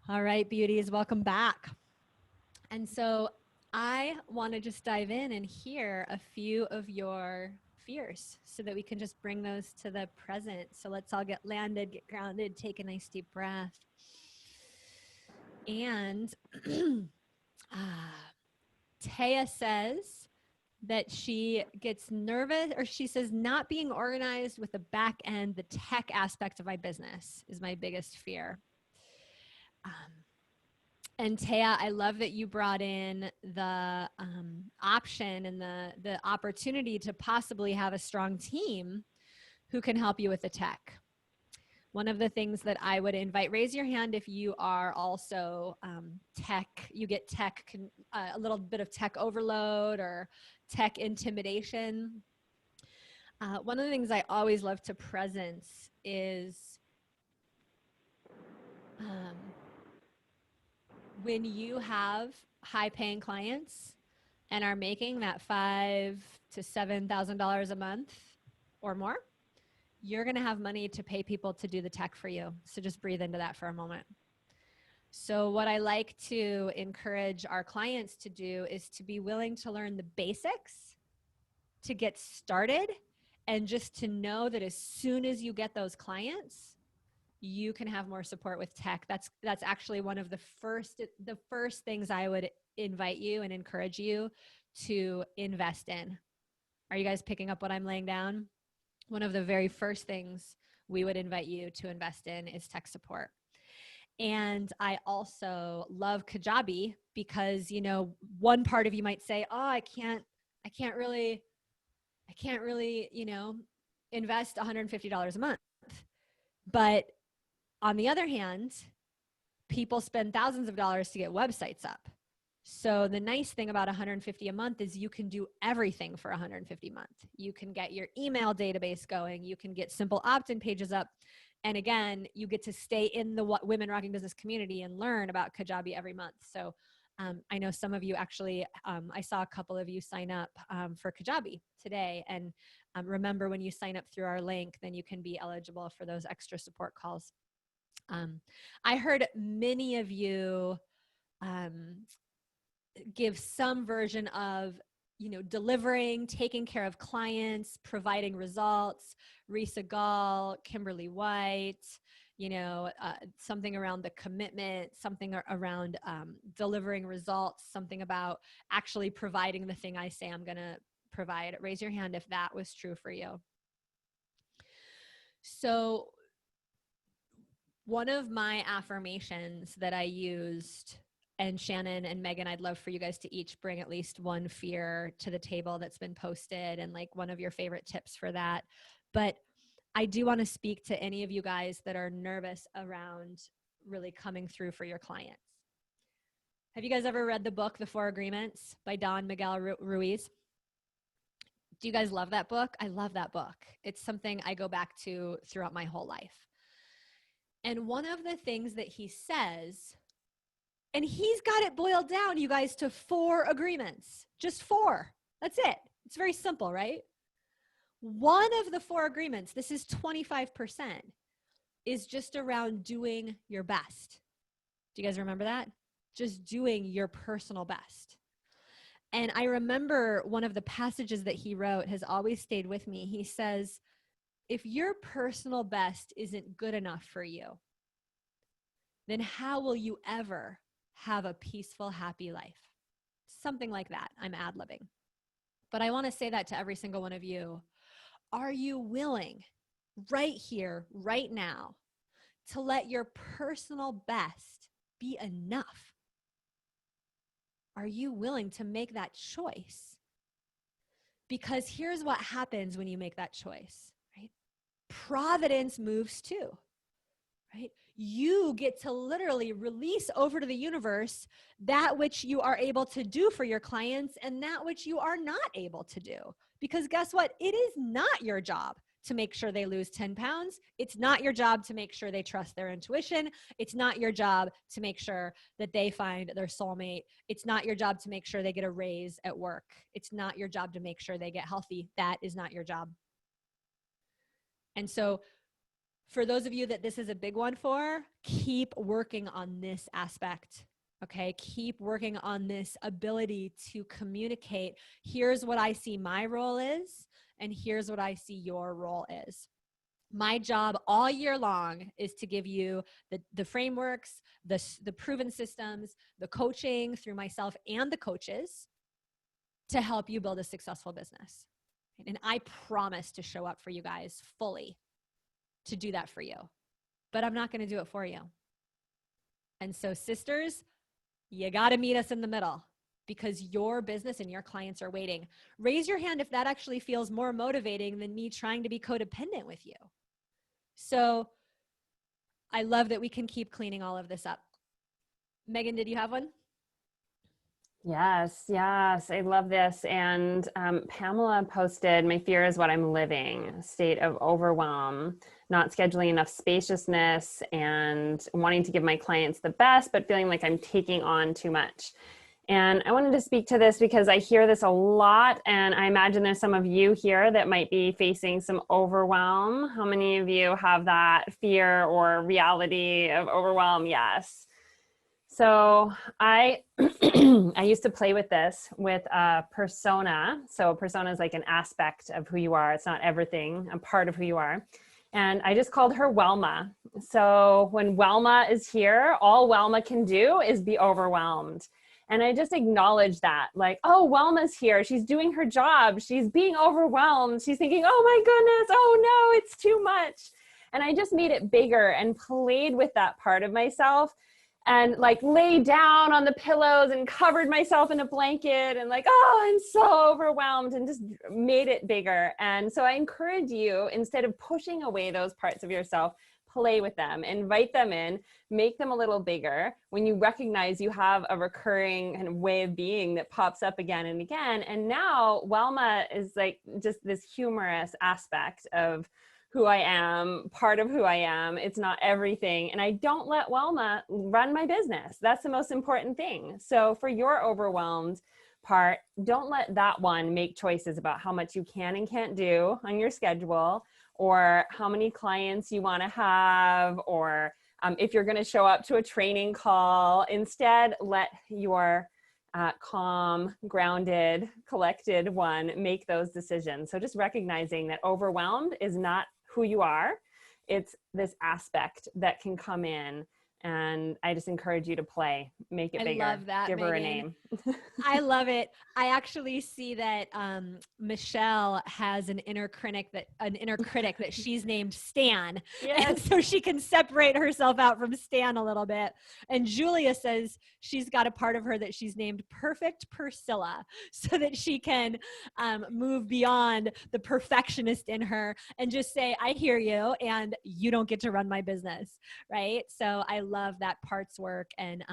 All right, beauties, welcome back. And so I want to just dive in and hear a few of your fears so that we can just bring those to the present. So let's all get landed, get grounded, take a nice deep breath. And Taya says that she gets nervous, or she says, not being organized with the back end, the tech aspect of my business is my biggest fear. Um, And Taya, I love that you brought in the option and the opportunity to possibly have a strong team who can help you with the tech. One of the things that I would invite, raise your hand if you are also tech, you get tech, a little bit of tech overload or tech intimidation. One of the things I always love to presence is when you have high paying clients and are making that $5,000 to $7,000 a month or more, you're going to have money to pay people to do the tech for you. So just breathe into that for a moment. So what I like to encourage our clients to do is to be willing to learn the basics to get started, and just to know that as soon as you get those clients, you can have more support with tech. That's actually one of the first things I would invite you and encourage you to invest in. Are you guys picking up what I'm laying down? One of the very first things we would invite you to invest in is tech support. And I also love Kajabi because, you know, one part of you might say, oh, I can't really, you know, invest $150 a month. But on the other hand, people spend thousands of dollars to get websites up. So the nice thing about $150 a month is you can do everything for $150 a month. You can get your email database going. You can get simple opt-in pages up. And again, you get to stay in the Women Rocking Business community and learn about Kajabi every month. So I know some of you actually, I saw a couple of you sign up for Kajabi today. And remember, when you sign up through our link, then you can be eligible for those extra support calls. I heard many of you give some version of, you know, delivering, taking care of clients, providing results. Risa Gall, Kimberly White, you know, something around the commitment, something around delivering results, something about actually providing the thing I say I'm going to provide. Raise your hand if that was true for you. So one of my affirmations that I used, and Shannon and Megan, I'd love for you guys to each bring at least one fear to the table that's been posted, and like one of your favorite tips for that. But I do want to speak to any of you guys that are nervous around really coming through for your clients. Have you guys ever read the book, The 4 Agreements by Don Miguel Ruiz? Do you guys love that book? I love that book. It's something I go back to throughout my whole life. And one of the things that he says, and he's got it boiled down, you guys, to 4 agreements, just 4. That's it. It's very simple, right? One of the 4 agreements, this is 25%, is just around doing your best. Do you guys remember that? Just doing your personal best. And I remember one of the passages that he wrote has always stayed with me. He says, if your personal best isn't good enough for you, then how will you ever have a peaceful, happy life? Something like that. I'm ad-libbing. But I want to say that to every single one of you. Are you willing right here, right now, to let your personal best be enough? Are you willing to make that choice? Because here's what happens when you make that choice, right? Providence moves too, right? You get to literally release over to the universe that which you are able to do for your clients and that which you are not able to do. Because guess what? It is not your job to make sure they lose 10 pounds. It's not your job to make sure they trust their intuition. It's not your job to make sure that they find their soulmate. It's not your job to make sure they get a raise at work. It's not your job to make sure they get healthy. That is not your job. And so For those of you that this is a big one for, keep working on this aspect. Okay, keep working on this ability to communicate. Here's what I see my role is, and here's what I see your role is. My job all year long is to give you the frameworks, the proven systems, the coaching through myself and the coaches to help you build a successful business. And I promise to show up for you guys fully to do that for you, but I'm not going to do it for you. And so, sisters, you got to meet us in the middle because your business and your clients are waiting. Raise your hand if that actually feels more motivating than me trying to be codependent with you. So I love that we can keep cleaning all of this up. Megan, did you have one? Yes, I love this. And Pamela posted, my fear is what I'm living, a state of overwhelm, not scheduling enough spaciousness and wanting to give my clients the best, but feeling like I'm taking on too much. And I wanted to speak to this because I hear this a lot, and I imagine there's some of you here that might be facing some overwhelm. How many of you have that fear or reality of overwhelm? Yes. So I I used to play with this with a persona. So a persona is like an aspect of who you are. It's not everything, a part of who you are. And I just called her Welma. So when Welma is here, all Welma can do is be overwhelmed. And I just acknowledge that, like, oh, Welma's here. She's doing her job. She's being overwhelmed. She's thinking, oh my goodness, oh no, it's too much. And I just made it bigger and played with that part of myself and like laid down on the pillows and covered myself in a blanket and like, oh, I'm so overwhelmed, and just made it bigger. And so I encourage you, instead of pushing away those parts of yourself, play with them, invite them in, make them a little bigger. When you recognize you have a recurring kind of way of being that pops up again and again. And now Welma is like just this humorous aspect of who I am, part of who I am. It's not everything. And I don't let Welma run my business. That's the most important thing. So for your overwhelmed part, don't let that one make choices about how much you can and can't do on your schedule, or how many clients you want to have, or if you're going to show up to a training call. Instead, let your calm, grounded, collected one make those decisions. So just recognizing that overwhelmed is not who you are. It's this aspect that can come in. And I just encourage you to play, make it bigger. I love that, give Megan. her a name. I love it. I actually see that Michelle has an inner critic that she's named Stan. Yes. And so she can separate herself out from Stan a little bit. And Julia says she's got a part of her that she's named Perfect Priscilla, so that she can move beyond the perfectionist in her and just say, I hear you, and you don't get to run my business, right? So I love that parts work. And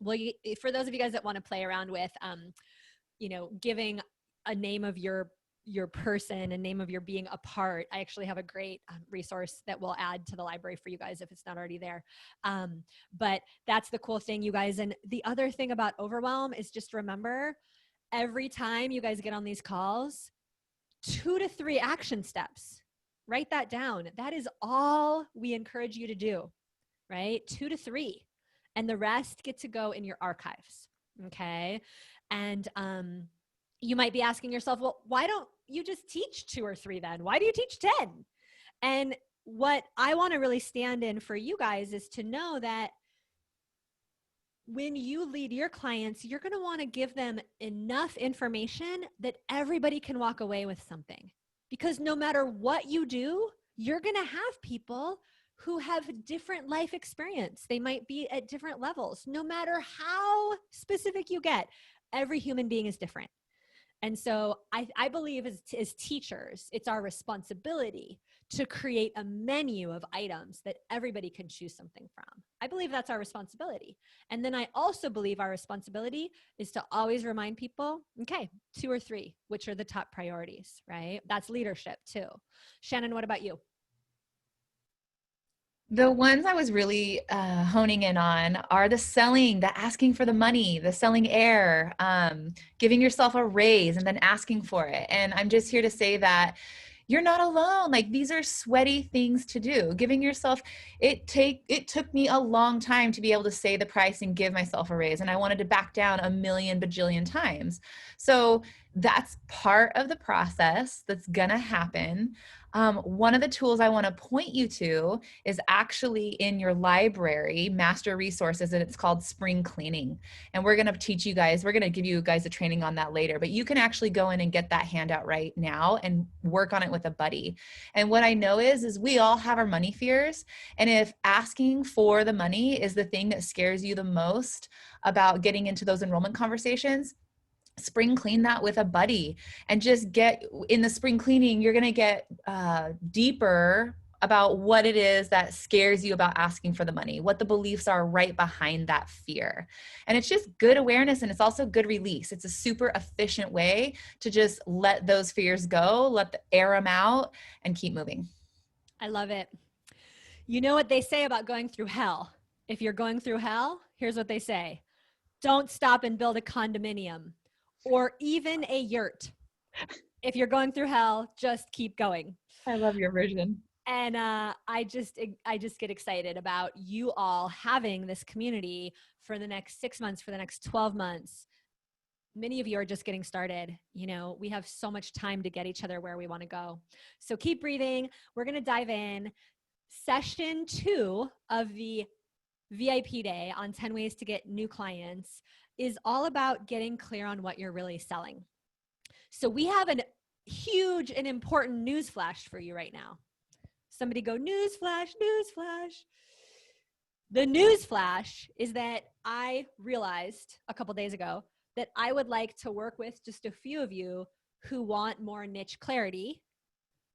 well, for those of you guys that want to play around with, giving a name of your person, a name of your being a part, I actually have a great resource that we'll add to the library for you guys if it's not already there. But that's the cool thing, you guys. And the other thing about overwhelm is just remember, every time you guys get on these calls, 2 to 3 action steps. Write that down. That is all we encourage you to do, right? 2 to 3. And the rest get to go in your archives, okay? And you might be asking yourself, well, why don't you just teach 2 or 3 then? Why do you teach 10? And what I want to really stand in for you guys is to know that when you lead your clients, you're going to want to give them enough information that everybody can walk away with something. Because no matter what you do, you're going to have people who have different life experience. They might be at different levels. No matter how specific you get, every human being is different. And so I believe as teachers, it's our responsibility to create a menu of items that everybody can choose something from. I believe that's our responsibility. And then I also believe our responsibility is to always remind people, okay, 2 or 3, which are the top priorities, right? That's leadership too. Shannon, what about you? The ones I was really honing in on are the selling, the asking for the money, the selling air, giving yourself a raise and then asking for it. And I'm just here to say that you're not alone. Like, these are sweaty things to do. Giving yourself, it took me a long time to be able to say the price and give myself a raise. And I wanted to back down a million bajillion times. So that's part of the process that's gonna happen. One of the tools I want to point you to is actually in your library, master resources, and it's called spring cleaning. And we're going to teach you guys, we're going to give you guys a training on that later, but you can actually go in and get that handout right now and work on it with a buddy. And what I know is we all have our money fears. And if asking for the money is the thing that scares you the most about getting into those enrollment conversations, spring clean that with a buddy, and just get in the spring cleaning. You're going to get deeper about what it is that scares you about asking for the money, what the beliefs are right behind that fear. And it's just good awareness, and it's also good release. It's a super efficient way to just let those fears go, air them out, and keep moving. I love it. You know what they say about going through hell? If you're going through hell, here's what they say: don't stop and build a condominium or even a yurt. If you're going through hell, just keep going. I love your version. And I just get excited about you all having this community for the next 6 months, for the next 12 months. Many of you are just getting started. You know, we have so much time to get each other where we want to go. So keep breathing. We're going to dive in. Session 2 of the VIP day on 10 ways to get new clients is all about getting clear on what you're really selling. So we have a huge and important news flash for you right now. Somebody go, news flash, news flash. The news flash is that I realized a couple days ago that I would like to work with just a few of you who want more niche clarity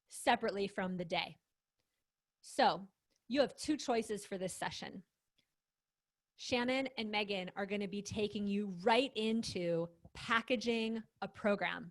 separately from the day. So you have 2 choices for this session. Shannon and Megan are going to be taking you right into packaging a program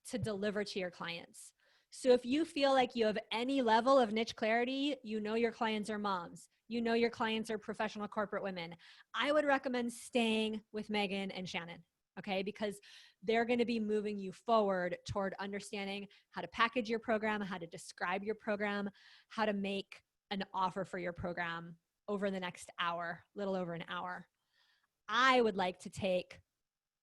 to deliver to your clients. So if you feel like you have any level of niche clarity, you know your clients are moms, you know your clients are professional corporate women, I would recommend staying with Megan and Shannon, okay? Because they're going to be moving you forward toward understanding how to package your program, how to describe your program, how to make an offer for your program over the next hour, little over an hour. I would like to take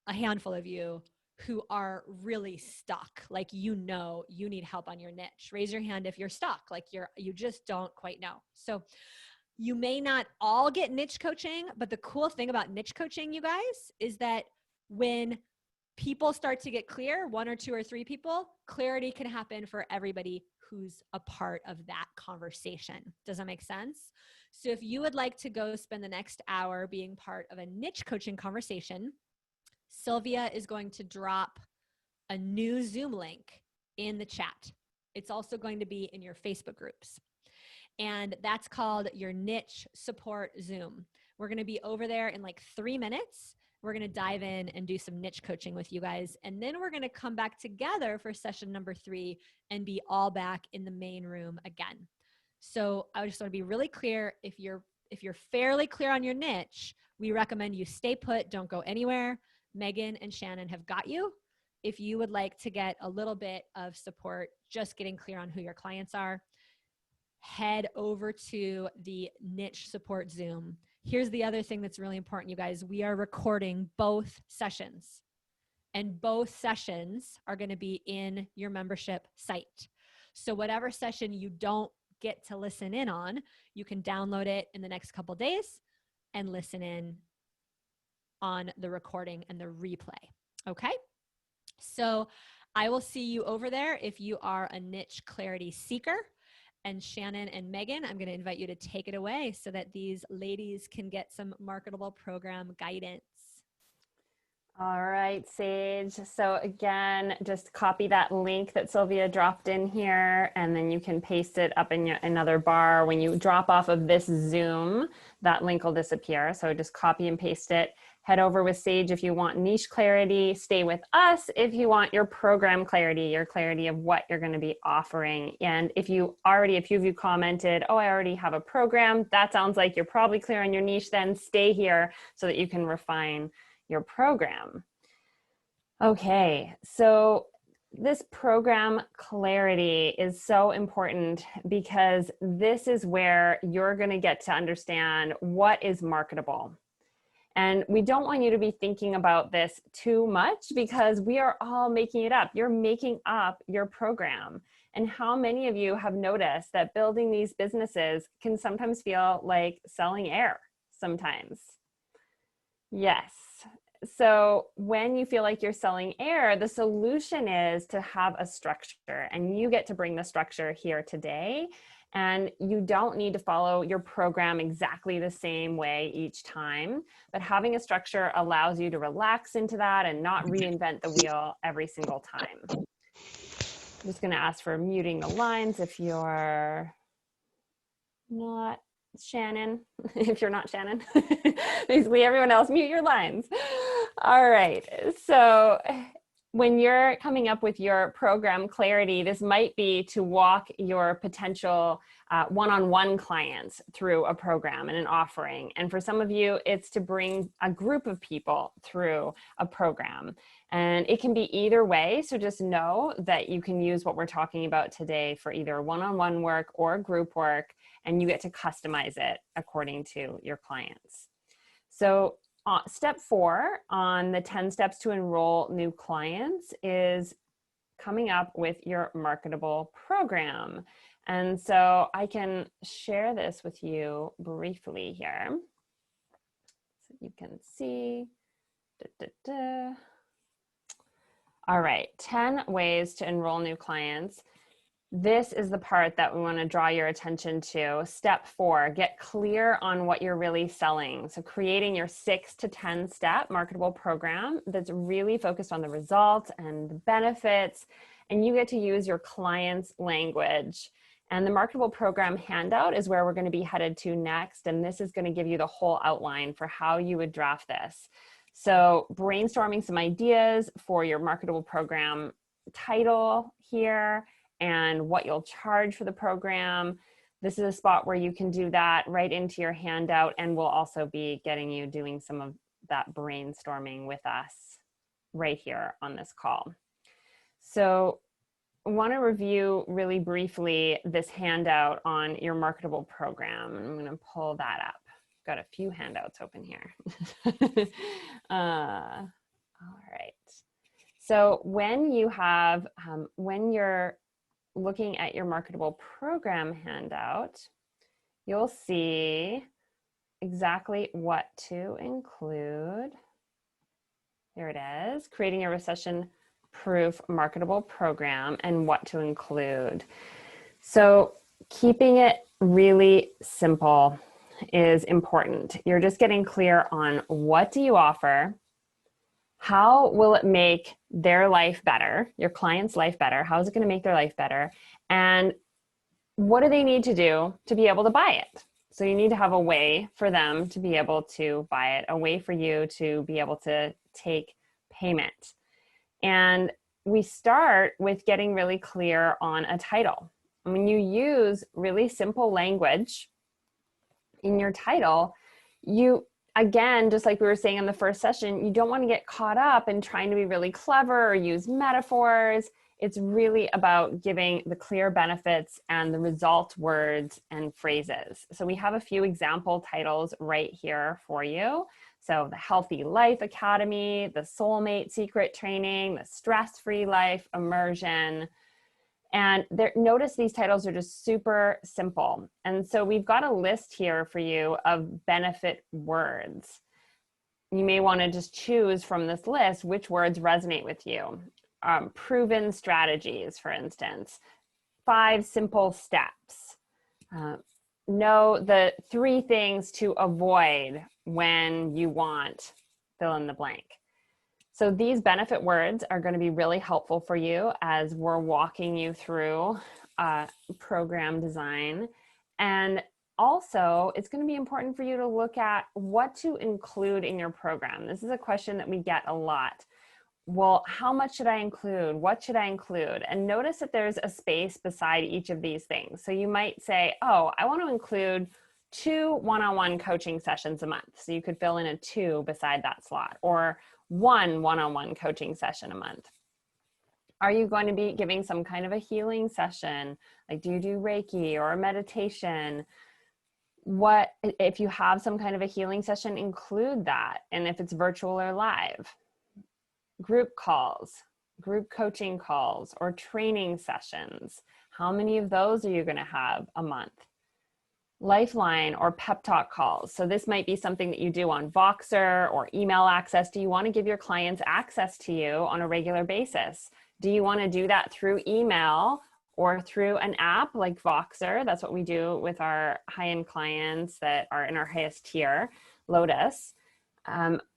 a handful of you who are really stuck, like, you know, you need help on your niche. Raise your hand if you're stuck, like you just don't quite know. So you may not all get niche coaching, but the cool thing about niche coaching, you guys, is that when people start to get clear, 1 or 2 or 3 people, clarity can happen for everybody who's a part of that conversation. Does that make sense? So if you would like to go spend the next hour being part of a niche coaching conversation, Sylvia is going to drop a new Zoom link in the chat. It's also going to be in your Facebook groups. And that's called your Niche Support Zoom. We're going to be over there in like 3 minutes. We're going to dive in and do some niche coaching with you guys. And then we're going to come back together for session number 3 and be all back in the main room again. So I just want to be really clear. If you're fairly clear on your niche, we recommend you stay put, don't go anywhere. Megan and Shannon have got you. If you would like to get a little bit of support, just getting clear on who your clients are, head over to the Niche Support Zoom. Here's the other thing that's really important, you guys. We are recording both sessions, and both sessions are going to be in your membership site. So whatever session you don't get to listen in on, you can download it in the next couple days and listen in on the recording and the replay. Okay? So I will see you over there if you are a niche clarity seeker. And Shannon and Megan, I'm going to invite you to take it away so that these ladies can get some marketable program guidance. All right, Sage. So again, just copy that link that Sylvia dropped in here, and then you can paste it up in another bar. When you drop off of this Zoom, that link will disappear. So just copy and paste it. Head over with Sage if you want niche clarity. Stay with us if you want your program clarity, your clarity of what you're going to be offering. And if you already, a few of you commented, oh, I already have a program, that sounds like you're probably clear on your niche, then stay here so that you can refine your program. Okay, so this program clarity is so important because this is where you're going to get to understand what is marketable. And we don't want you to be thinking about this too much because we are all making it up. You're making up your program. And how many of you have noticed that building these businesses can sometimes feel like selling air sometimes? Yes. So when you feel like you're selling air, the solution is to have a structure, and you get to bring the structure here today. And you don't need to follow your program exactly the same way each time, but having a structure allows you to relax into that and not reinvent the wheel every single time. I'm just going to ask for muting the lines if you're not Shannon, if you're not Shannon. Basically, everyone else, mute your lines. All right. So when you're coming up with your program clarity, this might be to walk your potential one-on-one clients through a program and an offering. And for some of you, it's to bring a group of people through a program. And it can be either way. So just know that you can use what we're talking about today for either one-on-one work or group work, and you get to customize it according to your clients. So step 4 on the 10 steps to enroll new clients is coming up with your marketable program. And so I can share this with you briefly here so you can see. All right, 10 ways to enroll new clients. This is the part that we want to draw your attention to. Step 4, get clear on what you're really selling. So creating your 6 to 10 step marketable program that's really focused on the results and the benefits, and you get to use your client's language. And the marketable program handout is where we're going to be headed to next. And this is going to give you the whole outline for how you would draft this. So brainstorming some ideas for your marketable program title here and what you'll charge for the program. This is a spot where you can do that right into your handout, and we'll also be getting you doing some of that brainstorming with us right here on this call. So I want to review really briefly this handout on your marketable program. I'm going to pull that up. Got a few handouts open here. All right. So when you have, when you're looking at your marketable program handout, you'll see exactly what to include. There it is, creating a recession-proof marketable program and what to include. So keeping it really simple is important. You're just getting clear on what do you offer, how will it make their life better, your client's life better, how is it going to make their life better, and what do they need to do to be able to buy it. So you need to have a way for them to be able to buy it, a way for you to be able to take payment. And we start with getting really clear on a title. When you use really simple language in your title, you, again, just like we were saying in the first session, you don't want to get caught up in trying to be really clever or use metaphors. It's really about giving the clear benefits and the result words and phrases. So we have a few example titles right here for you. So the Healthy Life Academy, the Soulmate Secret Training, the Stress-Free Life Immersion. And there, notice these titles are just super simple. And so we've got a list here for you of benefit words. You may want to just choose from this list which words resonate with you. Proven strategies, for instance. 5 simple steps. Know the 3 things to avoid when you want fill in the blank. So these benefit words are going to be really helpful for you as we're walking you through program design. And also, it's going to be important for you to look at what to include in your program. This is a question that we get a lot. Well, how much should I include? What should I include? And notice that there's a space beside each of these things. So you might say, oh, I want to include 2 one-on-one coaching sessions a month. So you could fill in a 2 beside that slot, or 1 one-on-one coaching session a month. Are you going to be giving some kind of a healing session? Like, do you do Reiki or a meditation? What, if you have some kind of a healing session, include that. And if it's virtual or live, group calls, group coaching calls, or training sessions. How many of those are you going to have a month? Lifeline or pep talk calls. So this might be something that you do on Voxer or email access. Do you want to give your clients access to you on a regular basis? Do you want to do that through email or through an app like Voxer? That's what we do with our high-end clients that are in our highest tier, Lotus.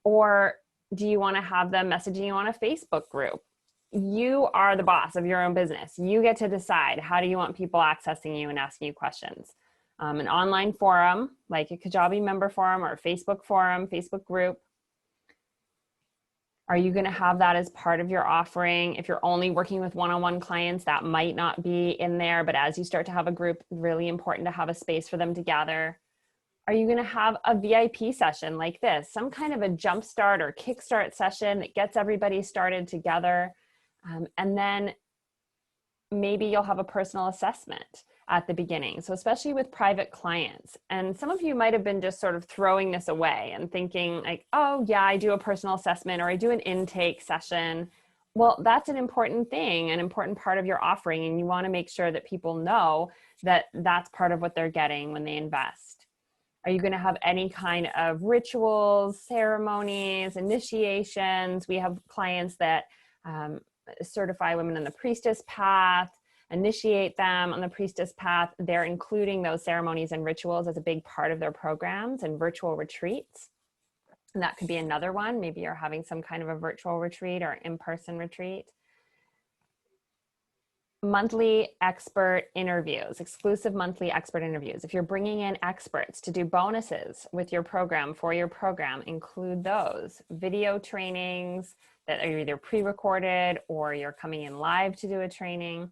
Or do you want to have them messaging you on a Facebook group? You are the boss of your own business. You get to decide, how do you want people accessing you and asking you questions? An online forum, like a Kajabi member forum or a Facebook forum, Facebook group. Are you going to have that as part of your offering? If you're only working with one-on-one clients, that might not be in there, but as you start to have a group, really important to have a space for them to gather. Are you going to have a VIP session like this, some kind of a jumpstart or kickstart session that gets everybody started together? And then maybe you'll have a personal assessment at the beginning. So especially with private clients, and some of you might have been just sort of throwing this away and thinking like, oh yeah, I do a personal assessment or I do an intake session. Well, that's an important thing, an important part of your offering. And you want to make sure that people know that that's part of what they're getting when they invest. Are you going to have any kind of rituals, ceremonies, initiations? We have clients that certify women on the priestess path, initiate them on the priestess path. They're including those ceremonies and rituals as a big part of their programs and virtual retreats. And that could be another one. Maybe you're having some kind of a virtual retreat or in-person retreat. Monthly expert interviews, exclusive monthly expert interviews. If you're bringing in experts to do bonuses with your program, for your program, include those. Video trainings that are either pre-recorded or you're coming in live to do a training.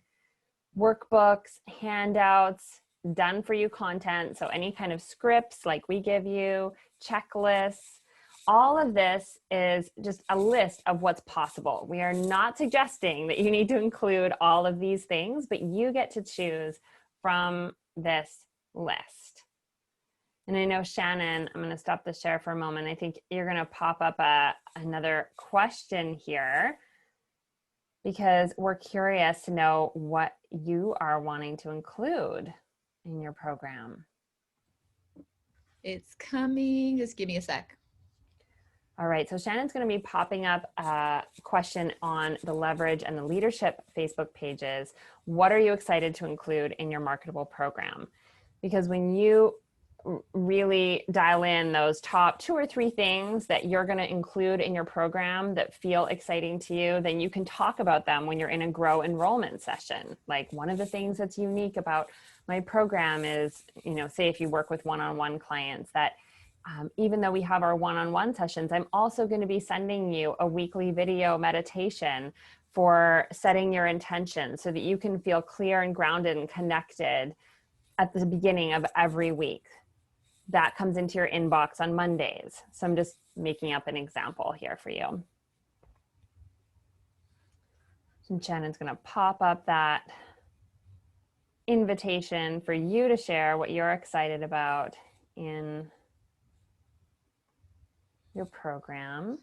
Workbooks, handouts, done for you content. So any kind of scripts like we give you, checklists, all of this is just a list of what's possible. We are not suggesting that you need to include all of these things, but you get to choose from this list. And I know Shannon, I'm going to stop the share for a moment. I think you're going to pop up another question here because we're curious to know what you are wanting to include in your program. It's coming. Just give me a sec. All right, so Shannon's going to be popping up a question on the Leverage and the Leadership Facebook pages. What are you excited to include in your marketable program? Because when you really dial in those top 2 or 3 things that you're going to include in your program that feel exciting to you, then you can talk about them when you're in a grow enrollment session. Like, one of the things that's unique about my program is, you know, say if you work with one-on-one clients, that even though we have our one-on-one sessions, I'm also going to be sending you a weekly video meditation for setting your intention so that you can feel clear and grounded and connected at the beginning of every week. That comes into your inbox on Mondays. So I'm just making up an example here for you. And Shannon's going to pop up that invitation for you to share what you're excited about in your program.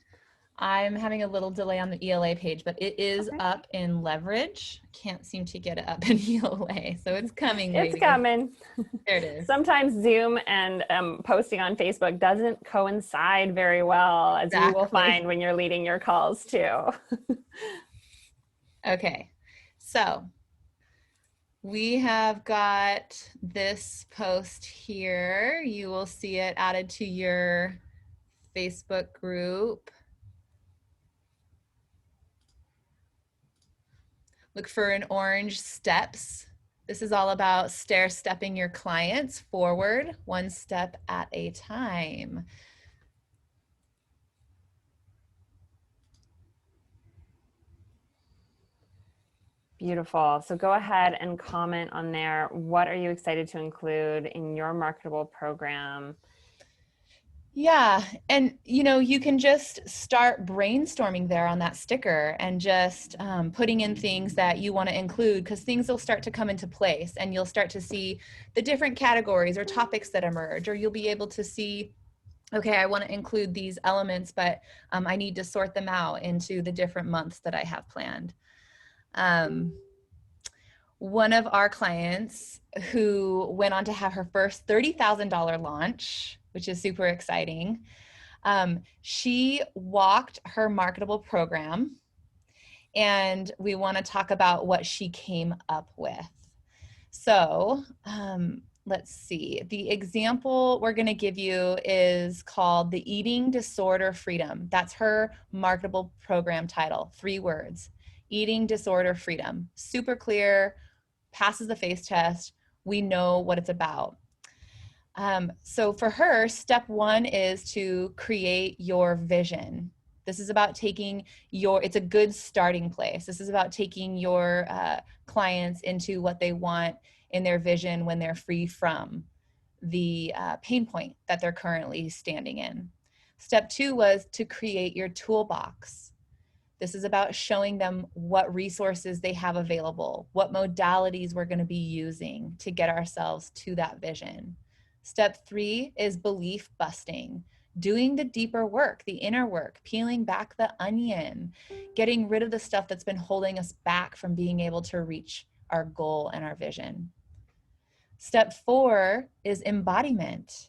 I'm having a little delay on the ELA page, but it is Okay. up in Leverage. Can't seem to get it up in ELA, so it's coming. It's coming. There it is. Sometimes Zoom and posting on Facebook doesn't coincide very well, as you will find when you're leading your calls too. Okay, so we have got this post here. You will see it added to your Facebook group. Look for an orange steps. This is all about stair-stepping your clients forward, one step at a time. Beautiful. So go ahead and comment on there. What are you excited to include in your marketable program? Yeah. And, you can just start brainstorming there on that sticker and just putting in things that you want to include, because things will start to come into place and you'll start to see the different categories or topics that emerge, or you'll be able to see, okay, I want to include these elements, but I need to sort them out into the different months that I have planned. One of our clients who went on to have her first $30,000 launch, which is super exciting. She walked her marketable program, and we want to talk about what she came up with. So let's see. The example we're going to give you is called the Eating Disorder Freedom. That's her marketable program title, 3 words. Eating Disorder Freedom. Super clear, passes the face test. We know what it's about. So for her, step 1 is to create your vision. This is about taking it's a good starting place. This is about taking your clients into what they want in their vision when they're free from the pain point that they're currently standing in. Step 2 was to create your toolbox. This is about showing them what resources they have available, what modalities we're going to be using to get ourselves to that vision. Step 3 is belief busting, doing the deeper work, the inner work, peeling back the onion, getting rid of the stuff that's been holding us back from being able to reach our goal and our vision. Step 4 is embodiment.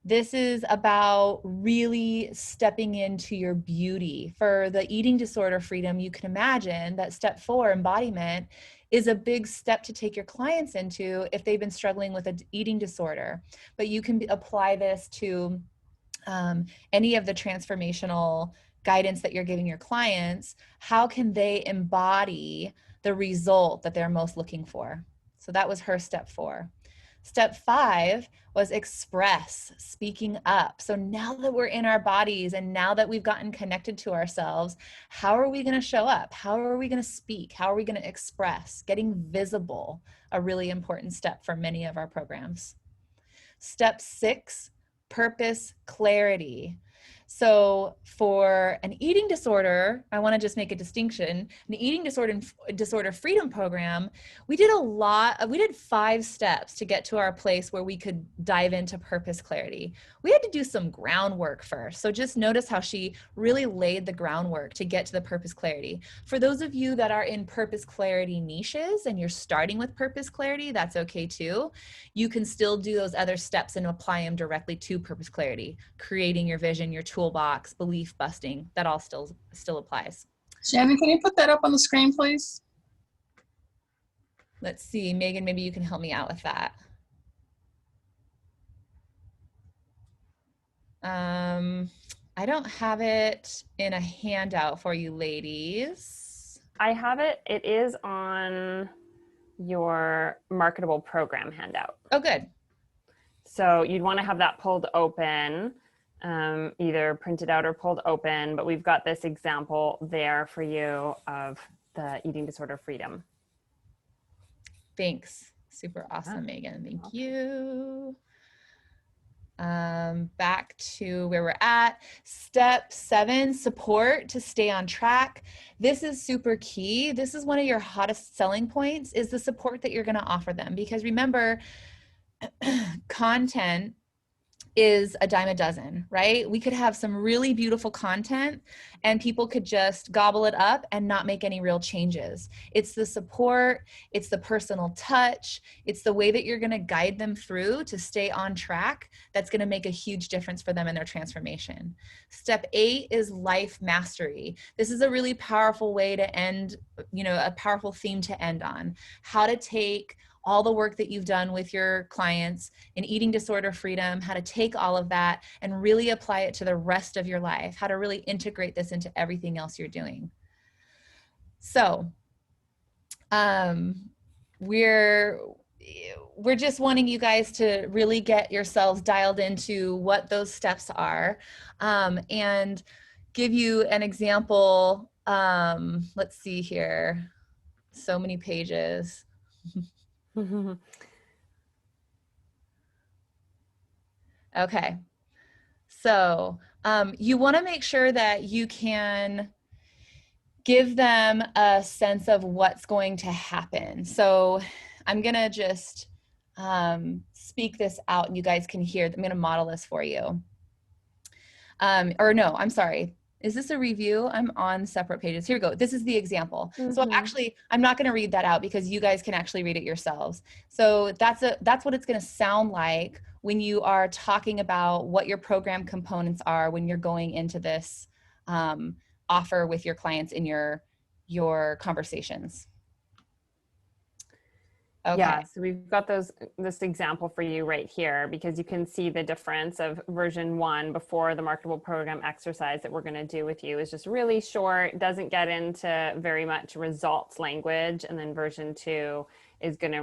This is about really stepping into your beauty. For the eating disorder freedom, you can imagine that step 4, embodiment, is a big step to take your clients into if they've been struggling with an eating disorder. But you can apply this to any of the transformational guidance that you're giving your clients. How can they embody the result that they're most looking for? So that was her step 4. Step 5 was express, speaking up. So now that we're in our bodies and now that we've gotten connected to ourselves, how are we going to show up? How are we going to speak? How are we going to express? Getting visible, a really important step for many of our programs. Step 6, purpose clarity. So for an eating disorder, I want to just make a distinction. An eating disorder freedom program, we did 5 steps to get to our place where we could dive into purpose clarity. We had to do some groundwork first. So just notice how she really laid the groundwork to get to the purpose clarity. For those of you that are in purpose clarity niches and you're starting with purpose clarity, that's okay too. You can still do those other steps and apply them directly to purpose clarity, creating your vision, your toolbox, belief busting. That all still applies. Shannon, can you put that up on the screen, please? Let's see, Megan, maybe you can help me out with that. I don't have it in a handout for you ladies. I have it. It is on your marketable program handout. Oh, good. So you'd want to have that pulled open, either printed out or pulled open, but we've got this example there for you of the eating disorder freedom. Thanks. Super awesome, Megan. Thank you. Back to where we're at. Step 7, support to stay on track. This is super key. This is one of your hottest selling points, is the support that you're going to offer them. Because remember, content is a dime a dozen, right? We could have some really beautiful content and people could just gobble it up and not make any real changes. It's the support, it's the personal touch, it's the way that you're going to guide them through to stay on track that's going to make a huge difference for them in their transformation. Step 8 is life mastery. This is a really powerful way to end, a powerful theme to end on. How to take all the work that you've done with your clients in eating disorder freedom, how to take all of that and really apply it to the rest of your life, how to really integrate this into everything else you're doing. So we're just wanting you guys to really get yourselves dialed into what those steps are, and give you an example. Let's see here. So many pages. Okay. So you want to make sure that you can give them a sense of what's going to happen. So I'm going to just speak this out and you guys can hear. I'm going to model this for you. Or no, I'm sorry. Is this a review? I'm on separate pages. Here we go. This is the example. So actually, I'm not going to read that out because you guys can actually read it yourselves. So that's what it's going to sound like when you are talking about what your program components are when you're going into this offer with your clients in your conversations. Okay. Yeah, so we've got this example for you right here because you can see the difference of version 1 before the marketable program exercise that we're going to do with you is just really short, doesn't get into very much results language, and then version 2 is going to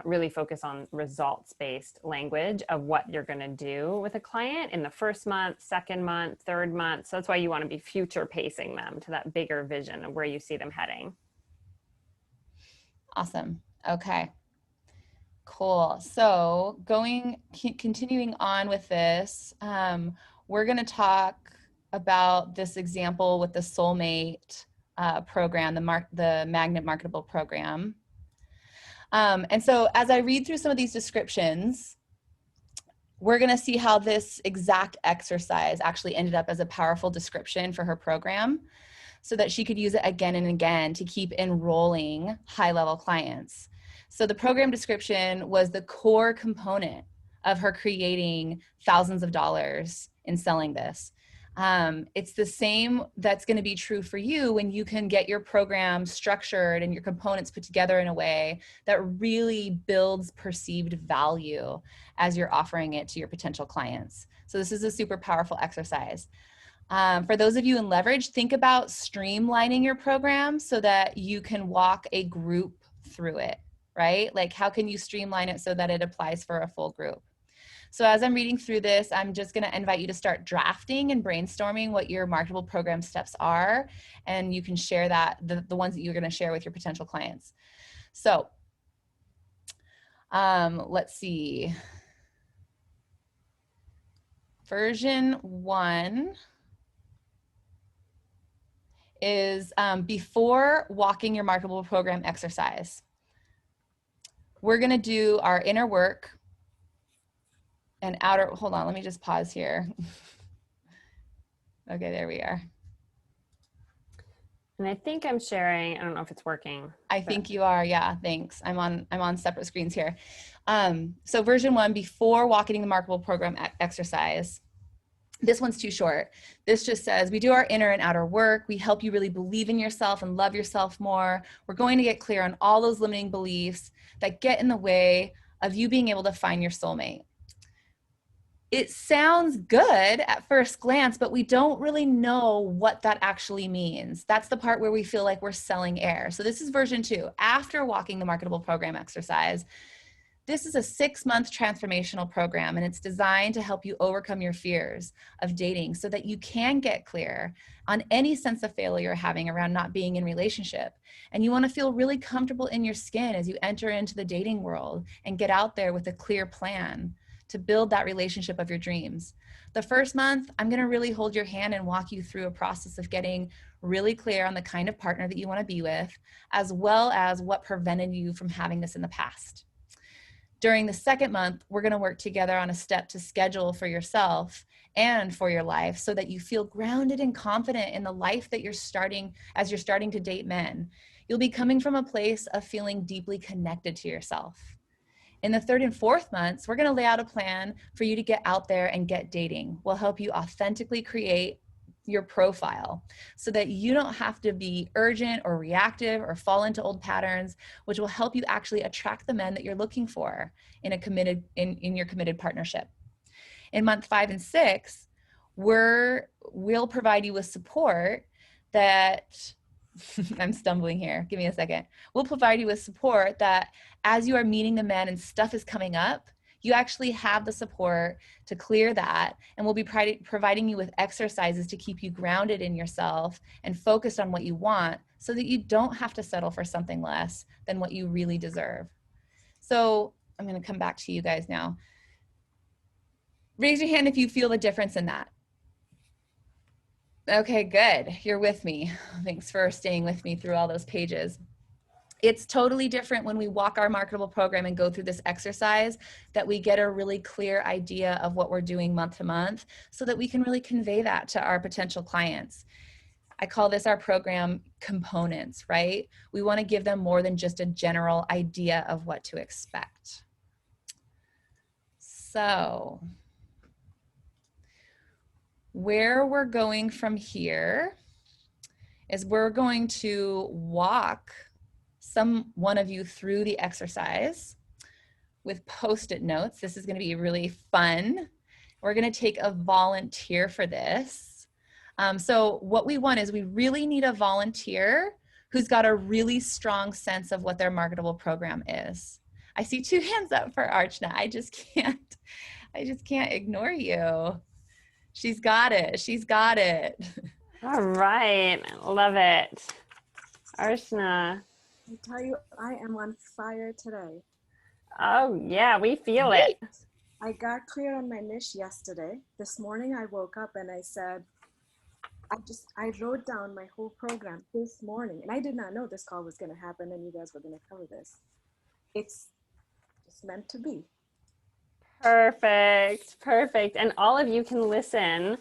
really focus on results-based language of what you're going to do with a client in the first month, second month, third month. So that's why you want to be future pacing them to that bigger vision of where you see them heading. Awesome. Okay. Cool. So continuing on with this, we're going to talk about this example with the Soulmate program, the Magnet Marketable program. And so as I read through some of these descriptions, we're going to see how this exact exercise actually ended up as a powerful description for her program so that she could use it again and again to keep enrolling high-level clients. So the program description was the core component of her creating thousands of dollars in selling this. It's the same that's going to be true for you when you can get your program structured and your components put together in a way that really builds perceived value as you're offering it to your potential clients. So this is a super powerful exercise. For those of you in leverage, think about streamlining your program so that you can walk a group through it, right? Like how can you streamline it so that it applies for a full group? So as I'm reading through this, I'm just going to invite you to start drafting and brainstorming what your marketable program steps are. And you can share that, the ones that you're going to share with your potential clients. So let's see. Version 1 is before walking your marketable program exercise. We're going to do our inner work and outer, hold on, let me just pause here. Okay, there we are. And I think I'm sharing, I don't know if it's working. I think you are, yeah, thanks. I'm on separate screens here. So version 1, before walking the marketable program exercise. This one's too short. This just says, we do our inner and outer work. We help you really believe in yourself and love yourself more. We're going to get clear on all those limiting beliefs that get in the way of you being able to find your soulmate. It sounds good at first glance, but we don't really know what that actually means. That's the part where we feel like we're selling air. So this is version 2, after walking the marketable program exercise. This is a 6-month transformational program, and it's designed to help you overcome your fears of dating so that you can get clear on any sense of failure you're having around not being in relationship. And you want to feel really comfortable in your skin as you enter into the dating world and get out there with a clear plan to build that relationship of your dreams. The first month, I'm going to really hold your hand and walk you through a process of getting really clear on the kind of partner that you want to be with, as well as what prevented you from having this in the past. During the second month, we're going to work together on a step to schedule for yourself and for your life so that you feel grounded and confident in the life that you're starting as you're starting to date men. You'll be coming from a place of feeling deeply connected to yourself. In the third and fourth months, we're going to lay out a plan for you to get out there and get dating. We'll help you authentically create your profile so that you don't have to be urgent or reactive or fall into old patterns, which will help you actually attract the men that you're looking for in your committed partnership. In month 5 and 6, we'll provide you with support that I'm stumbling here. Give me a second. We'll provide you with support that as you are meeting the men and stuff is coming up, you actually have the support to clear that, and we'll be providing you with exercises to keep you grounded in yourself and focused on what you want so that you don't have to settle for something less than what you really deserve. So I'm going to come back to you guys now. Raise your hand if you feel the difference in that. Okay, good. You're with me. Thanks for staying with me through all those pages. It's totally different when we walk our marketable program and go through this exercise, that we get a really clear idea of what we're doing month to month so that we can really convey that to our potential clients. I call this our program components, right? We want to give them more than just a general idea of what to expect. So where we're going from here is we're going to walk one of you through the exercise with Post-it notes. This is going to be really fun. We're going to take a volunteer for this. So what we want is we really need a volunteer who's got a really strong sense of what their marketable program is. I see 2 hands up for Archana. I just can't ignore you. She's got it. She's got it. All right. Love it. Archana. I tell you, I am on fire today. Oh, yeah, we feel it. I got clear on my niche yesterday. This morning I woke up and I said, I wrote down my whole program this morning, and I did not know this call was going to happen and you guys were going to cover this. It's just meant to be. Perfect. Perfect. And all of you can listen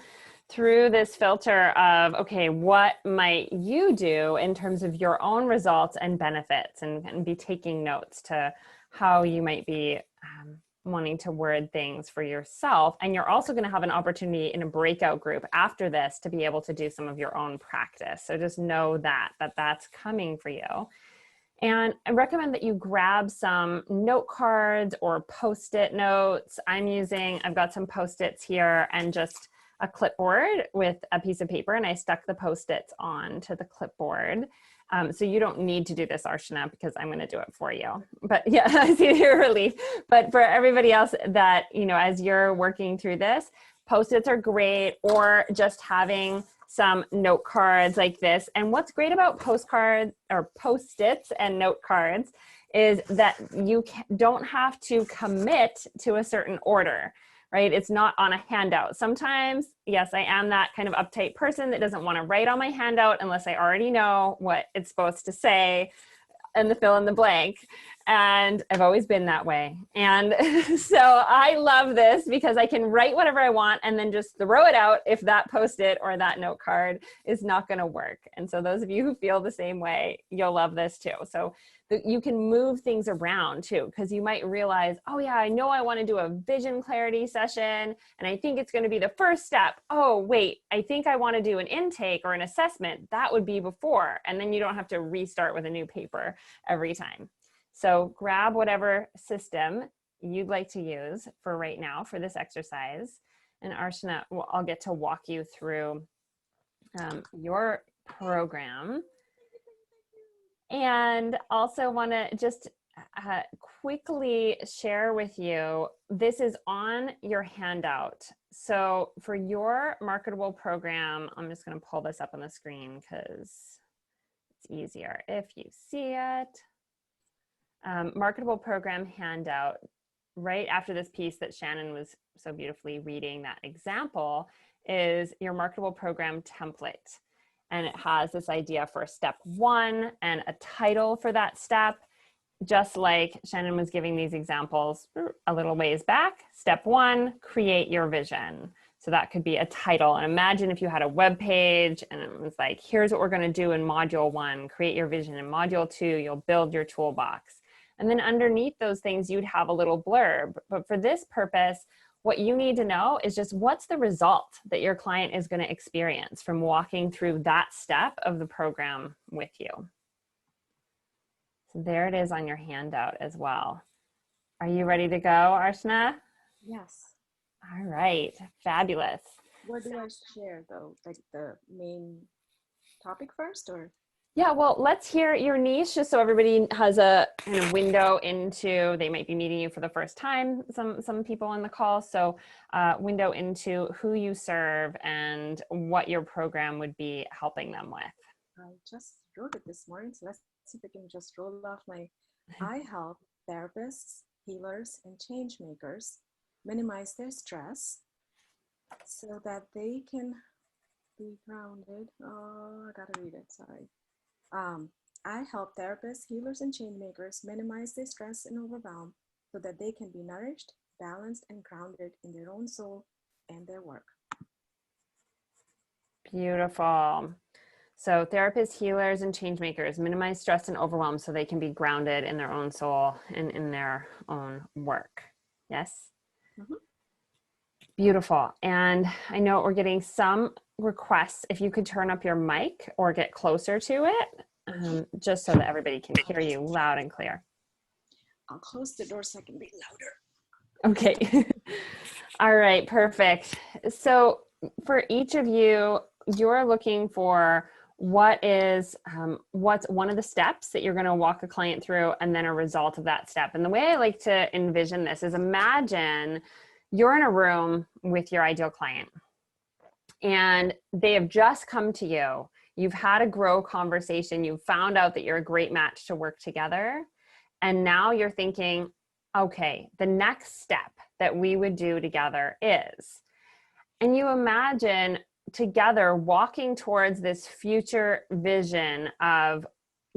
through this filter of, okay, what might you do in terms of your own results and benefits, and be taking notes to how you might be wanting to word things for yourself. And you're also going to have an opportunity in a breakout group after this to be able to do some of your own practice. So just know that that's coming for you. And I recommend that you grab some note cards or Post-it notes. I've got some Post-its here and just a clipboard with a piece of paper, and I stuck the Post-its on to the clipboard. So you don't need to do this, Archana, because I'm going to do it for you. But yeah, I see your relief. But for everybody else that, as you're working through this, Post-its are great, or just having some note cards like this. And what's great about postcards or Post-its and note cards is that you don't have to commit to a certain order, right? It's not on a handout. Sometimes, yes, I am that kind of uptight person that doesn't want to write on my handout unless I already know what it's supposed to say and the fill in the blank. And I've always been that way. And so I love this because I can write whatever I want and then just throw it out if that Post-it or that note card is not going to work. And so those of you who feel the same way, you'll love this too. So you can move things around too, because you might realize, oh yeah, I know I want to do a vision clarity session and I think it's going to be the first step. Oh wait, I think I want to do an intake or an assessment. That would be before. And then you don't have to restart with a new paper every time. So grab whatever system you'd like to use for right now for this exercise. And Archana, I'll get to walk you through your program. And also want to just quickly share with you, this is on your handout. So for your marketable program, I'm just going to pull this up on the screen because it's easier if you see it. Marketable program handout, right after this piece that Shannon was so beautifully reading, that example, is your marketable program template. And it has this idea for step 1 and a title for that step. Just like Shannon was giving these examples a little ways back. Step 1, create your vision. So that could be a title. And imagine if you had a web page and it was like, here's what we're going to do in module 1, create your vision. In module 2, you'll build your toolbox. And then underneath those things, you'd have a little blurb. But for this purpose, what you need to know is just what's the result that your client is going to experience from walking through that step of the program with you. So there it is on your handout as well. Are you ready to go, Archana? Yes. All right, fabulous. What do I share though? Like the main topic first, or? Yeah, well, let's hear your niche just so everybody has a kind of window into, they might be meeting you for the first time, some people on the call. So window into who you serve and what your program would be helping them with. I just wrote it this morning, so let's see if I can just roll off my I help therapists, healers, and change makers minimize their stress so that they can be grounded. Oh, I gotta read it, sorry. I help therapists, healers, and change makers minimize their stress and overwhelm so that they can be nourished, balanced, and grounded in their own soul and their work. Beautiful. So therapists, healers, and change makers minimize stress and overwhelm so they can be grounded in their own soul and in their own work. Yes? Mhm. Beautiful. And I know we're getting some requests. If you could turn up your mic or get closer to it, just so that everybody can hear you loud and clear. I'll close the door so I can be louder. Okay. All right, perfect. So for each of you, you're looking for what's one of the steps that you're going to walk a client through and then a result of that step. And the way I like to envision this is, imagine you're in a room with your ideal client and they have just come to you. You've had a grow conversation. You've found out that you're a great match to work together. And now you're thinking, okay, the next step that we would do together is, and you imagine together walking towards this future vision of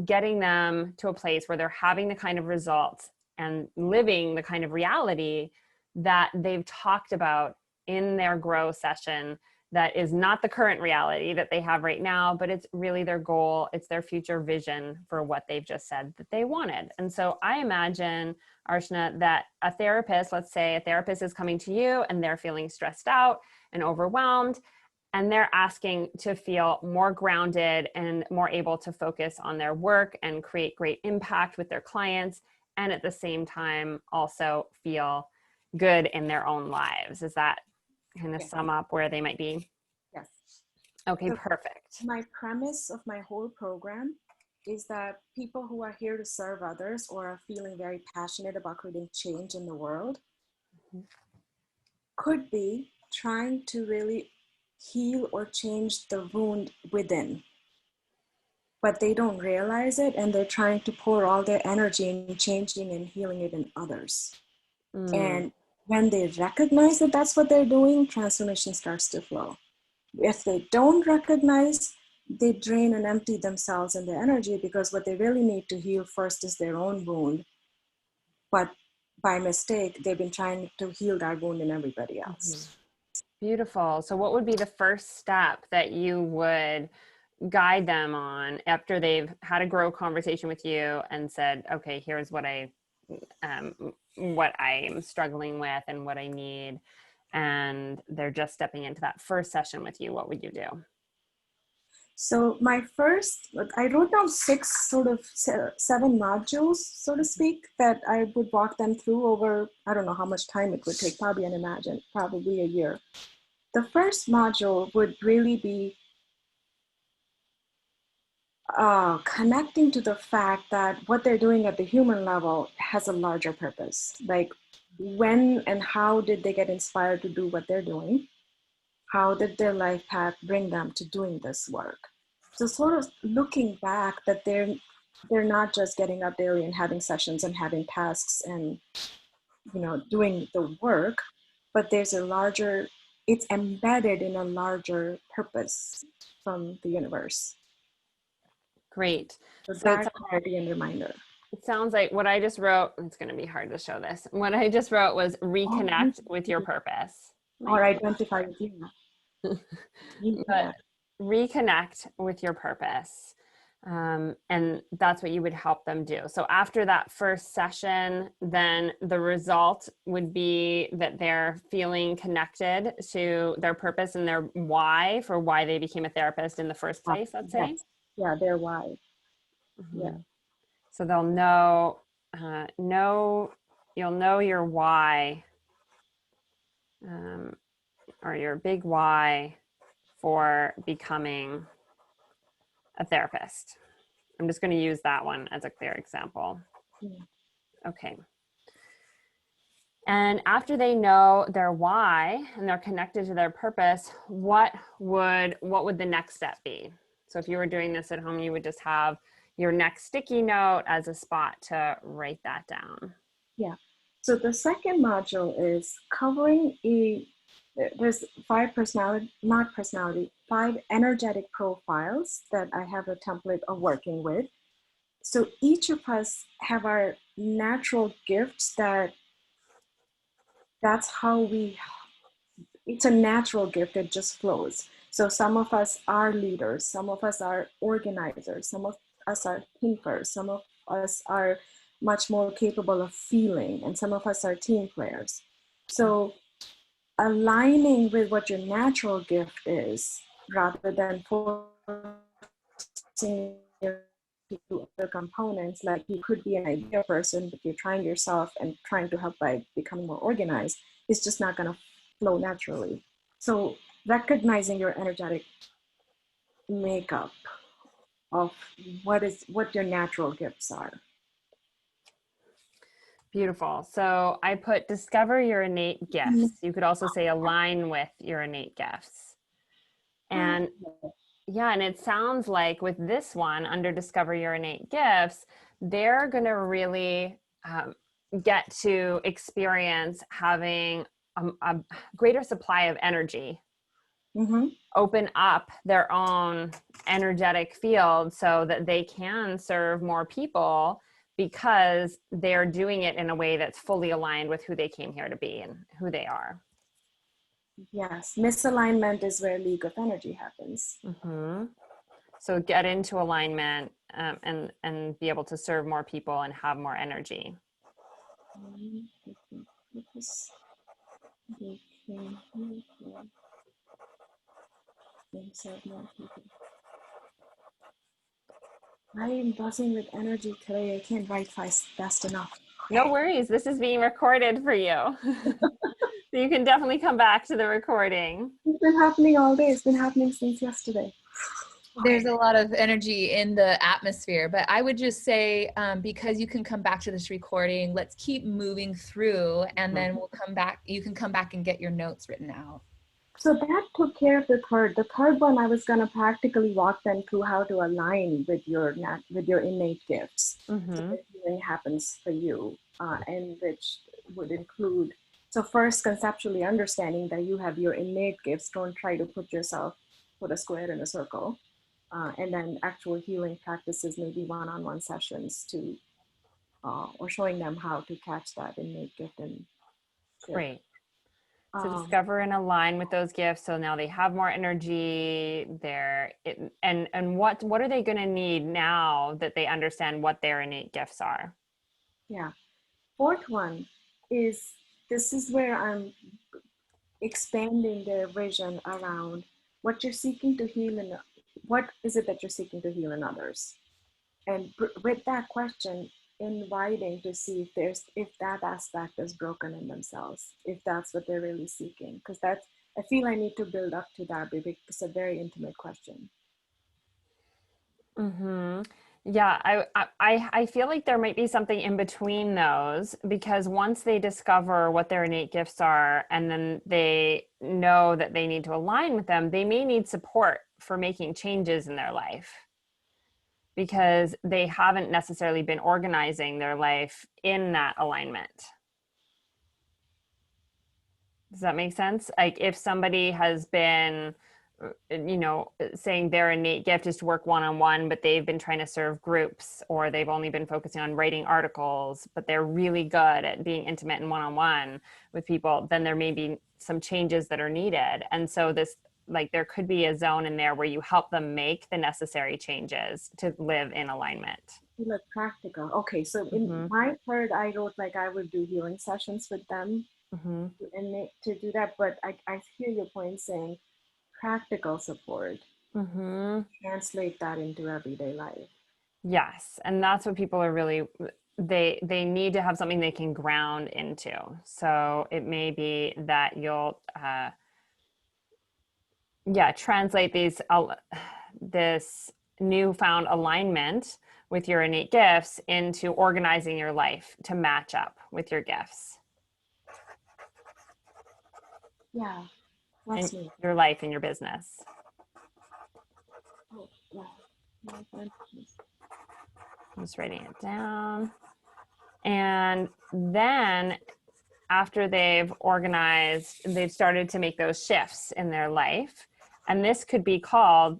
getting them to a place where they're having the kind of results and living the kind of reality that they've talked about in their grow session, that is not the current reality that they have right now, but it's really their goal. It's their future vision for what they've just said that they wanted. And so I imagine, Arshna, that a therapist, let's say a therapist is coming to you and they're feeling stressed out and overwhelmed, and they're asking to feel more grounded and more able to focus on their work and create great impact with their clients, and at the same time also feel good in their own lives. Is that kind of Yes. sum up where they might be? Yes. Okay, So perfect. my premise of my whole program is that people who are here to serve others or are feeling very passionate about creating change in the world could be trying to really heal or change the wound within, but they don't realize it, and they're trying to pour all their energy in changing and healing it in others. And when they recognize that that's what they're doing, transformation starts to flow. If they don't recognize, they drain and empty themselves and their energy, because what they really need to heal first is their own wound. But by mistake, they've been trying to heal that wound in everybody else. Beautiful. So what would be the first step that you would guide them on after they've had a grow conversation with you and said, okay, here's what I'm struggling with and what I need, and they're just stepping into that first session with you? What would you do? So I wrote down 7 modules, so to speak, that I would walk them through over, I don't know how much time it would take, probably a year. The first module would really be connecting to the fact that what they're doing at the human level has a larger purpose. Like, when and how did they get inspired to do what they're doing? How did their life path bring them to doing this work? So sort of looking back, that they're not just getting up daily and having sessions and having tasks and doing the work, but there's it's embedded in a larger purpose from the universe. Great. So So that clarity and reminder. it sounds like what I just wrote, it's going to be hard to show this. What I just wrote was reconnect with your purpose. Or identify with you. But reconnect with your purpose. And that's what you would help them do. So after that first session, then the result would be that they're feeling connected to their purpose and their why for why they became a therapist in the first place, let's say. Yeah, their why. Yeah. So they'll you'll know your why, or your big why for becoming a therapist. I'm just going to use that one as a clear example. Okay. And after they know their why and they're connected to their purpose, what would the next step be? So if you were doing this at home, you would just have your next sticky note as a spot to write that down. Yeah. So the second module is covering a there's five energetic profiles that I have a template of working with. So each of us have our natural gifts that's how it's a natural gift that just flows. So some of us are leaders, some of us are organizers, some of us are thinkers, some of us are much more capable of feeling, and some of us are team players. So aligning with what your natural gift is rather than forcing your to do other components, like you could be an idea person, but you're trying yourself and trying to help by becoming more organized, it's just not going to flow naturally. So recognizing your energetic makeup of what your natural gifts are. Beautiful. So I put discover your innate gifts. You could also say align with your innate gifts. And yeah, and it sounds like with this one under discover your innate gifts, they're going to really get to experience having a greater supply of energy, open up their own energetic field so that they can serve more people because they're doing it in a way that's fully aligned with who they came here to be and who they are. Yes, misalignment is where leak of energy happens. So get into alignment and be able to serve more people and have more energy. I am buzzing with energy today. I can't write fast enough. No worries. This is being recorded for you. So you can definitely come back to the recording. It's been happening all day. It's been happening since yesterday. There's a lot of energy in the atmosphere, but I would just say, because you can come back to this recording, let's keep moving through, and then we'll come back. You can come back and get your notes written out. So that took care of the third. The third one, I was going to practically walk them through how to align with your innate gifts. So that healing happens for you, and which would include, so first conceptually understanding that you have your innate gifts. Don't try to put a square in a circle. And then actual healing practices, maybe one-on-one sessions to, or showing them how to catch that innate gift. And great. So discover and align with those gifts. So now they have more energy. And what are they going to need now that they understand what their innate gifts are? Yeah. Fourth one is, this is where I'm expanding their vision around what you're seeking to heal and what is it that you're seeking to heal in others. And with that question, inviting to see if that aspect is broken in themselves, if that's what they're really seeking, because I feel I need to build up to that because it's a very intimate question. Yeah, I feel like there might be something in between those, because once they discover what their innate gifts are and then they know that they need to align with them, they may need support for making changes in their life, because they haven't necessarily been organizing their life in that alignment. Does that make sense? Like if somebody has been, saying their innate gift is to work one-on-one, but they've been trying to serve groups, or they've only been focusing on writing articles, but they're really good at being intimate and one-on-one with people, then there may be some changes that are needed. And so there could be a zone in there where you help them make the necessary changes to live in alignment. Look practical. Okay, so in my third, I wrote I would do healing sessions with them and to do that. But I hear your point saying practical support. Translate that into everyday life. Yes, and that's what people are really, they need to have something they can ground into. So it may be that you'll translate this newfound alignment with your innate gifts into organizing your life to match up with your gifts. Yeah, that's me. Your life and your business. Oh, yeah. I'm just writing it down. And then after they've organized, they've started to make those shifts in their life. And this could be called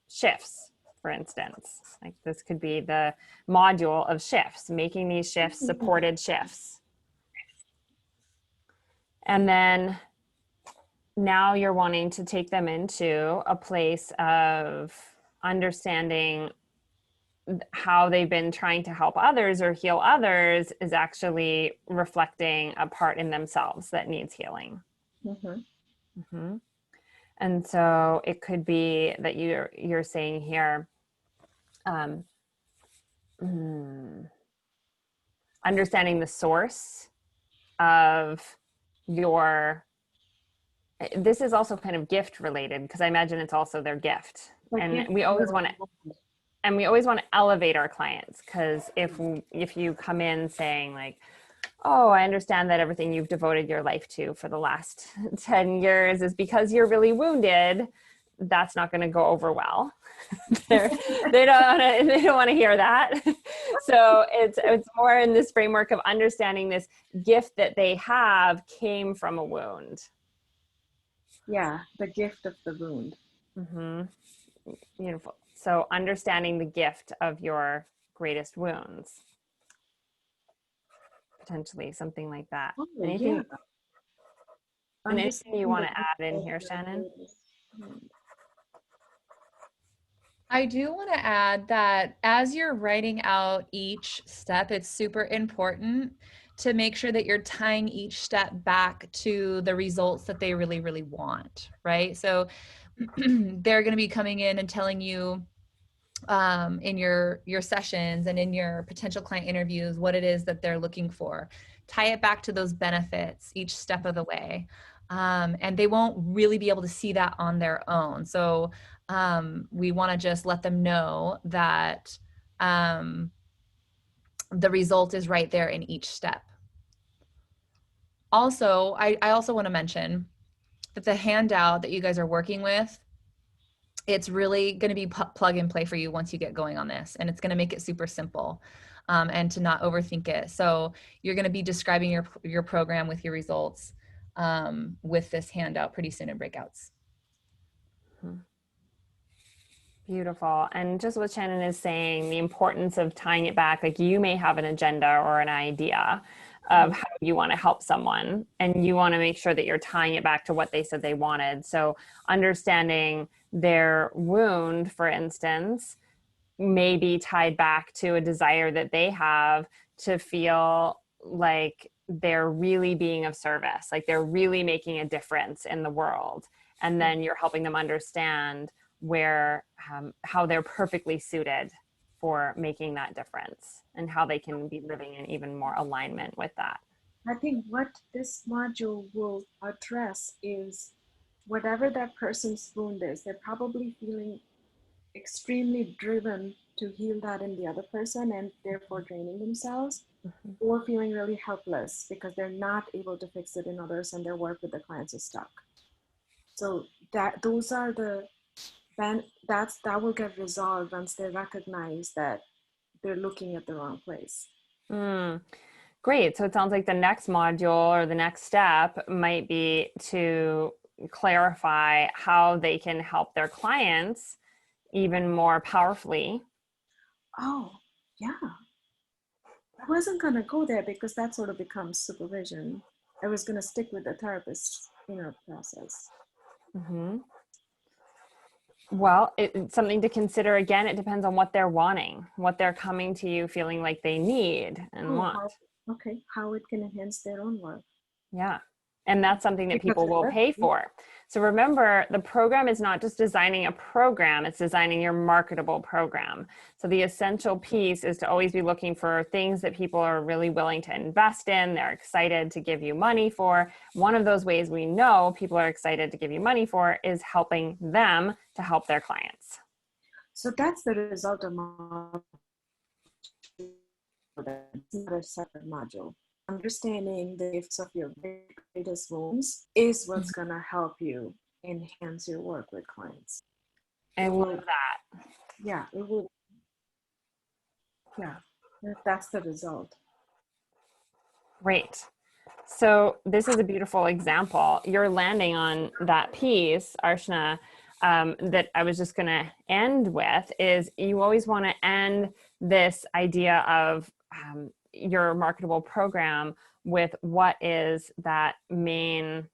shifts, for instance. Like this could be the module of shifts, making these shifts supported shifts. And then now you're wanting to take them into a place of understanding how they've been trying to help others or heal others is actually reflecting a part in themselves that needs healing. And so it could be that you're saying here, understanding the source of your, this is also kind of gift related, because I imagine it's also their gift. And we always want to elevate our clients, because if you come in saying like, oh, I understand that everything you've devoted your life to for the last 10 years is because you're really wounded, that's not going to go over well. they don't want to hear that. So it's more in this framework of understanding this gift that they have came from a wound. Yeah, the gift of the wound. Beautiful. So understanding the gift of your greatest wounds. Potentially something like that. Oh, Anything you want to add in here, the Shannon? I do want to add that as you're writing out each step, it's super important to make sure that you're tying each step back to the results that they really, really want, right? So they're going to be coming in and telling you in your sessions and in your potential client interviews what it is that they're looking for. Tie it back to those benefits each step of the way. And they won't really be able to see that on their own. So we want to just let them know that the result is right there in each step. Also, I also want to mention that the handout that you guys are working with, it's really going to be plug and play for you once you get going on this, and it's going to make it super simple and to not overthink it. So you're going to be describing your program with your results with this handout pretty soon in breakouts. Beautiful. And just what Shannon is saying, the importance of tying it back, like you may have an agenda or an idea of how you want to help someone, and you want to make sure that you're tying it back to what they said they wanted. So understanding their wound, for instance, may be tied back to a desire that they have to feel like they're really being of service, like they're really making a difference in the world. And then you're helping them understand where how they're perfectly suited for making that difference and how they can be living in even more alignment with that. I think what this module will address is whatever that person's wound is, they're probably feeling extremely driven to heal that in the other person and therefore draining themselves, or feeling really helpless because they're not able to fix it in others and their work with the clients is stuck. So those are that will get resolved once they recognize that they're looking at the wrong place. Great. So it sounds like the next module or the next step might be to clarify how they can help their clients even more powerfully. Oh, yeah. I wasn't going to go there because that sort of becomes supervision. I was going to stick with the therapist's inner process. Well, it's something to consider. Again, it depends on what they're wanting, what they're coming to you feeling like they need and want. How it can enhance their own work. Yeah. And that's something that people will pay for. So remember, the program is not just designing a program, it's designing your marketable program. So the essential piece is to always be looking for things that people are really willing to invest in, they're excited to give you money for. One of those ways we know people are excited to give you money for is helping them to help their clients. So that's the result of my that's not a separate module. Understanding the gifts of your greatest wounds is what's going to help you enhance your work with clients. I love that. Yeah, it will. Yeah, that's the result. Great. So this is a beautiful example. You're landing on that piece, Arshna, that I was just going to end with is you always want to end this idea of your marketable program with what is that main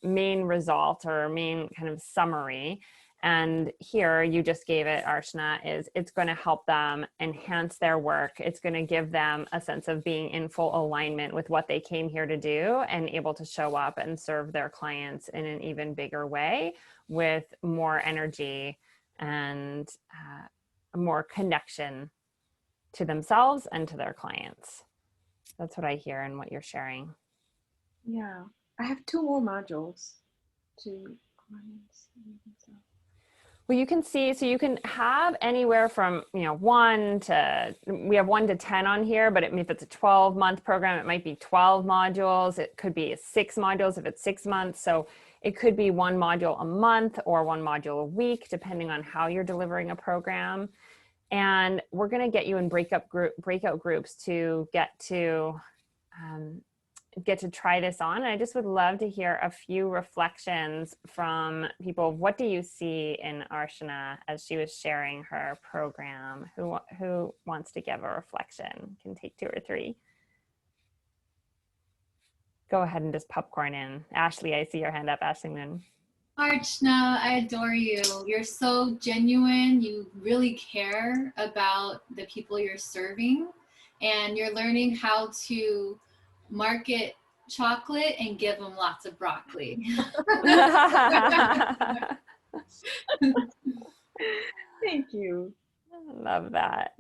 result or main kind of summary. And here you just gave it, Arshna, is it's going to help them enhance their work. It's going to give them a sense of being in full alignment with what they came here to do and able to show up and serve their clients in an even bigger way with more energy and more connection to themselves and to their clients. That's what I hear in what you're sharing. Yeah. I have 2 more modules to clients. Well, you can see, so you can have anywhere from, we have 1 to 10 on here, but if it's a 12-month program, it might be 12 modules. It could be 6 modules if it's 6 months. So it could be 1 module a month or 1 module a week, depending on how you're delivering a program. And we're going to get you in breakout groups to get to try this on. And I just would love to hear a few reflections from people. What do you see in Arshna as she was sharing her program? Who wants to give a reflection? Can take 2 or 3. Go ahead and just popcorn in. Ashley, I see your hand up. Ashley Moon. Archana, I adore you. You're so genuine. You really care about the people you're serving, and you're learning how to market chocolate and give them lots of broccoli. Thank you. Love that.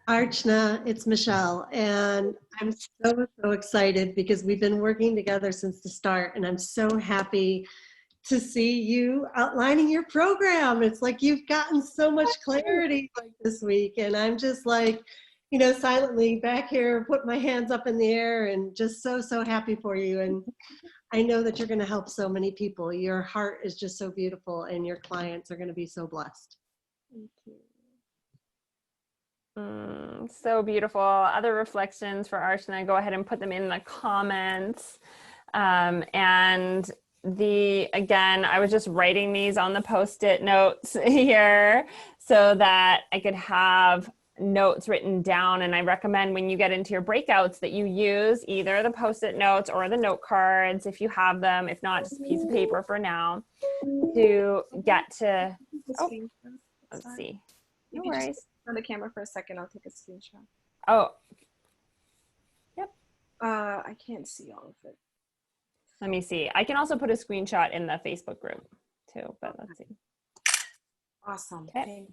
Archana, it's Michelle, and I'm so excited because we've been working together since the start, and I'm so happy to see you outlining your program. It's like you've gotten so much clarity like this week, and I'm just like, silently back here, put my hands up in the air, and just so happy for you. And I know that you're going to help so many people. Your heart is just so beautiful, and your clients are going to be so blessed. Thank you. So beautiful. Other reflections for Arshna, go ahead and put them in the comments. And again, I was just writing these on the Post-it notes here so that I could have notes written down. And I recommend when you get into your breakouts that you use either the Post-it notes or the note cards if you have them. If not, just a piece of paper for now to get to, let's see. No worries. On the camera for a second, I'll take a screenshot. Oh, yep. I can't see all of it. Let me see. I can also put a screenshot in the Facebook group too, but let's see. Awesome. Okay.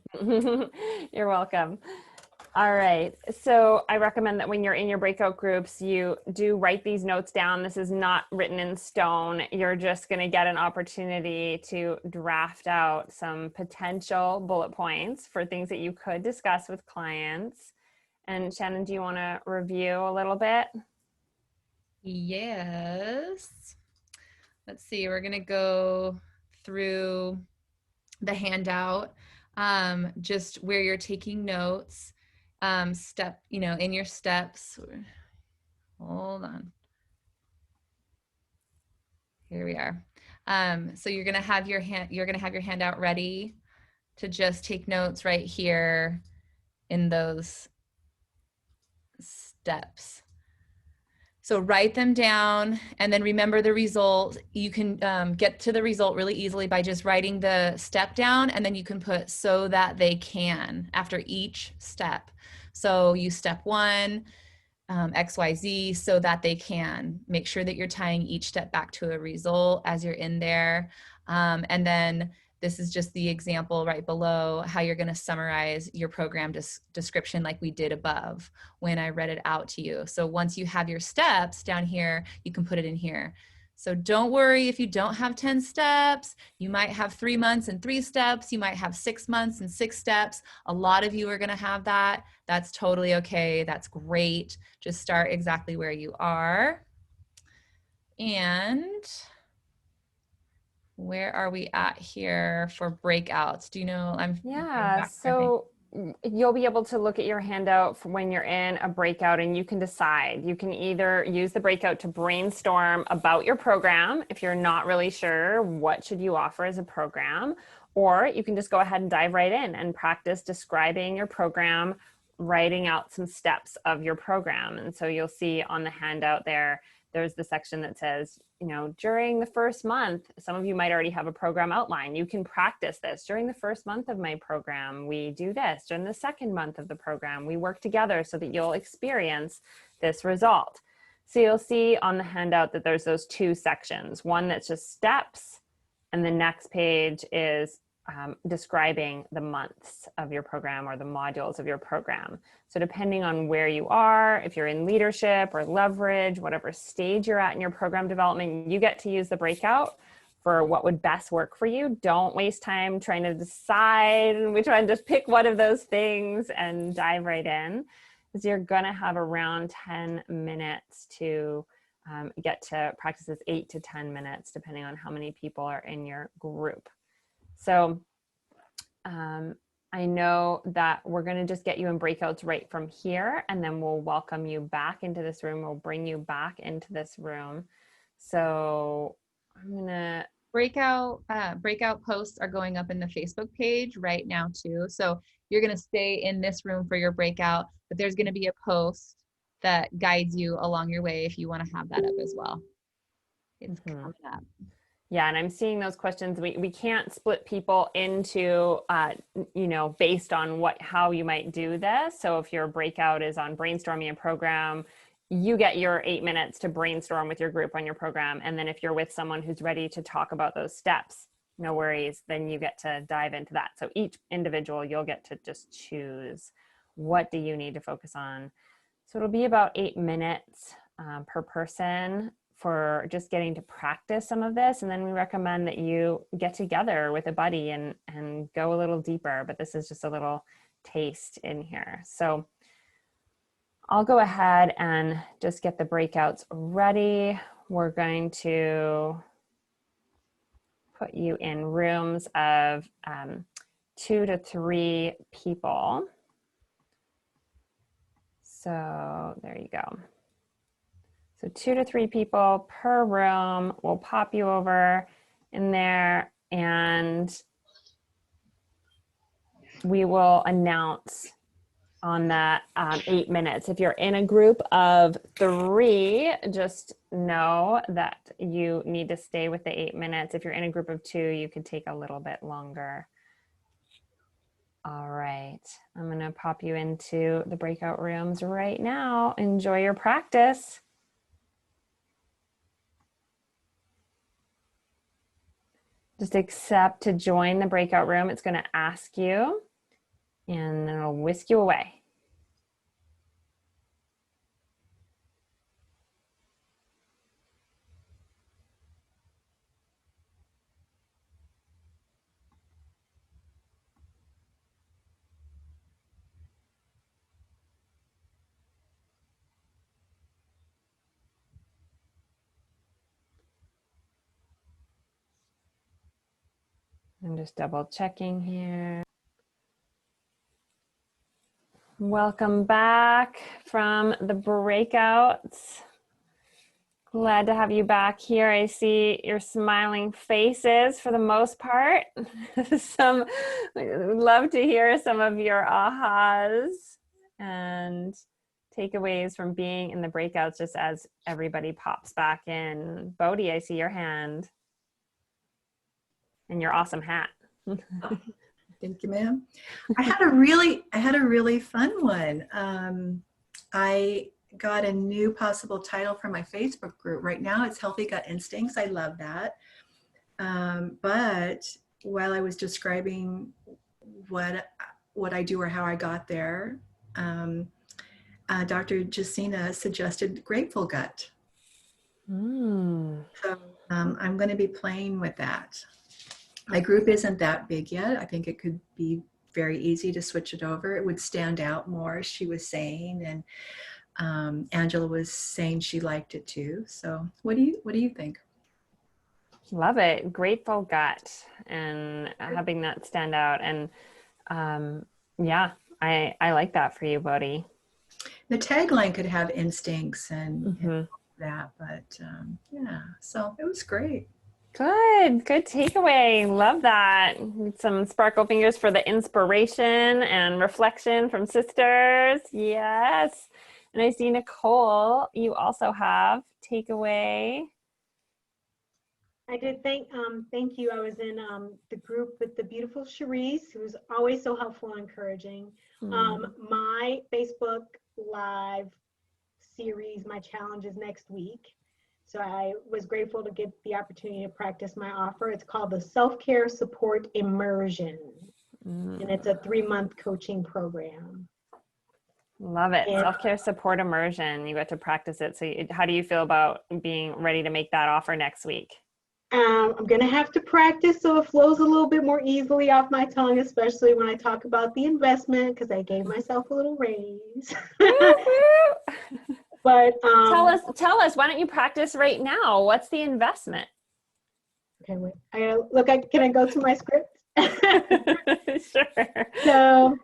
You're welcome. All right. So I recommend that when you're in your breakout groups, you do write these notes down. This is not written in stone. You're just going to get an opportunity to draft out some potential bullet points for things that you could discuss with clients. And Shannon, do you want to review a little bit? Yes. Let's see. We're going to go through the handout, just where you're taking notes. Step, in your steps. Hold on. Here we are. So you're gonna have your handout ready to just take notes right here in those steps. So write them down and then remember the result. You can get to the result really easily by just writing the step down, and then you can put so that they can after each step. So you step 1, XYZ, so that they can. Make sure that you're tying each step back to a result as you're in there. And then this is just the example right below how you're going to summarize your program description like we did above when I read it out to you. So once you have your steps down here, you can put it in here. So don't worry if you don't have 10 steps. You might have 3 months and 3 steps. You might have 6 months and 6 steps. A lot of you are going to have that. That's totally okay. That's great. Just start exactly where you are. And where are we at here for breakouts? Do you know? Yeah, so you'll be able to look at your handout for when you're in a breakout, and you can decide. You can either use the breakout to brainstorm about your program if you're not really sure what should you offer as a program, or you can just go ahead and dive right in and practice describing your program, writing out some steps of your program. And so you'll see on the handout there's the section that says, you know, during the first month, some of you might already have a program outline. You can practice this. During the first month of my program, we do this. During the second month of the program, we work together so that you'll experience this result. So you'll see on the handout that there's those two sections, one that's just steps, and the next page is describing the months of your program or the modules of your program. So depending on where you are, if you're in leadership or leverage, whatever stage you're at in your program development, you get to use the breakout for what would best work for you. Don't waste time trying to decide which one, just pick one of those things and dive right in, because you're gonna have around 10 minutes to get to practice this, 8 to 10 minutes, depending on how many people are in your group. So I know that we're going to just get you in breakouts right from here, and then we'll welcome you back into this room. We'll bring you back into this room. So I'm going to Breakout posts are going up in the Facebook page right now too. So you're going to stay in this room for your breakout, but there's going to be a post that guides you along your way if you want to have that up as well. It's coming up. Yeah, and I'm seeing those questions. We can't split people into, you know, based on how you might do this. So if your breakout is on brainstorming a program, you get your 8 minutes to brainstorm with your group on your program. And then if you're with someone who's ready to talk about those steps, no worries, then you get to dive into that. So each individual, you'll get to just choose what do you need to focus on. So it'll be about 8 minutes per person for just getting to practice some of this. And then we recommend that you get together with a buddy and go a little deeper, but this is just a little taste in here. So I'll go ahead and just get the breakouts ready. We're going to put you in rooms of 2 to 3 people. So there you go. So 2 to 3 people per room. We'll pop you over in there, and we will announce on that 8 minutes. If you're in a group of 3, just know that you need to stay with the 8 minutes. If you're in a group of 2, you could take a little bit longer. All right, I'm gonna pop you into the breakout rooms right now. Enjoy your practice. Just accept to join the breakout room. It's going to ask you, and then it'll whisk you away. I'm just double checking here. Welcome back from the breakouts. Glad to have you back here. I see your smiling faces for the most part. Would love to hear some of your ahas and takeaways from being in the breakouts just as everybody pops back in. Bodhi, I see your hand. And your awesome hat. Thank you, ma'am. I had a really fun one. I got a new possible title for my Facebook group. Right now it's Healthy Gut Instincts. I love that. But while I was describing what I do or how I got there, Dr. Jacina suggested Grateful Gut. So I'm going to be playing with that. My group isn't that big yet. I think it could be very easy to switch it over. It would stand out more, she was saying, and Angela was saying she liked it too. So what do you think? Love it. Grateful Gut and having that stand out. And yeah, I like that for you, Bodhi. The tagline could have instincts and Mhm. that, but yeah, so it was great. Good takeaway. Love that. Some sparkle fingers for the inspiration and reflection from sisters. Yes. And I see Nicole, you also have takeaway. I did. Thank you. I was in the group with the beautiful Cherise, who's always so helpful and encouraging. My Facebook Live series, my challenge is next week. So I was grateful to get the opportunity to practice my offer. It's called the Self-Care Support Immersion. And it's a 3-month coaching program. Love it. And Self-care support immersion. You got to practice it. So how do you feel about being ready to make that offer next week? I'm going to have to practice so it flows a little bit more easily off my tongue, especially when I talk about the investment, because I gave myself a little raise. But tell us, why don't you practice right now? What's the investment? Okay, wait. Can I go to my script? Sure. So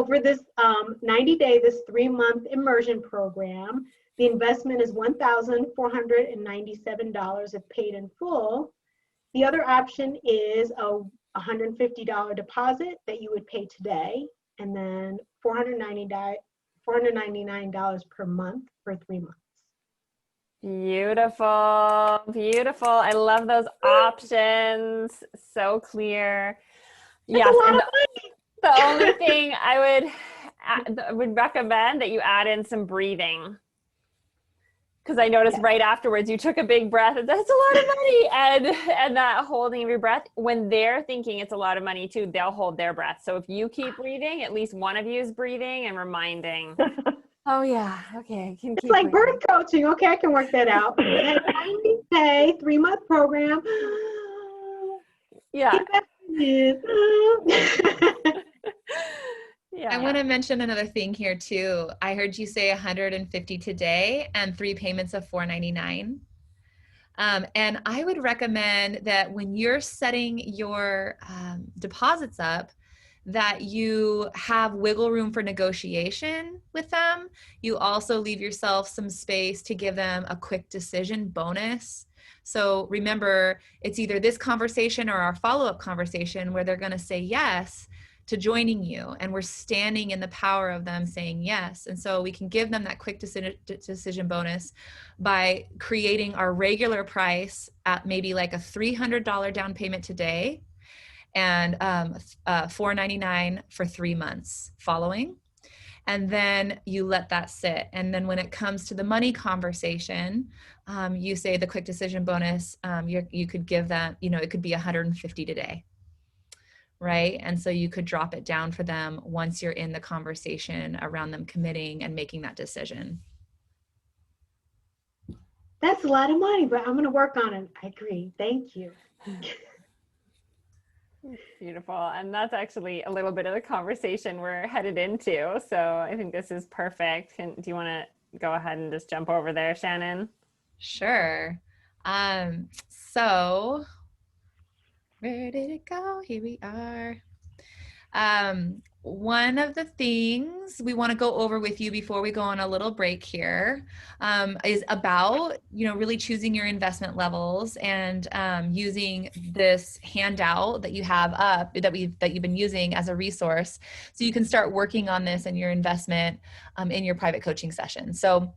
for this 90-day, this 3-month immersion program, the investment is $1,497 if paid in full. The other option is a $150 deposit that you would pay today, and then $499 per month for 3 months. Beautiful. I love those options. So clear. Yes. And the only thing I would recommend that you add in some breathing. Because I noticed right afterwards you took a big breath. That's a lot of money. And that holding of your breath, when they're thinking it's a lot of money too, they'll hold their breath. So if you keep breathing, at least one of you is breathing and reminding. Oh yeah, okay. I can It's keep like breathing. birth coaching. Okay, I can work that out. 90-day, 3-month program. Yeah. I want to mention another thing here too. I heard you say 150 today and 3 payments of $499. And I would recommend that when you're setting your deposits up, that you have wiggle room for negotiation with them. You also leave yourself some space to give them a quick decision bonus. So remember, it's either this conversation or our follow-up conversation where they're going to say yes to joining you, and we're standing in the power of them saying yes. And so we can give them that quick decision bonus by creating our regular price at maybe like a $300 down payment today, and $499 for 3 months following. And then you let that sit. And then when it comes to the money conversation, you say the quick decision bonus, you could give them, it could be 150 today. Right? And so you could drop it down for them once you're in the conversation around them committing and making that decision. That's a lot of money, but I'm going to work on it. I agree. Thank you. Beautiful. And that's actually a little bit of the conversation we're headed into. So I think this is perfect. Do you want to go ahead and just jump over there, Shannon? Sure. So where did it go? Here we are. One of the things we want to go over with you before we go on a little break here is about, really choosing your investment levels and using this handout that you have up that you've been using as a resource, so you can start working on this in your investment in your private coaching session. So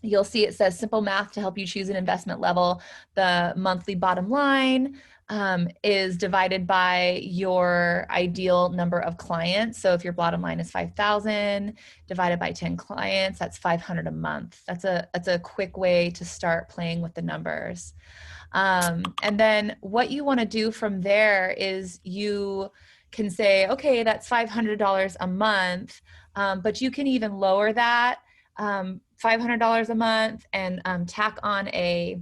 you'll see it says simple math to help you choose an investment level. The monthly bottom line is divided by your ideal number of clients. So if your bottom line is 5,000 divided by 10 clients, that's 500 a month. That's a quick way to start playing with the numbers. And then what you want to do from there is you can say, okay, that's $500 a month, but you can even lower that $500 a month and tack on a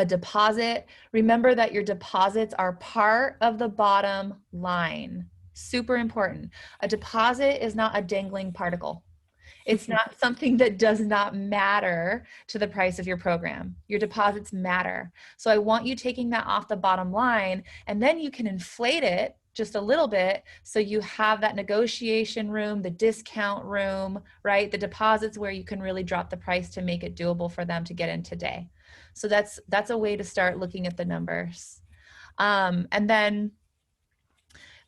deposit. Remember that your deposits are part of the bottom line. Super important. A deposit is not a dangling particle. It's not something that does not matter to the price of your program. Your deposits matter. So I want you taking that off the bottom line, and then you can inflate it just a little bit, so you have that negotiation room, the discount room, right? The deposits where you can really drop the price to make it doable for them to get in today. So that's a way to start looking at the numbers. And then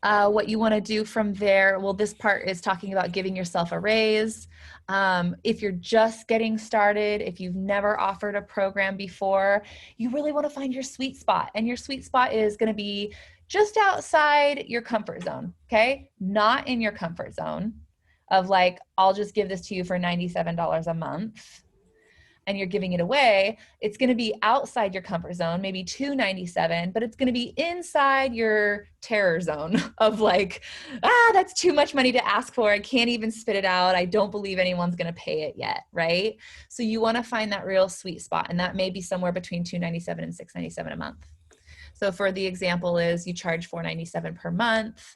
what you want to do from there, well, this part is talking about giving yourself a raise. If you're just getting started, if you've never offered a program before, you really want to find your sweet spot. And your sweet spot is going to be just outside your comfort zone, okay? Not in your comfort zone of like, I'll just give this to you for $97 a month, and you're giving it away. It's going to be outside your comfort zone, maybe $297, but it's going to be inside your terror zone of like, that's too much money to ask for. I can't even spit it out. I don't believe anyone's going to pay it yet, right? So you want to find that real sweet spot, and that may be somewhere between $297 and $697 a month. So for the example is you charge $497 per month,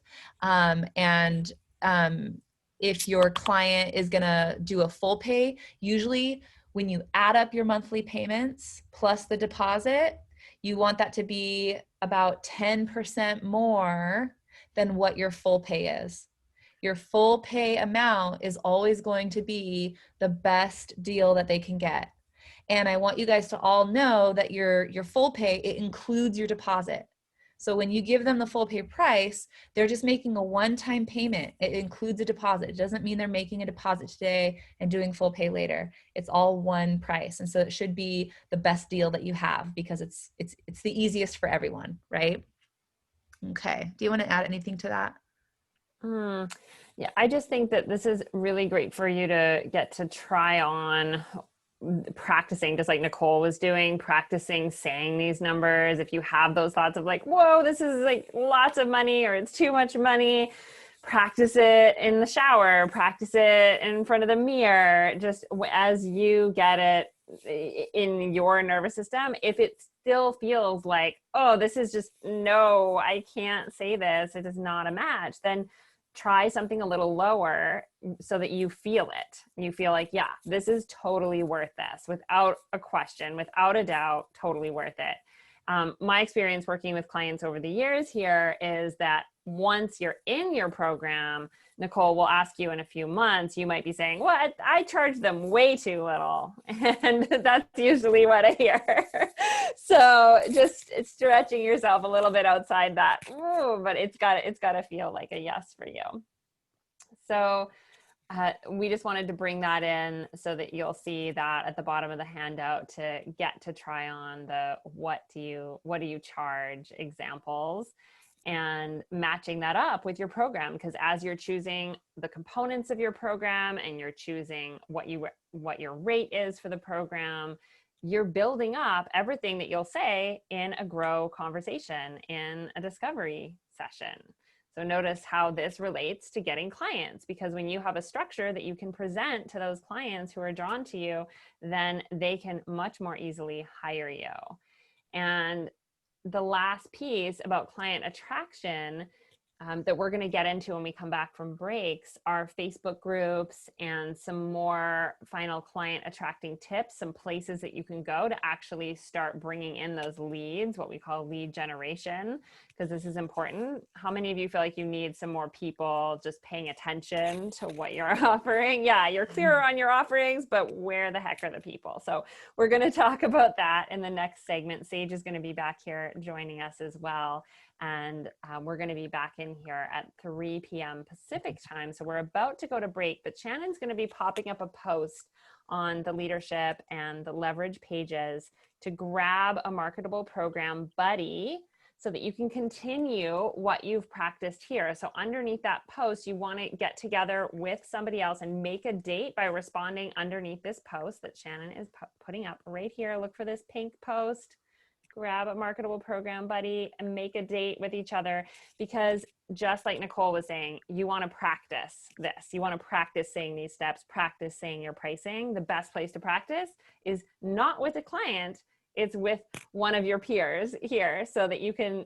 if your client is going to do a full pay, usually when you add up your monthly payments plus the deposit, you want that to be about 10% more than what your full pay is. Your full pay amount is always going to be the best deal that they can get. And I want you guys to all know that your full pay, it includes your deposit. So when you give them the full pay price, they're just making a one-time payment. It includes a deposit. It doesn't mean they're making a deposit today and doing full pay later. It's all one price. And so it should be the best deal that you have because it's the easiest for everyone, right? Okay. Do you want to add anything to that? Yeah, I just think that this is really great for you to get to try on practicing, just like Nicole was doing, practicing saying these numbers. If you have those thoughts of like, whoa, this is like lots of money or it's too much money, practice it in the shower, practice it in front of the mirror, just as you get it in your nervous system. If it still feels like, oh, this is just, no, I can't say this, it is not a match, then try something a little lower so that you feel it. You feel like, yeah, this is totally worth this, without a question, without a doubt, totally worth it. My experience working with clients over the years here is that once you're in your program, Nicole will ask you in a few months, you might be saying, what? I charged them way too little. And that's usually what I hear. So just stretching yourself a little bit outside that, but it's got to feel like a yes for you. So we just wanted to bring that in so that you'll see that at the bottom of the handout to get to try on the what do you charge examples, and matching that up with your program, because as you're choosing the components of your program and you're choosing what your rate is for the program, you're building up everything that you'll say in a grow conversation, in a discovery session. So notice how this relates to getting clients, because when you have a structure that you can present to those clients who are drawn to you, then they can much more easily hire you. And the last piece about client attraction that we're going to get into when we come back from breaks are Facebook groups and some more final client attracting tips, some places that you can go to actually start bringing in those leads, what we call lead generation, because this is important. How many of you feel like you need some more people just paying attention to what you're offering? Yeah, you're clearer on your offerings, but where the heck are the people? So we're going to talk about that in the next segment. Sage is going to be back here joining us as well. And we're going to be back in here at 3 p.m. Pacific time. So we're about to go to break, but Shannon's going to be popping up a post on the leadership and the leverage pages to grab a marketable program buddy so that you can continue what you've practiced here. So underneath that post, you want to get together with somebody else and make a date by responding underneath this post that Shannon is putting up right here. Look for this pink post. Grab a marketable program buddy and make a date with each other, because just like Nicole was saying, you want to practice this. You want to practice saying these steps, practice saying your pricing. The best place to practice is not with a client, it's with one of your peers here, so that you can,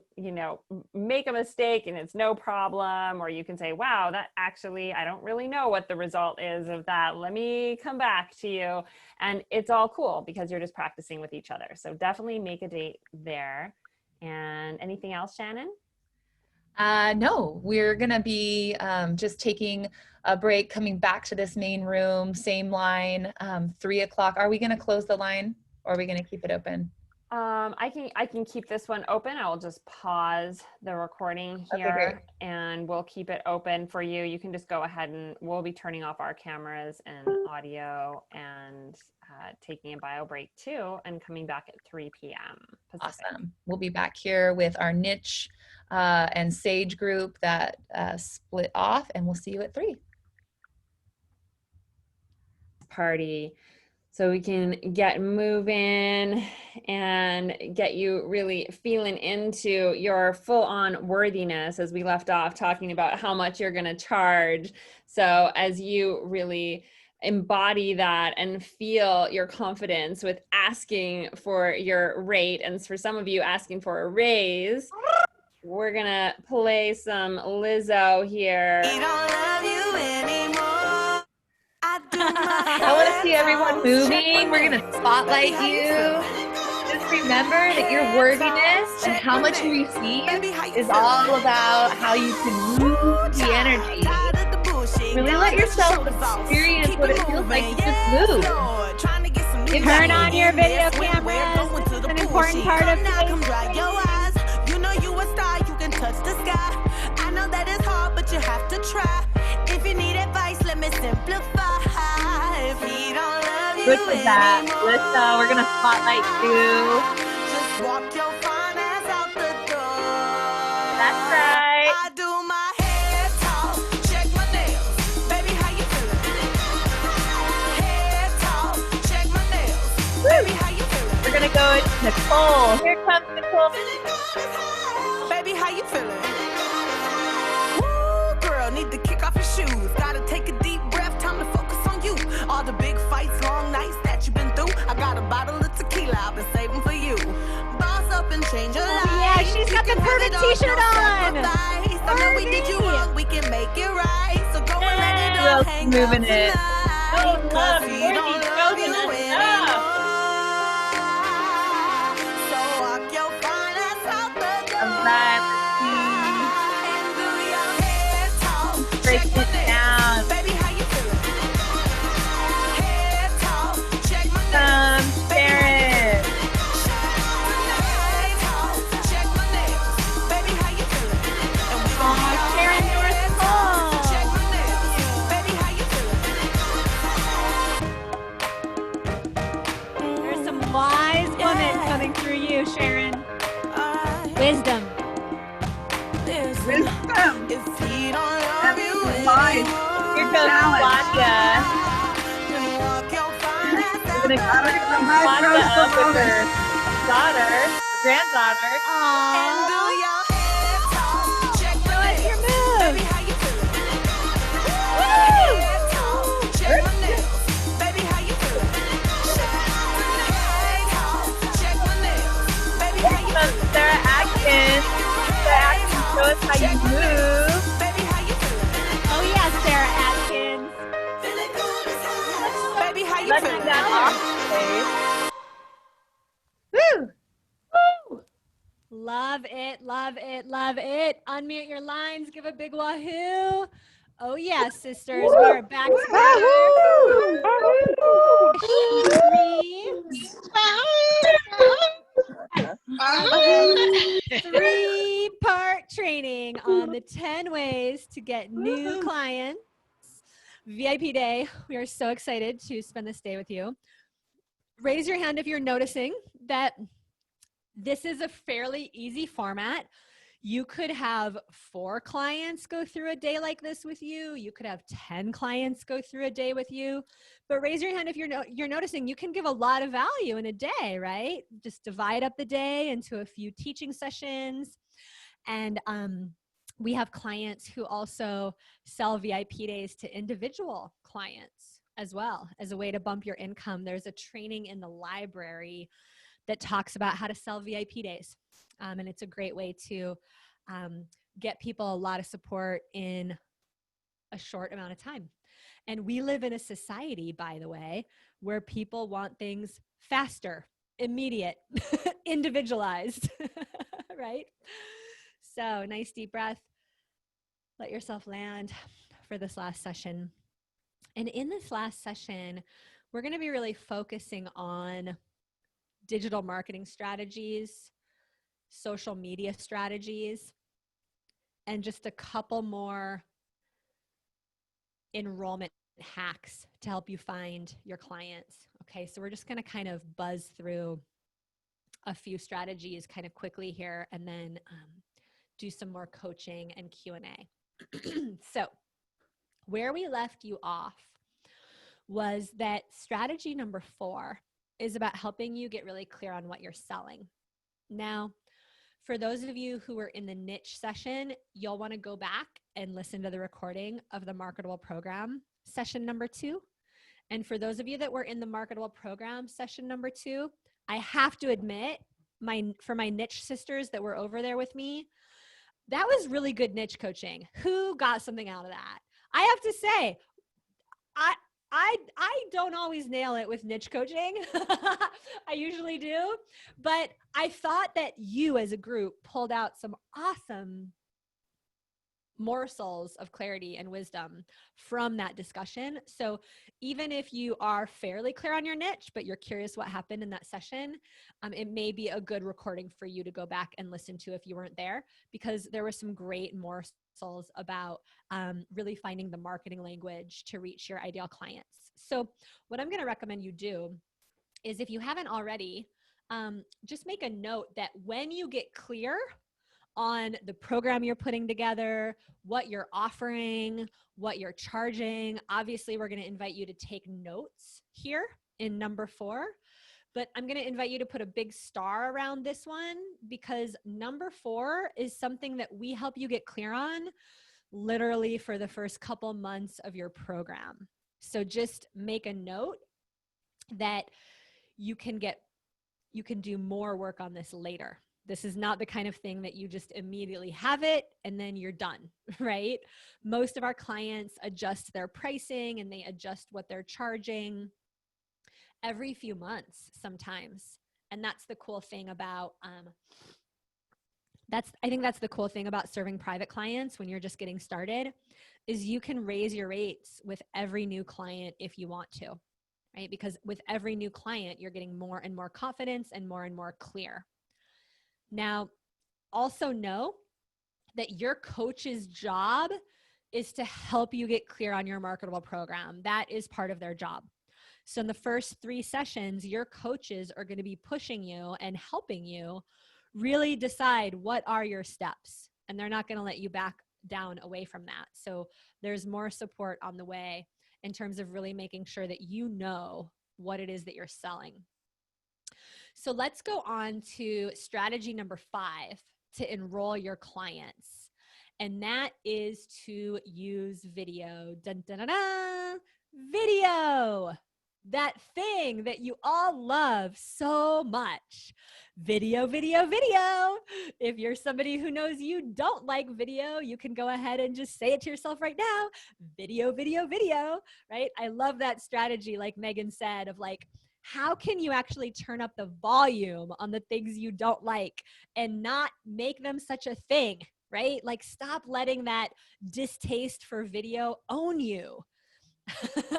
make a mistake and it's no problem, or you can say, wow, that actually, I don't really know what the result is of that. Let me come back to you. And it's all cool because you're just practicing with each other. So definitely make a date there. And anything else, Shannon? No, we're going to be just taking a break, coming back to this main room, same line, 3 o'clock. Are we going to close the line or are we going to keep it open? I can keep this one open. I will just pause the recording here, Okay, and we'll keep it open for you. You can just go ahead and we'll be turning off our cameras and audio and taking a bio break too, and coming back at 3 p.m. Pacific. Awesome. We'll be back here with our niche and sage group that split off, and we'll see you at 3. Party. So we can get moving and get you really feeling into your full-on worthiness, as we left off talking about how much you're going to charge. So as you really embody that and feel your confidence with asking for your rate, and for some of you asking for a raise, we're going to play some Lizzo here. I want to see everyone moving. We're going to spotlight you. Just remember that your worthiness and how much you receive is all about how you can move the energy. Really let yourself experience what it feels like to just move. Turn on your video cameras. It's an important part of today's You know you a star, you can touch the sky. I know that it's hard, but you have to try. If you need advice, let me simplify. If he don't love you Look at that. Lisa, we're going to spotlight you. just walk your fine ass out the door. That's right. I do my hair talk, check my nails. Baby, how you feeling? Hair talk, check my nails. Baby, how you feeling? We're going to go to Nicole. Here comes Nicole. Baby, how you feeling? Woo, girl, need to kick off your shoes. Gotta take a deep breath, time to focus on you. All the big fights, long nights that you've been through. I got a bottle of tequila I've been saving for you. Boss up and change your life. yeah, she's got the perfect t-shirt on. I know we did you wrong, we can make it right. So go and let it Who all else hang moving out it? tonight. Oh, 'Cause love, he Courtney's don't love chosen you us anymore. up. So walk your fine ass out the door. All right, And do your hair talk. break Check my it nails. down. Baby, how you feeling? Hair talk. Check my Come, nails. Sharon. Hair talk. Check my nails. Baby, how you feeling? And we gon' do your Sharon hair North talk. Pole. Check my nails. Baby, how you feeling? There's some wise women coming through you, Sharon. Wisdom. Wisdom. If he don't love That's you fine. anymore, Here comes Challenge. Claudia. then walk your fine ass We're out going to the cover door. Claudia up with her daughter, granddaughter. And Aww. do your hair talk. Check my What's your nails. move? Baby, how you feeling? Hair talk. Check my nails. Baby, how you feeling? Hair talk. Check my nails. Baby, how you Comes feeling? Sarah Atkins. Sarah Atkins, show us how you move. Baby, how you feeling? Oh yeah, Sarah Atkins. Feeling good as hell. Baby, how you Let's do feeling? that off stage. Woo! Woo! Love it, love it, love it. Unmute your lines. Give a big wahoo. Oh yeah, sisters. We are back together. Three-part training on the 10 ways to get new clients. VIP day. We are so excited to spend this day with you. Raise your hand if you're noticing that this is a fairly easy format. You could have 4 clients go through a day like this with you. You could have 10 clients go through a day with you. But raise your hand if you're noticing you can give a lot of value in a day, right? Just divide up the day into a few teaching sessions. And we have clients who also sell VIP days to individual clients as well as a way to bump your income. There's a training in the library that talks about how to sell VIP days. And it's a great way to get people a lot of support in a short amount of time. And we live in a society, by the way, where people want things faster, immediate, individualized, right? So nice deep breath. Let yourself land for this last session. And in this last session, we're going to be really focusing on digital marketing strategies, social media strategies, and just a couple more enrollment hacks to help you find your clients. Okay, so we're just going to kind of buzz through a few strategies kind of quickly here, and then do some more coaching and Q&A. So where we left you off was that strategy number 4 is about helping you get really clear on what you're selling. Now, for those of you who were in the niche session, you'll want to go back and listen to the recording of the marketable program session number 2. And for those of you that were in the marketable program session number 2, I have to admit, for my niche sisters that were over there with me, that was really good niche coaching. Who got something out of that? I have to say, I don't always nail it with niche coaching. I usually do, but I thought that you as a group pulled out some awesome morsels of clarity and wisdom from that discussion. So even if you are fairly clear on your niche, but you're curious what happened in that session, it may be a good recording for you to go back and listen to if you weren't there, because there were some great morsels about really finding the marketing language to reach your ideal clients. So what I'm going to recommend you do is, if you haven't already, just make a note that when you get clear on the program you're putting together, what you're offering, what you're charging. Obviously, we're going to invite you to take notes here in number 4, but I'm going to invite you to put a big star around this one, because number 4 is something that we help you get clear on literally for the first couple months of your program. So just make a note that you can do more work on this later. This is not the kind of thing that you just immediately have it and then you're done, right? Most of our clients adjust their pricing and they adjust what they're charging every few months sometimes. And that's the cool thing about, I think that's the cool thing about serving private clients when you're just getting started, is you can raise your rates with every new client if you want to, right? Because with every new client, you're getting more and more confidence and more clear. Now, also know that your coach's job is to help you get clear on your marketable program. That is part of their job. So in the first 3 sessions, your coaches are going to be pushing you and helping you really decide what are your steps. And they're not going to let you back down away from that. So there's more support on the way in terms of really making sure that you know what it is that you're selling. So let's go on to strategy number 5 to enroll your clients. And that is to use video. Dun, dun, dun, dun. Video. That thing that you all love so much. Video, video, video. If you're somebody who knows you don't like video, you can go ahead and just say it to yourself right now. Video, video, video, right? I love that strategy, like Megan said, of like, how can you actually turn up the volume on the things you don't like and not make them such a thing, right? Like, stop letting that distaste for video own you.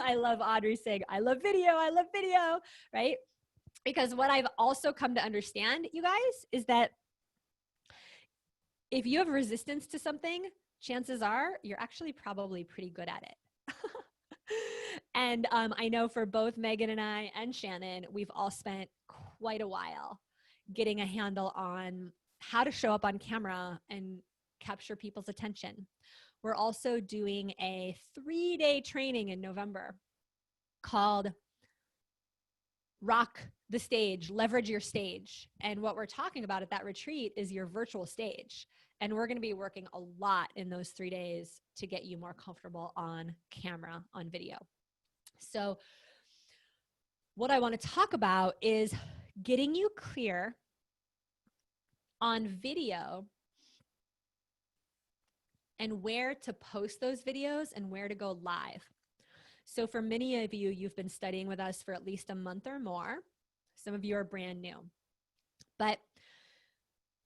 I love Audrey saying, I love video, right? Because what I've also come to understand, you guys, is that if you have resistance to something, chances are you're actually probably pretty good at it. And I know for both Megan and I and Shannon, we've all spent quite a while getting a handle on how to show up on camera and capture people's attention. We're also doing a 3-day training in November called Rock the Stage, Leverage Your Stage. And what we're talking about at that retreat is your virtual stage. And we're going to be working a lot in those 3 days to get you more comfortable on camera, on video. So what I want to talk about is getting you clear on video and where to post those videos and where to go live. So for many of you, you've been studying with us for at least a month or more. Some of you are brand new. But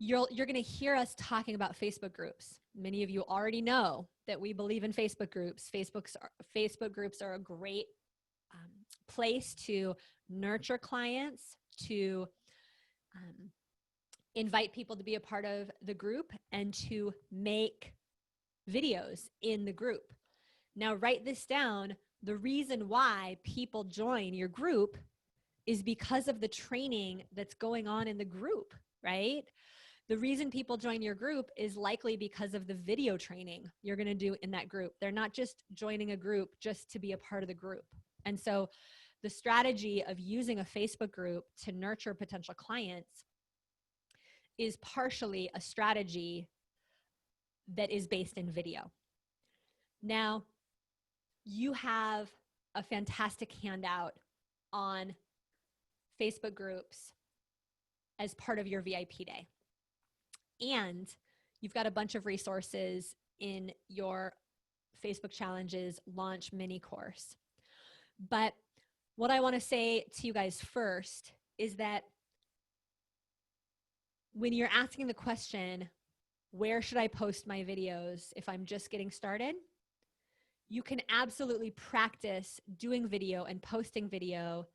you're going to hear us talking about Facebook groups. Many of you already know that we believe in Facebook groups. Facebook groups are a great place to nurture clients, to invite people to be a part of the group, and to make videos in the group. Now, write this down. The reason why people join your group is because of the training that's going on in the group, right? The reason people join your group is likely because of the video training you're going to do in that group. They're not just joining a group just to be a part of the group. And so the strategy of using a Facebook group to nurture potential clients is partially a strategy that is based in video. Now, you have a fantastic handout on Facebook groups as part of your VIP day. And you've got a bunch of resources in your Facebook Challenges launch mini course. But what I want to say to you guys first is that when you're asking the question, where should I post my videos if I'm just getting started? You can absolutely practice doing video and posting video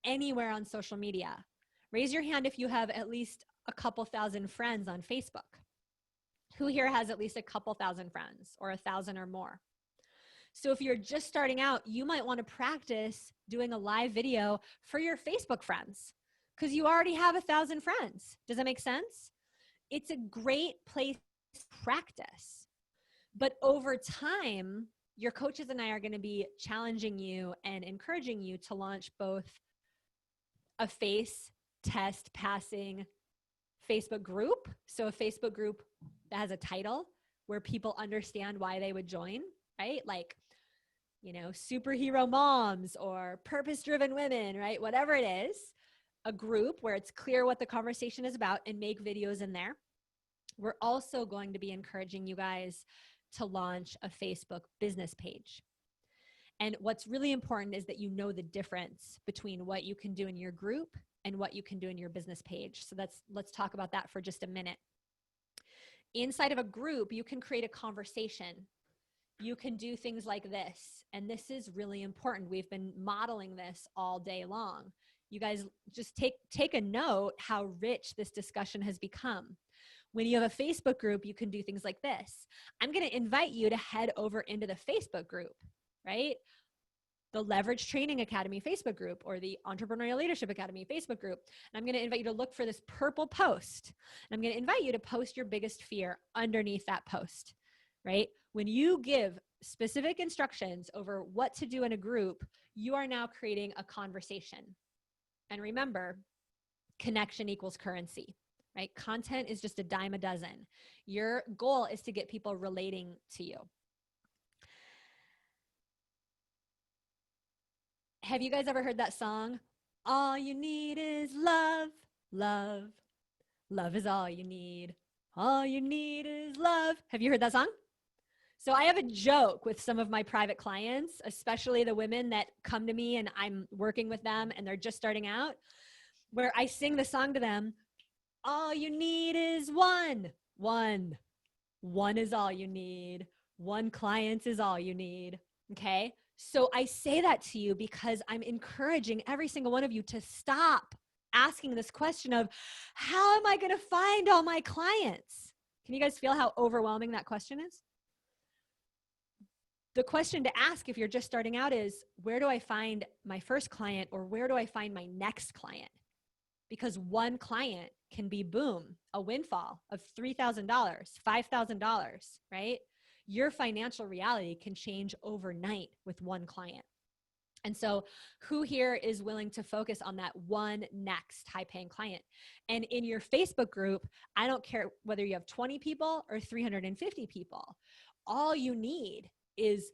anywhere on social media. Raise your hand if you have at least a couple thousand friends on Facebook. Who here has at least a couple thousand friends, or 1,000 or more? So if you're just starting out, you might want to practice doing a live video for your Facebook friends because you already have 1,000 friends. Does that make sense? It's a great place to practice. But over time, your coaches and I are going to be challenging you and encouraging you to launch both a face test passing Facebook group. So a Facebook group that has a title where people understand why they would join, right? Like, you know, superhero moms or purpose-driven women, right? Whatever it is, a group where it's clear what the conversation is about, and make videos in there. We're also going to be encouraging you guys to launch a Facebook business page. And what's really important is that you know the difference between what you can do in your group and what you can do in your business page. So let's talk about that for just a minute. Inside of a group, you can create a conversation. You can do things like this. And this is really important. We've been modeling this all day long. You guys just take a note how rich this discussion has become. When you have a Facebook group, you can do things like this. I'm going to invite you to head over into the Facebook group, right? The Leverage Training Academy Facebook group, or the Entrepreneurial Leadership Academy Facebook group. And I'm going to invite you to look for this purple post. And I'm going to invite you to post your biggest fear underneath that post, right? When you give specific instructions over what to do in a group, you are now creating a conversation. And remember, connection equals currency, right? Content is just a dime a dozen. Your goal is to get people relating to you. Have you guys ever heard that song? All you need is love, love. Love is all you need. All you need is love. Have you heard that song? So I have a joke with some of my private clients, especially the women that come to me and I'm working with them and they're just starting out, where I sing the song to them. All you need is one. One is all you need. One client is all you need. Okay? So I say that to you because I'm encouraging every single one of you to stop asking this question of, how am I going to find all my clients? Can you guys feel how overwhelming that question is? The question to ask if you're just starting out is, where do I find my first client, or where do I find my next client? Because one client can be, boom, a windfall of $3,000, $5,000, right? Your financial reality can change overnight with one client. And so who here is willing to focus on that one next high-paying client? And in your Facebook group, I don't care whether you have 20 people or 350 people. All you need is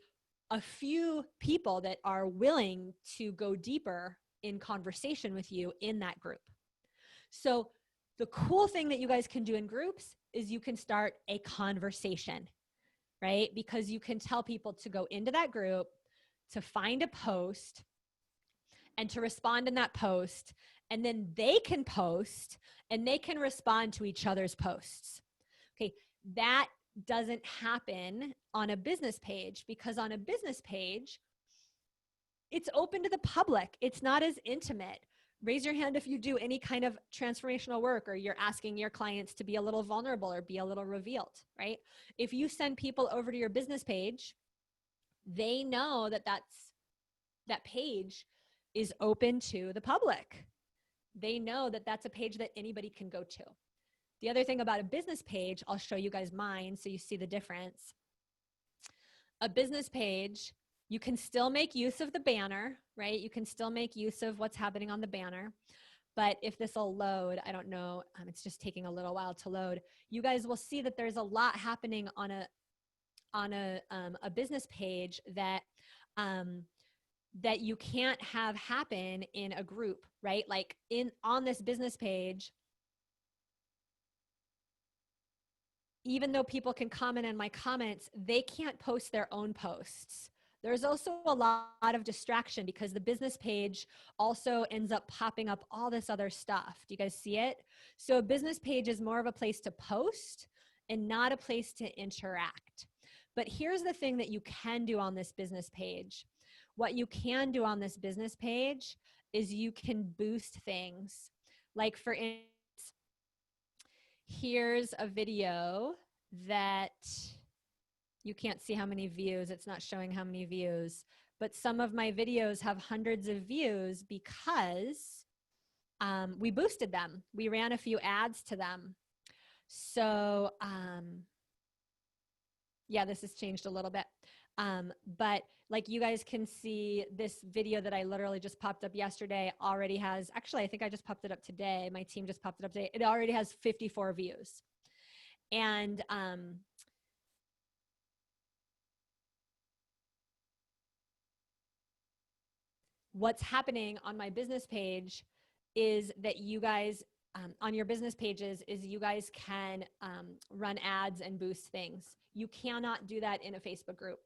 a few people that are willing to go deeper in conversation with you in that group. So the cool thing that you guys can do in groups is you can start a conversation, right? Because you can tell people to go into that group, to find a post, and to respond in that post, and then they can post and they can respond to each other's posts. Okay, that doesn't happen on a business page, because on a business page, it's open to the public. It's not as intimate. Raise your hand if you do any kind of transformational work, or you're asking your clients to be a little vulnerable or be a little revealed, right? If you send people over to your business page, they know that that page is open to the public. They know that that's a page that anybody can go to. The other thing about a business page, I'll show you guys mine so you see the difference. A business page, you can still make use of the banner, right? You can still make use of what's happening on the banner. But if this will load, I don't know, it's just taking a little while to load. You guys will see that there's a lot happening on a business page that that you can't have happen in a group, right? Like on this business page, even though people can comment in my comments, they can't post their own posts. There's also a lot of distraction because the business page also ends up popping up all this other stuff. Do you guys see it? So a business page is more of a place to post and not a place to interact. But here's the thing that you can do on this business page. What you can do on this business page is you can boost things. Like for instance, here's a video that you can't see how many views. It's not showing how many views, but some of my videos have hundreds of views because we boosted them. We ran a few ads to them. So yeah, this has changed a little bit. But like you guys can see, this video that I literally just popped up yesterday already has, actually, I think I just popped it up today. My team just popped it up today. It already has 54 views. And what's happening on my business page is that you guys, on your business pages, is you guys can run ads and boost things. You cannot do that in a Facebook group.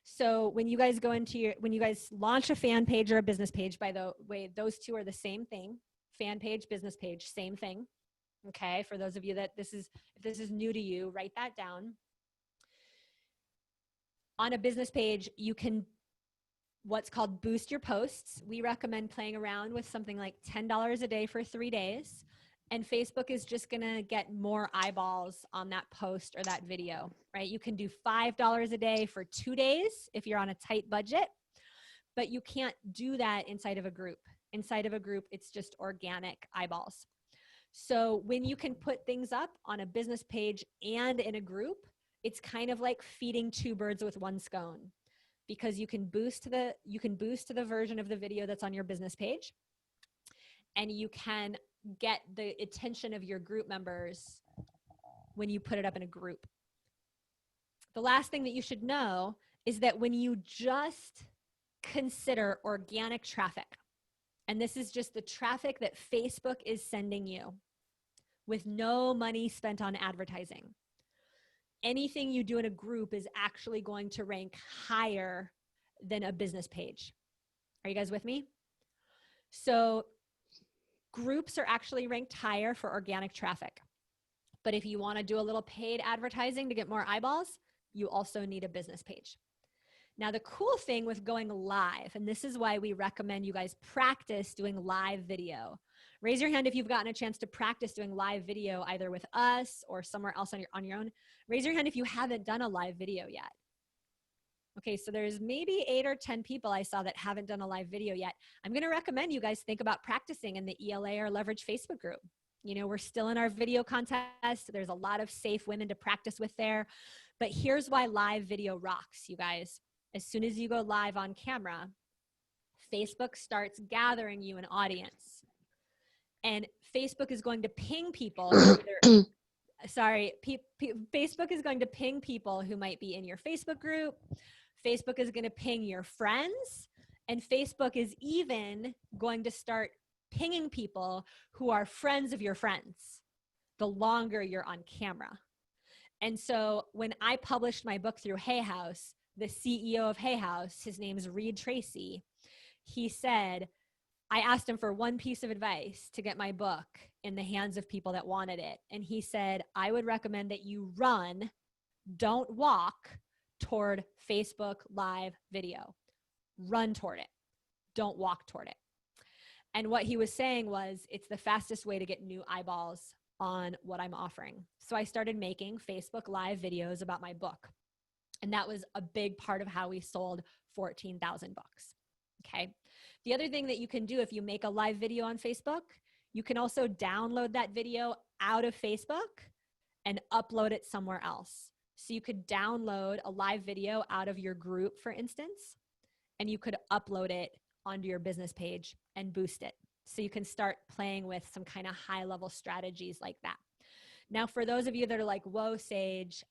So when you guys go into when you guys launch a fan page or a business page, by the way, those two are the same thing. Fan page, business page, same thing. Okay, for those of you that if this is new to you, write that down. On a business page, you can what's called boost your posts. We recommend playing around with something like $10 a day for 3 days. And Facebook is just going to get more eyeballs on that post or that video, right? You can do $5 a day for 2 days if you're on a tight budget, but you can't do that inside of a group. Inside of a group, it's just organic eyeballs. So when you can put things up on a business page and in a group, it's kind of like feeding two birds with one scone, because you can boost the version of the video that's on your business page, and you can get the attention of your group members when you put it up in a group. The last thing that you should know is that when you just consider organic traffic, and this is just the traffic that Facebook is sending you with no money spent on advertising, anything you do in a group is actually going to rank higher than a business page. Are you guys with me? So groups are actually ranked higher for organic traffic. But if you want to do a little paid advertising to get more eyeballs, you also need a business page. Now, the cool thing with going live, and this is why we recommend you guys practice doing live video. Raise your hand if you've gotten a chance to practice doing live video either with us or somewhere else on your own. Raise your hand if you haven't done a live video yet. Okay, so there's maybe 8 or 10 people I saw that haven't done a live video yet. I'm going to recommend you guys think about practicing in the ELA or Leverage Facebook group. You know, we're still in our video contest. There's a lot of safe women to practice with there. But here's why live video rocks, you guys. As soon as you go live on camera, Facebook starts gathering you an audience. And Facebook is going to ping people. Facebook is going to ping people who might be in your Facebook group. Facebook is going to ping your friends. And Facebook is even going to start pinging people who are friends of your friends the longer you're on camera. And so when I published my book through Hay House, the CEO of Hay House, his name's Reed Tracy, he said, I asked him for one piece of advice to get my book in the hands of people that wanted it. And he said, I would recommend that you run, don't walk toward Facebook Live video. Run toward it. Don't walk toward it. And what he was saying was, it's the fastest way to get new eyeballs on what I'm offering. So I started making Facebook Live videos about my book. And that was a big part of how we sold 14,000 books. Okay. The other thing that you can do if you make a live video on Facebook, you can also download that video out of Facebook and upload it somewhere else. So you could download a live video out of your group, for instance, and you could upload it onto your business page and boost it. So you can start playing with some kind of high level strategies like that. Now, for those of you that are like, whoa, Sage,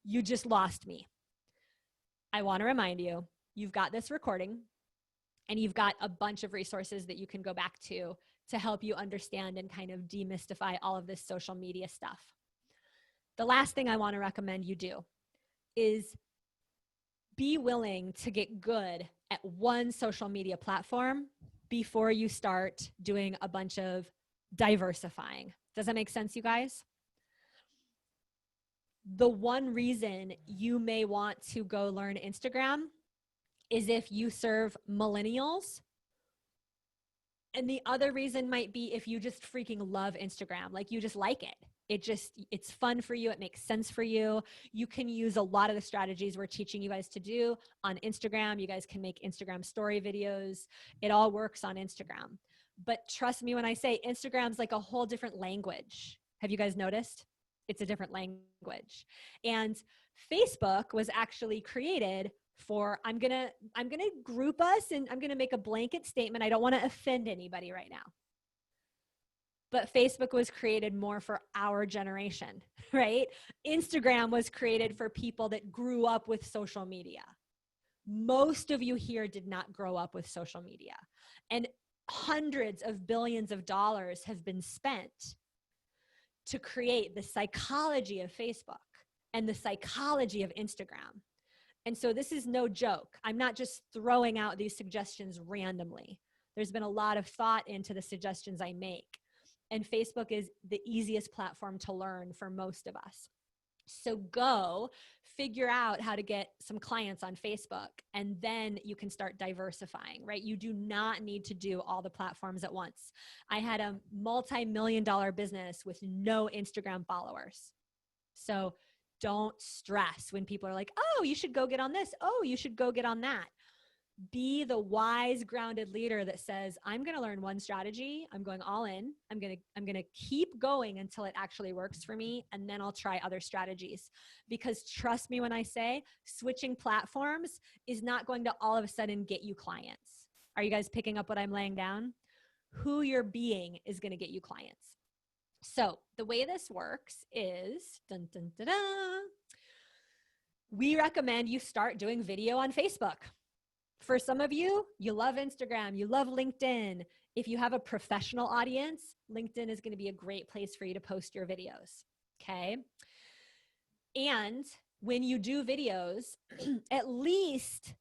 you just lost me. I want to remind you, you've got this recording and you've got a bunch of resources that you can go back to help you understand and kind of demystify all of this social media stuff. The last thing I want to recommend you do is be willing to get good at one social media platform before you start doing a bunch of diversifying. Does that make sense, you guys? The one reason you may want to go learn Instagram is if you serve millennials. And the other reason might be if you just freaking love Instagram, like you just like it. It's fun for you. It makes sense for you. You can use a lot of the strategies we're teaching you guys to do on Instagram. You guys can make Instagram story videos. It all works on Instagram. But trust me when I say Instagram's like a whole different language. Have you guys noticed? It's a different language. And Facebook was actually created for, I'm gonna group us and I'm gonna make a blanket statement. I don't want to offend anybody right now. But Facebook was created more for our generation, right? Instagram was created for people that grew up with social media. Most of you here did not grow up with social media. And hundreds of billions of dollars have been spent to create the psychology of Facebook and the psychology of Instagram. And so this is no joke. I'm not just throwing out these suggestions randomly. There's been a lot of thought into the suggestions I make. And Facebook is the easiest platform to learn for most of us. So go figure out how to get some clients on Facebook, and then you can start diversifying, right? You do not need to do all the platforms at once. I had a multi-million-dollar business with no Instagram followers. So don't stress when people are like, oh, you should go get on this. Oh, you should go get on that. Be the wise, grounded leader that says, I'm going to learn one strategy. I'm going all in. I'm going to keep going until it actually works for me. And then I'll try other strategies, because trust me when I say switching platforms is not going to all of a sudden get you clients. Are you guys picking up what I'm laying down? Who you're being is going to get you clients. So the way this works is, dun, dun, dun, dun, we recommend you start doing video on Facebook. For some of you, you love Instagram, you love LinkedIn. If you have a professional audience, LinkedIn is going to be a great place for you to post your videos, okay? And when you do videos, at least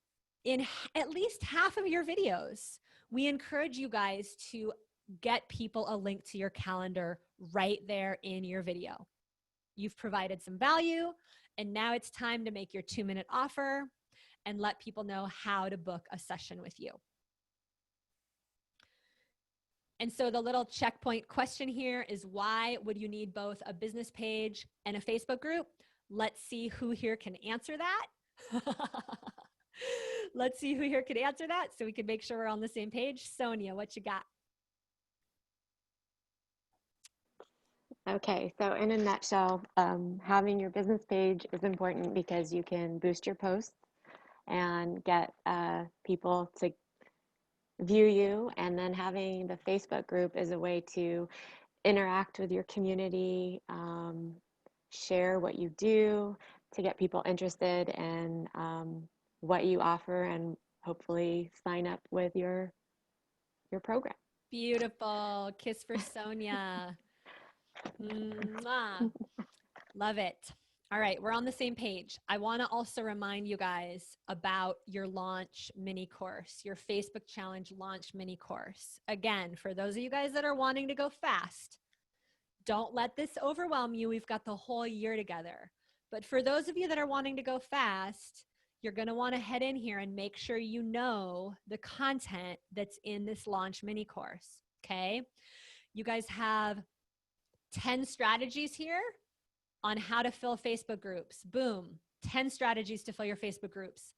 half of your videos, we encourage you guys to get people a link to your calendar right there in your video. You've provided some value, and now it's time to make your 2-minute offer and let people know how to book a session with you. And so the little checkpoint question here is, why would you need both a business page and a Facebook group? Let's see who here can answer that. Let's see who here can answer that so we can make sure we're on the same page. Sonia, what you got? Okay, so in a nutshell, having your business page is important because you can boost your posts and get people to view you. And then having the Facebook group is a way to interact with your community, share what you do to get people interested in what you offer, and hopefully sign up with your program. Beautiful. Kiss for Sonia. Mwah. Love it. All right, we're on the same page. I want to also remind you guys about your launch mini course, your Facebook challenge launch mini course. Again, for those of you guys that are wanting to go fast, don't let this overwhelm you. We've got the whole year together. But for those of you that are wanting to go fast, you're going to want to head in here and make sure you know the content that's in this launch mini course. Okay. You guys have 10 strategies here on how to fill Facebook groups. Boom. 10 strategies to fill your Facebook groups.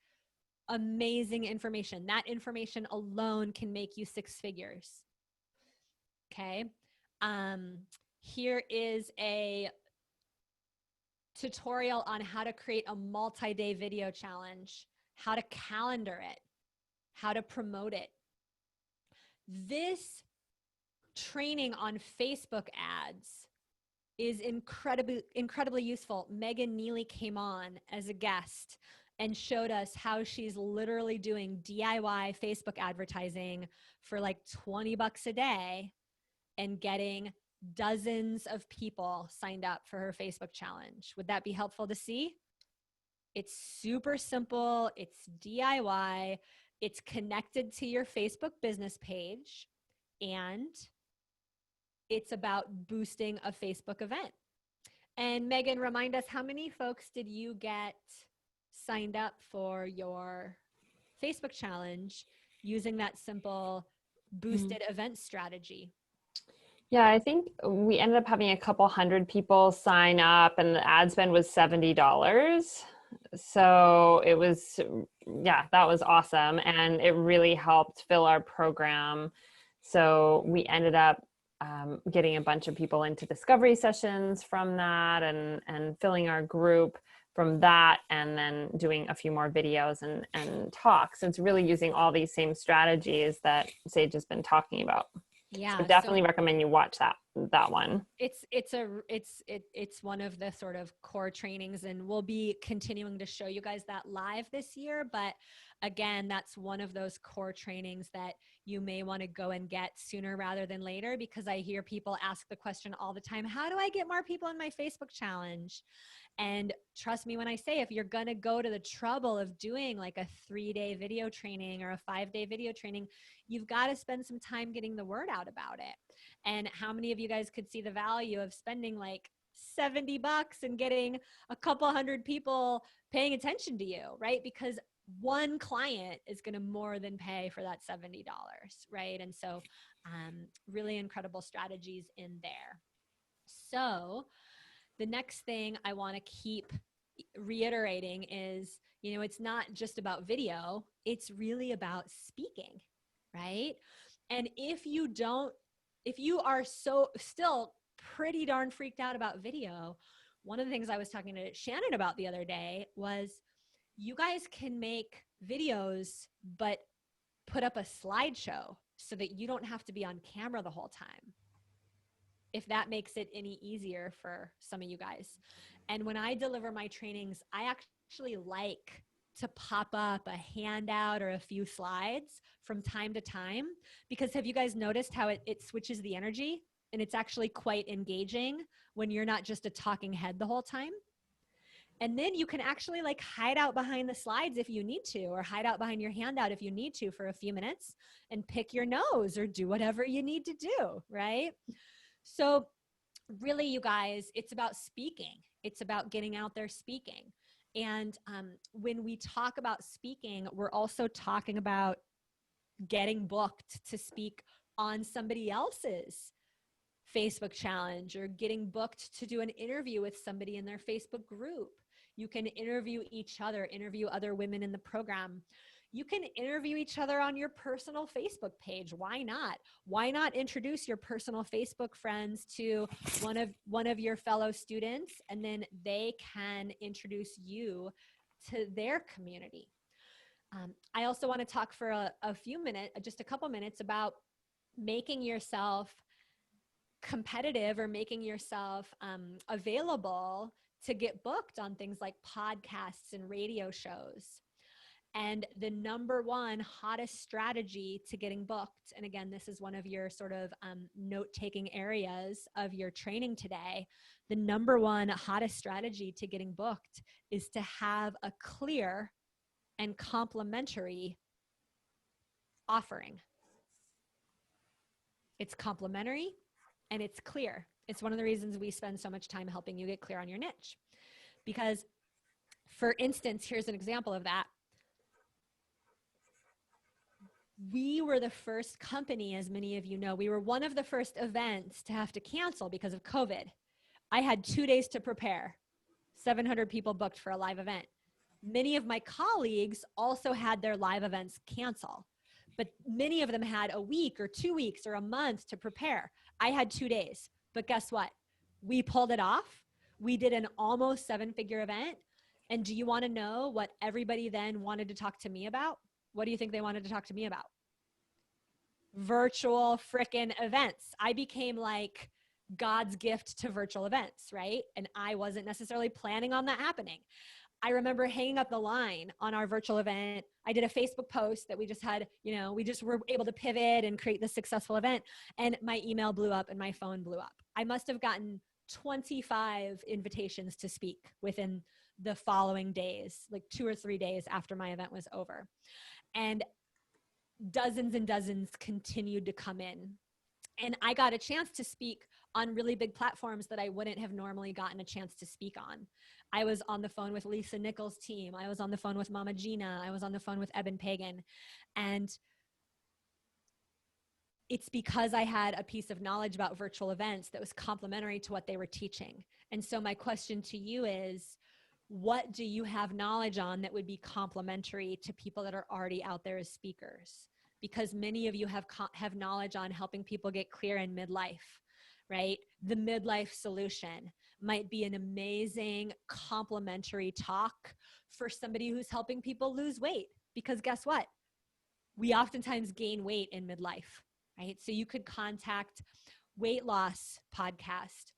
Amazing information. That information alone can make you 6 figures. Okay. Here is a tutorial on how to create a multi-day video challenge, how to calendar it, how to promote it. This training on Facebook ads is incredibly useful. Megan Neely came on as a guest and showed us how she's literally doing DIY Facebook advertising for like $20 a day and getting dozens of people signed up for her Facebook challenge. Would that be helpful to see? It's super simple. It's DIY. It's connected to your Facebook business page, and it's about boosting a Facebook event. And Megan, remind us, how many folks did you get signed up for your Facebook challenge using that simple boosted event strategy? Yeah, I think we ended up having a couple hundred people sign up, and the ad spend was $70. So it was, yeah, that was awesome. And it really helped fill our program. So we ended up getting a bunch of people into discovery sessions from that, and filling our group from that, and then doing a few more videos and talks. So it's really using all these same strategies that Sage has been talking about. Yeah, so definitely recommend you watch that one. It's one of the sort of core trainings, and we'll be continuing to show you guys that live this year. But again, that's one of those core trainings that you may want to go and get sooner rather than later, because I hear people ask the question all the time, how do I get more people in my Facebook challenge? And trust me when I say, if you're going to go to the trouble of doing like a 3-day video training or a 5-day video training, you've got to spend some time getting the word out about it. And how many of you guys could see the value of spending like $70 and getting a couple hundred people paying attention to you, right? Because one client is going to more than pay for that $70, right? And so really incredible strategies in there. So the next thing I want to keep reiterating is, you know, it's not just about video, it's really about speaking, right? And if you are still pretty darn freaked out about video, one of the things I was talking to Shannon about the other day was, you guys can make videos, but put up a slideshow so that you don't have to be on camera the whole time, if that makes it any easier for some of you guys. And when I deliver my trainings, I actually like to pop up a handout or a few slides from time to time, because have you guys noticed how it switches the energy, and it's actually quite engaging when you're not just a talking head the whole time? And then you can actually like hide out behind the slides if you need to, or hide out behind your handout if you need to for a few minutes and pick your nose or do whatever you need to do, right? So really, you guys, it's about speaking. It's about getting out there speaking. And when we talk about speaking, we're also talking about getting booked to speak on somebody else's Facebook challenge, or getting booked to do an interview with somebody in their Facebook group. You can interview each other, interview other women in the program. You can interview each other on your personal Facebook page. Why not? Why not introduce your personal Facebook friends to one of your fellow students, and then they can introduce you to their community? I also want to talk for a few minutes, just a couple minutes, about making yourself competitive, or making yourself available to get booked on things like podcasts and radio shows. And the number one hottest strategy to getting booked, and again, this is one of your sort of note-taking areas of your training today, the number one hottest strategy to getting booked is to have a clear and complementary offering. It's complementary and it's clear. It's one of the reasons we spend so much time helping you get clear on your niche. Because, for instance, here's an example of that. We were the first company, as many of you know, we were one of the first events to have to cancel because of COVID. I had 2 days to prepare, 700 people booked for a live event. Many of my colleagues also had their live events cancel, but many of them had a week or 2 weeks or a month to prepare. I had 2 days, but guess what? We pulled it off. We did an almost 7-figure event. And do you want to know what everybody then wanted to talk to me about? What do you think they wanted to talk to me about? Virtual frickin' events. I became like God's gift to virtual events, right? And I wasn't necessarily planning on that happening. I remember hanging up the line on our virtual event. I did a Facebook post that we just had, we just were able to pivot and create this successful event. And my email blew up and my phone blew up. I must have gotten 25 invitations to speak within the following days, like 2 or 3 days after my event was over. And dozens and dozens continued to come in. And I got a chance to speak on really big platforms that I wouldn't have normally gotten a chance to speak on. I was on the phone with Lisa Nichols' team. I was on the phone with Mama Gina. I was on the phone with Eben Pagan. And it's because I had a piece of knowledge about virtual events that was complementary to what they were teaching. And so my question to you is, what do you have knowledge on that would be complementary to people that are already out there as speakers? Because many of you have knowledge on helping people get clear in midlife, right? The midlife solution might be an amazing complementary talk for somebody who's helping people lose weight. Because guess what? We oftentimes gain weight in midlife, right? So you could contact weight loss podcast,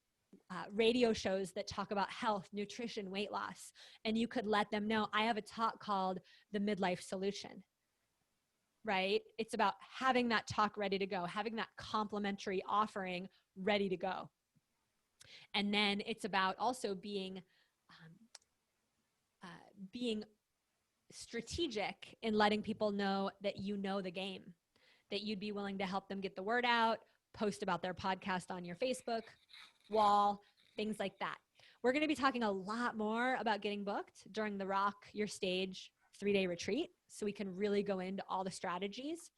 radio shows that talk about health, nutrition, weight loss. And you could let them know, I have a talk called The Midlife Solution, right? It's about having that talk ready to go, having that complementary offering ready to go. And then it's about also being strategic in letting people know that you know the game, that you'd be willing to help them get the word out, post about their podcast on your Facebook wall, things like that. We're going to be talking a lot more about getting booked during the Rock Your Stage 3-day retreat, so we can really go into all the strategies.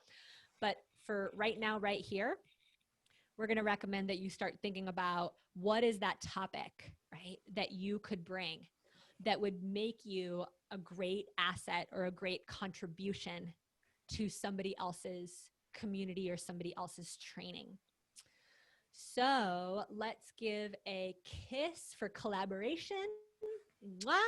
But for right now, right here, we're going to recommend that you start thinking about what is that topic, right, that you could bring that would make you a great asset or a great contribution to somebody else's community or somebody else's training. So let's give a kiss for collaboration. Mwah.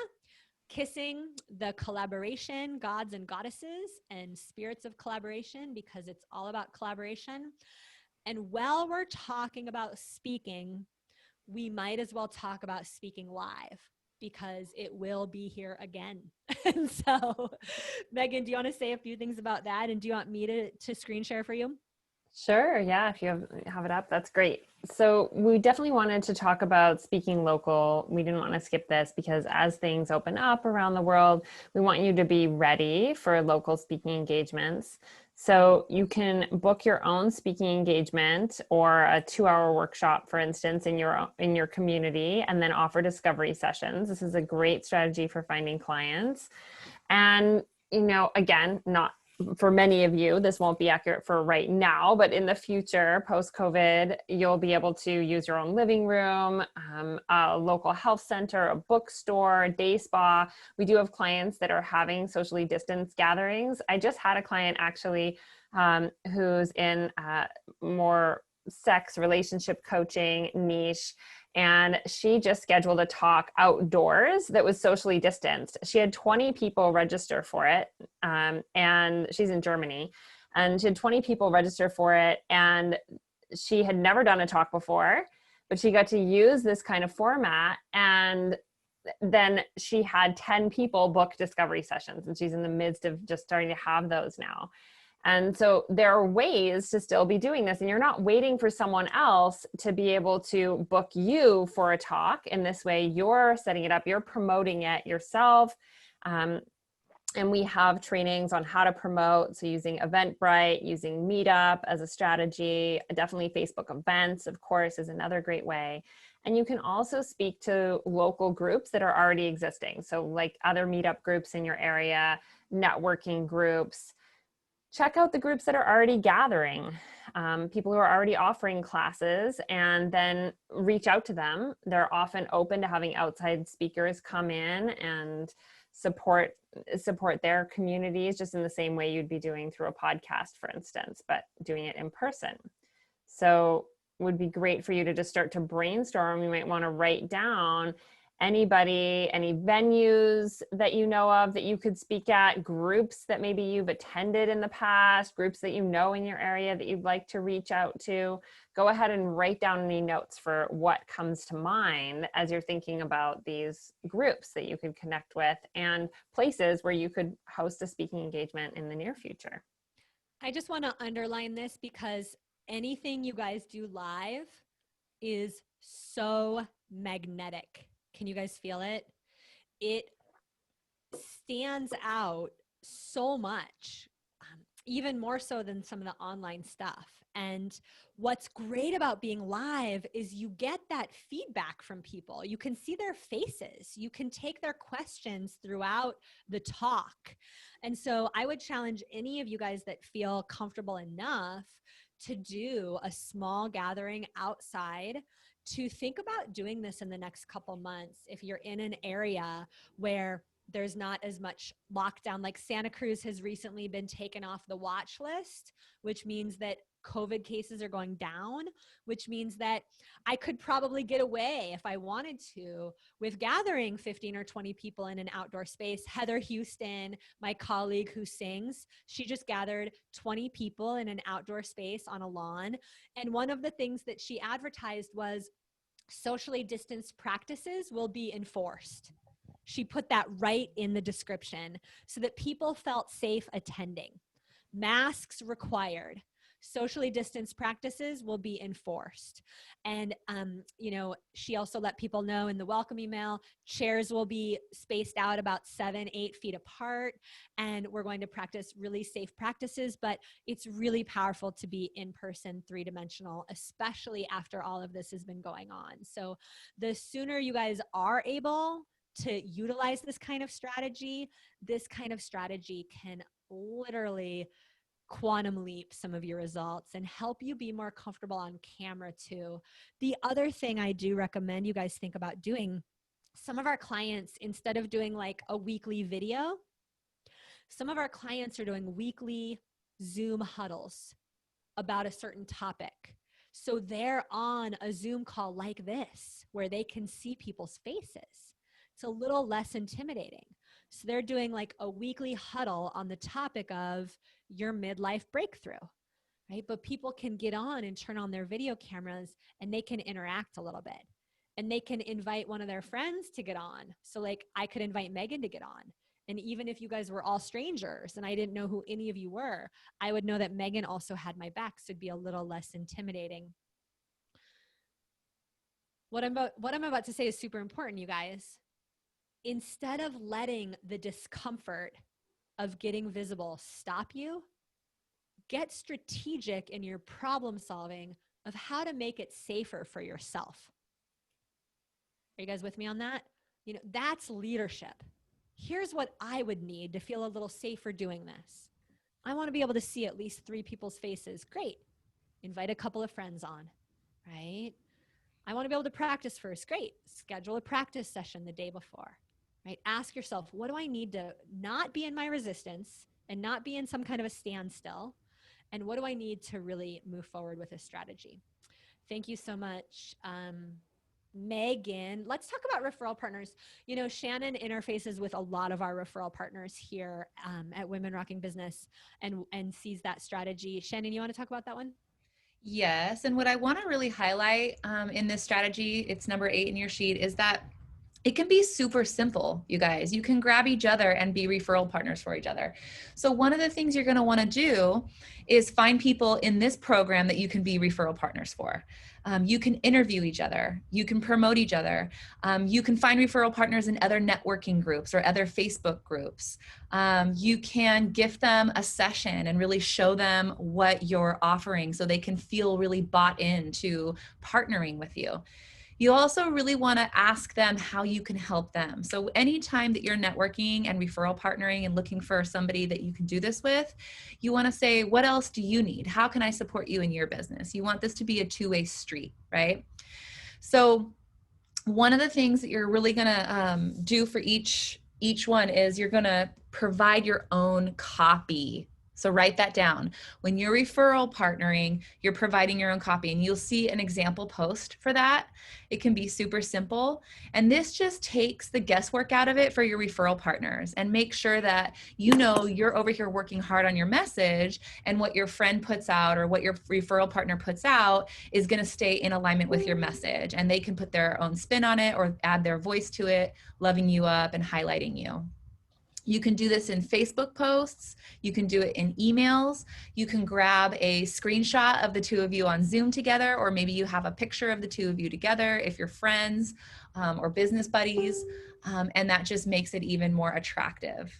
Kissing the collaboration, gods and goddesses and spirits of collaboration, because it's all about collaboration. And while we're talking about speaking, we might as well talk about speaking live, because it will be here again. And so, Megan, do you want to say a few things about that? And do you want me to screen share for you? Sure. Yeah. If you have it up, that's great. So we definitely wanted to talk about speaking local. We didn't want to skip this because as things open up around the world, we want you to be ready for local speaking engagements. So you can book your own speaking engagement or a 2-hour workshop, for instance, in your community, and then offer discovery sessions. This is a great strategy for finding clients. And, again, not for many of you, this won't be accurate for right now, but in the future, post-COVID, you'll be able to use your own living room, a local health center, a bookstore, a day spa. We do have clients that are having socially distanced gatherings. I just had a client actually who's in more sex relationship coaching niche. And she just scheduled a talk outdoors that was socially distanced. She had 20 people register for it. And she's in Germany. And she had 20 people register for it. And she had never done a talk before, but she got to use this kind of format. And then she had 10 people book discovery sessions, and she's in the midst of just starting to have those now. And so there are ways to still be doing this, and you're not waiting for someone else to be able to book you for a talk. In this way, you're setting it up, you're promoting it yourself. And we have trainings on how to promote. So using Eventbrite, using Meetup as a strategy, definitely Facebook events, of course, is another great way. And you can also speak to local groups that are already existing. So like other meetup groups in your area, networking groups. Check out the groups that are already gathering, people who are already offering classes, and then reach out to them. They're often open to having outside speakers come in and support their communities, just in the same way you'd be doing through a podcast, for instance, but doing it in person. So it would be great for you to just start to brainstorm. You might want to write down anybody, any venues that you know of that you could speak at, groups that maybe you've attended in the past, groups that you know in your area that you'd like to reach out to. Go ahead and write down any notes for what comes to mind as you're thinking about these groups that you could connect with and places where you could host a speaking engagement in the near future. I just want to underline this because anything you guys do live is so magnetic. Can you guys feel it? It stands out so much, even more so than some of the online stuff. And what's great about being live is you get that feedback from people. You can see their faces. You can take their questions throughout the talk. And so I would challenge any of you guys that feel comfortable enough to do a small gathering outside to think about doing this in the next couple months. If you're in an area where there's not as much lockdown, like Santa Cruz has recently been taken off the watch list, which means that COVID cases are going down, which means that I could probably get away if I wanted to with gathering 15 or 20 people in an outdoor space. Heather Houston, my colleague who sings, she just gathered 20 people in an outdoor space on a lawn. And one of the things that she advertised was socially distanced practices will be enforced. She put that right in the description so that people felt safe attending. Masks required. Socially distanced practices will be enforced. And, she also let people know in the welcome email, chairs will be spaced out about 7-8 feet apart. And we're going to practice really safe practices, but it's really powerful to be in person, 3-dimensional, especially after all of this has been going on. So the sooner you guys are able to utilize this kind of strategy can literally quantum leap some of your results and help you be more comfortable on camera too. The other thing I do recommend you guys think about doing, some of our clients, instead of doing like a weekly video, some of our clients are doing weekly Zoom huddles about a certain topic. So they're on a Zoom call like this, where they can see people's faces. It's a little less intimidating. So they're doing like a weekly huddle on the topic of your midlife breakthrough, right? But people can get on and turn on their video cameras and they can interact a little bit. And they can invite one of their friends to get on. So like I could invite Megan to get on. And even if you guys were all strangers and I didn't know who any of you were, I would know that Megan also had my back, so it'd be a little less intimidating. What I'm about to say is super important, you guys. Instead of letting the discomfort of getting visible stop you, get strategic in your problem solving of how to make it safer for yourself. Are you guys with me on that? That's leadership. Here's what I would need to feel a little safer doing this. I want to be able to see at least 3 people's faces. Great. Invite a couple of friends on, right? I want to be able to practice first. Great. Schedule a practice session the day before. Right? Ask yourself, what do I need to not be in my resistance and not be in some kind of a standstill? And what do I need to really move forward with a strategy? Thank you so much, Megan. Let's talk about referral partners. Shannon interfaces with a lot of our referral partners here at Women Rocking Business and sees that strategy. Shannon, you want to talk about that one? Yes. And what I want to really highlight in this strategy, it's number 8 in your sheet, is that It can be super simple, you guys. You can grab each other and be referral partners for each other. So one of the things you're going to want to do is find people in this program that you can be referral partners for. You can interview each other. You can promote each other. You can find referral partners in other networking groups or other Facebook groups. You can gift them a session and really show them what you're offering so they can feel really bought into partnering with you. You also really want to ask them how you can help them. So anytime that you're networking and referral partnering and looking for somebody that you can do this with, you want to say, what else do you need? How can I support you in your business? You want this to be a two-way street, right? So one of the things that you're really going to do for each one is you're going to provide your own copy. So write that down. When you're referral partnering, you're providing your own copy, and you'll see an example post for that. It can be super simple. And this just takes the guesswork out of it for your referral partners and make sure that you know you're over here working hard on your message, and what your friend puts out or what your referral partner puts out is going to stay in alignment with your message, and they can put their own spin on it or add their voice to it, loving you up and highlighting you. You can do this in Facebook posts. You can do it in emails. You can grab a screenshot of the two of you on Zoom together, or maybe you have a picture of the two of you together if you're friends or business buddies, and that just makes it even more attractive.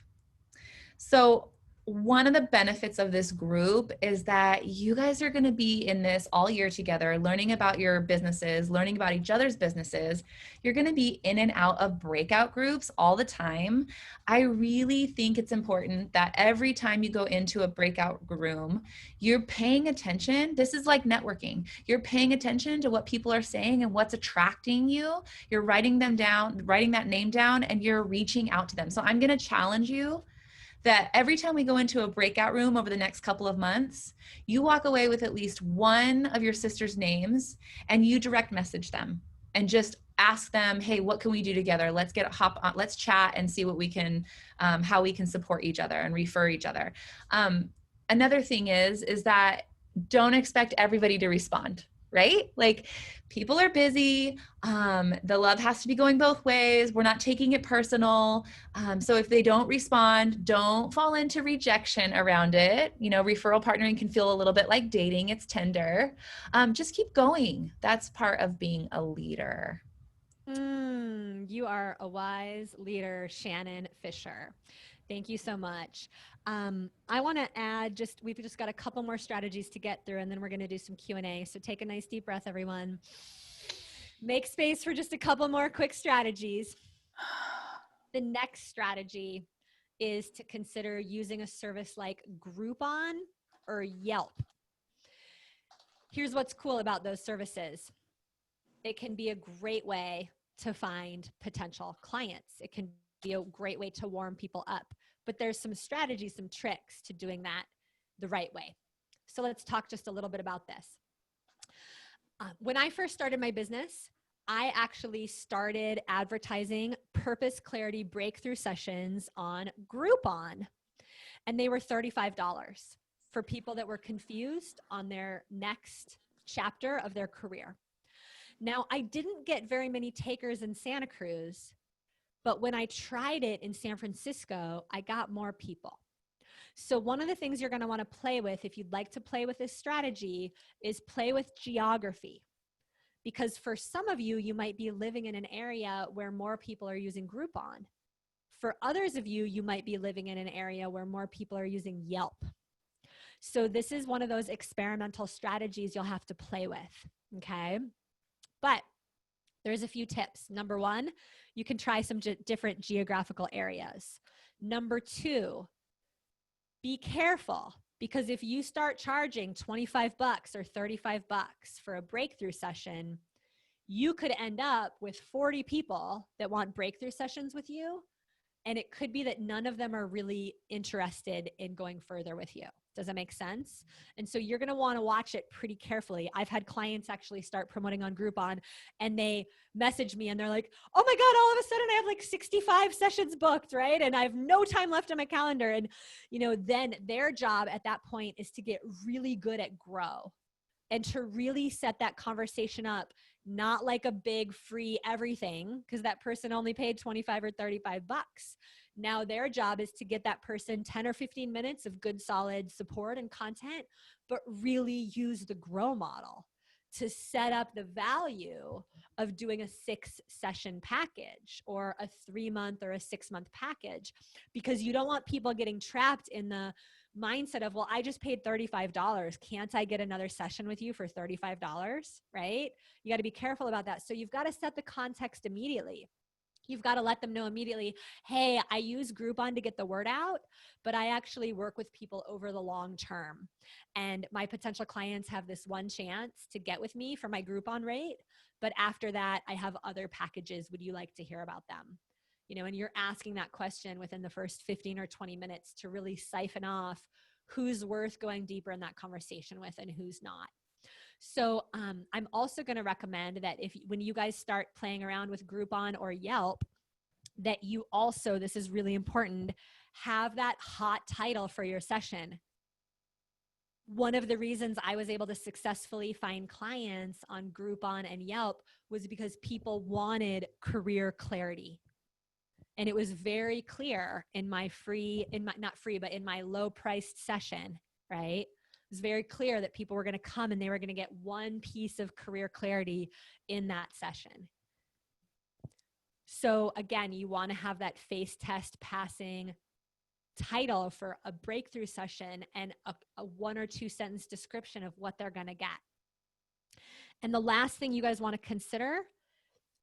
So one of the benefits of this group is that you guys are going to be in this all year together, learning about your businesses, learning about each other's businesses. You're going to be in and out of breakout groups all the time. I really think it's important that every time you go into a breakout room, you're paying attention. This is like networking. You're paying attention to what people are saying and what's attracting you. You're writing them down, writing that name down, and you're reaching out to them. So I'm going to challenge you that every time we go into a breakout room over the next couple of months, you walk away with at least one of your sister's names and you direct message them and just ask them, hey, what can we do together? Let's hop on, let's chat and see what we can, how we can support each other and refer each other. Another thing is that don't expect everybody to respond, right? Like, people are busy. The love has to be going both ways. We're not taking it personal. So if they don't respond, don't fall into rejection around it. You know, referral partnering can feel a little bit like dating. It's tender. Just keep going. That's part of being a leader. You are a wise leader, Shannon Fisher. Thank you so much. I want to add we've just got a couple more strategies to get through, and then we're going to do some Q&A. So take a nice deep breath, everyone. Make space for just a couple more quick strategies. The next strategy is to consider using a service like Groupon or Yelp. Here's what's cool about those services. It can be a great way to find potential clients. It can be a great way to warm people up. But there's some strategies, some tricks to doing that the right way. So let's talk just a little bit about this. When I first started my business, I actually started advertising purpose clarity breakthrough sessions on Groupon. And they were $35 for people that were confused on their next chapter of their career. Now, I didn't get very many takers in Santa Cruz, but when I tried it in San Francisco, I got more people. So one of the things you're going to want to play with, if you'd like to play with this strategy, is play with geography. Because for some of you, you might be living in an area where more people are using Groupon. For others of you, you might be living in an area where more people are using Yelp. So this is one of those experimental strategies you'll have to play with, okay? But there's a few tips. Number one, you can try some different geographical areas. Number two, be careful, because if you start charging $25 or $35 for a breakthrough session, you could end up with 40 people that want breakthrough sessions with you. And it could be that none of them are really interested in going further with you. Does that make sense? And so you're going to want to watch it pretty carefully. I've had clients actually start promoting on Groupon, and they message me and they're like, oh my God, all of a sudden I have like 65 sessions booked, right? And I have no time left on my calendar. And, you know, then their job at that point is to get really good at grow and to really set that conversation up not like a big free everything, because that person only paid 25 or 35 bucks. Now their job is to get that person 10 or 15 minutes of good, solid support and content, but really use the grow model to set up the value of doing a 6-session package or a 3-month or a 6-month package, because you don't want people getting trapped in the mindset of, well, I just paid $35. Can't I get another session with you for $35? Right? You got to be careful about that. So you've got to set the context immediately. You've got to let them know immediately, hey, I use Groupon to get the word out, but I actually work with people over the long term. And my potential clients have this one chance to get with me for my Groupon rate. But after that, I have other packages. Would you like to hear about them? You know, and you're asking that question within the first 15 or 20 minutes to really siphon off who's worth going deeper in that conversation with and who's not. So I'm also going to recommend that when you guys start playing around with Groupon or Yelp, that you also, this is really important, have that hot title for your session. One of the reasons I was able to successfully find clients on Groupon and Yelp was because people wanted career clarity. And it was very clear in my in my low priced session, right? It was very clear that people were going to come and they were going to get one piece of career clarity in that session. So again, you want to have that face test passing title for a breakthrough session and a 1 or 2 sentence description of what they're going to get. And the last thing you guys want to consider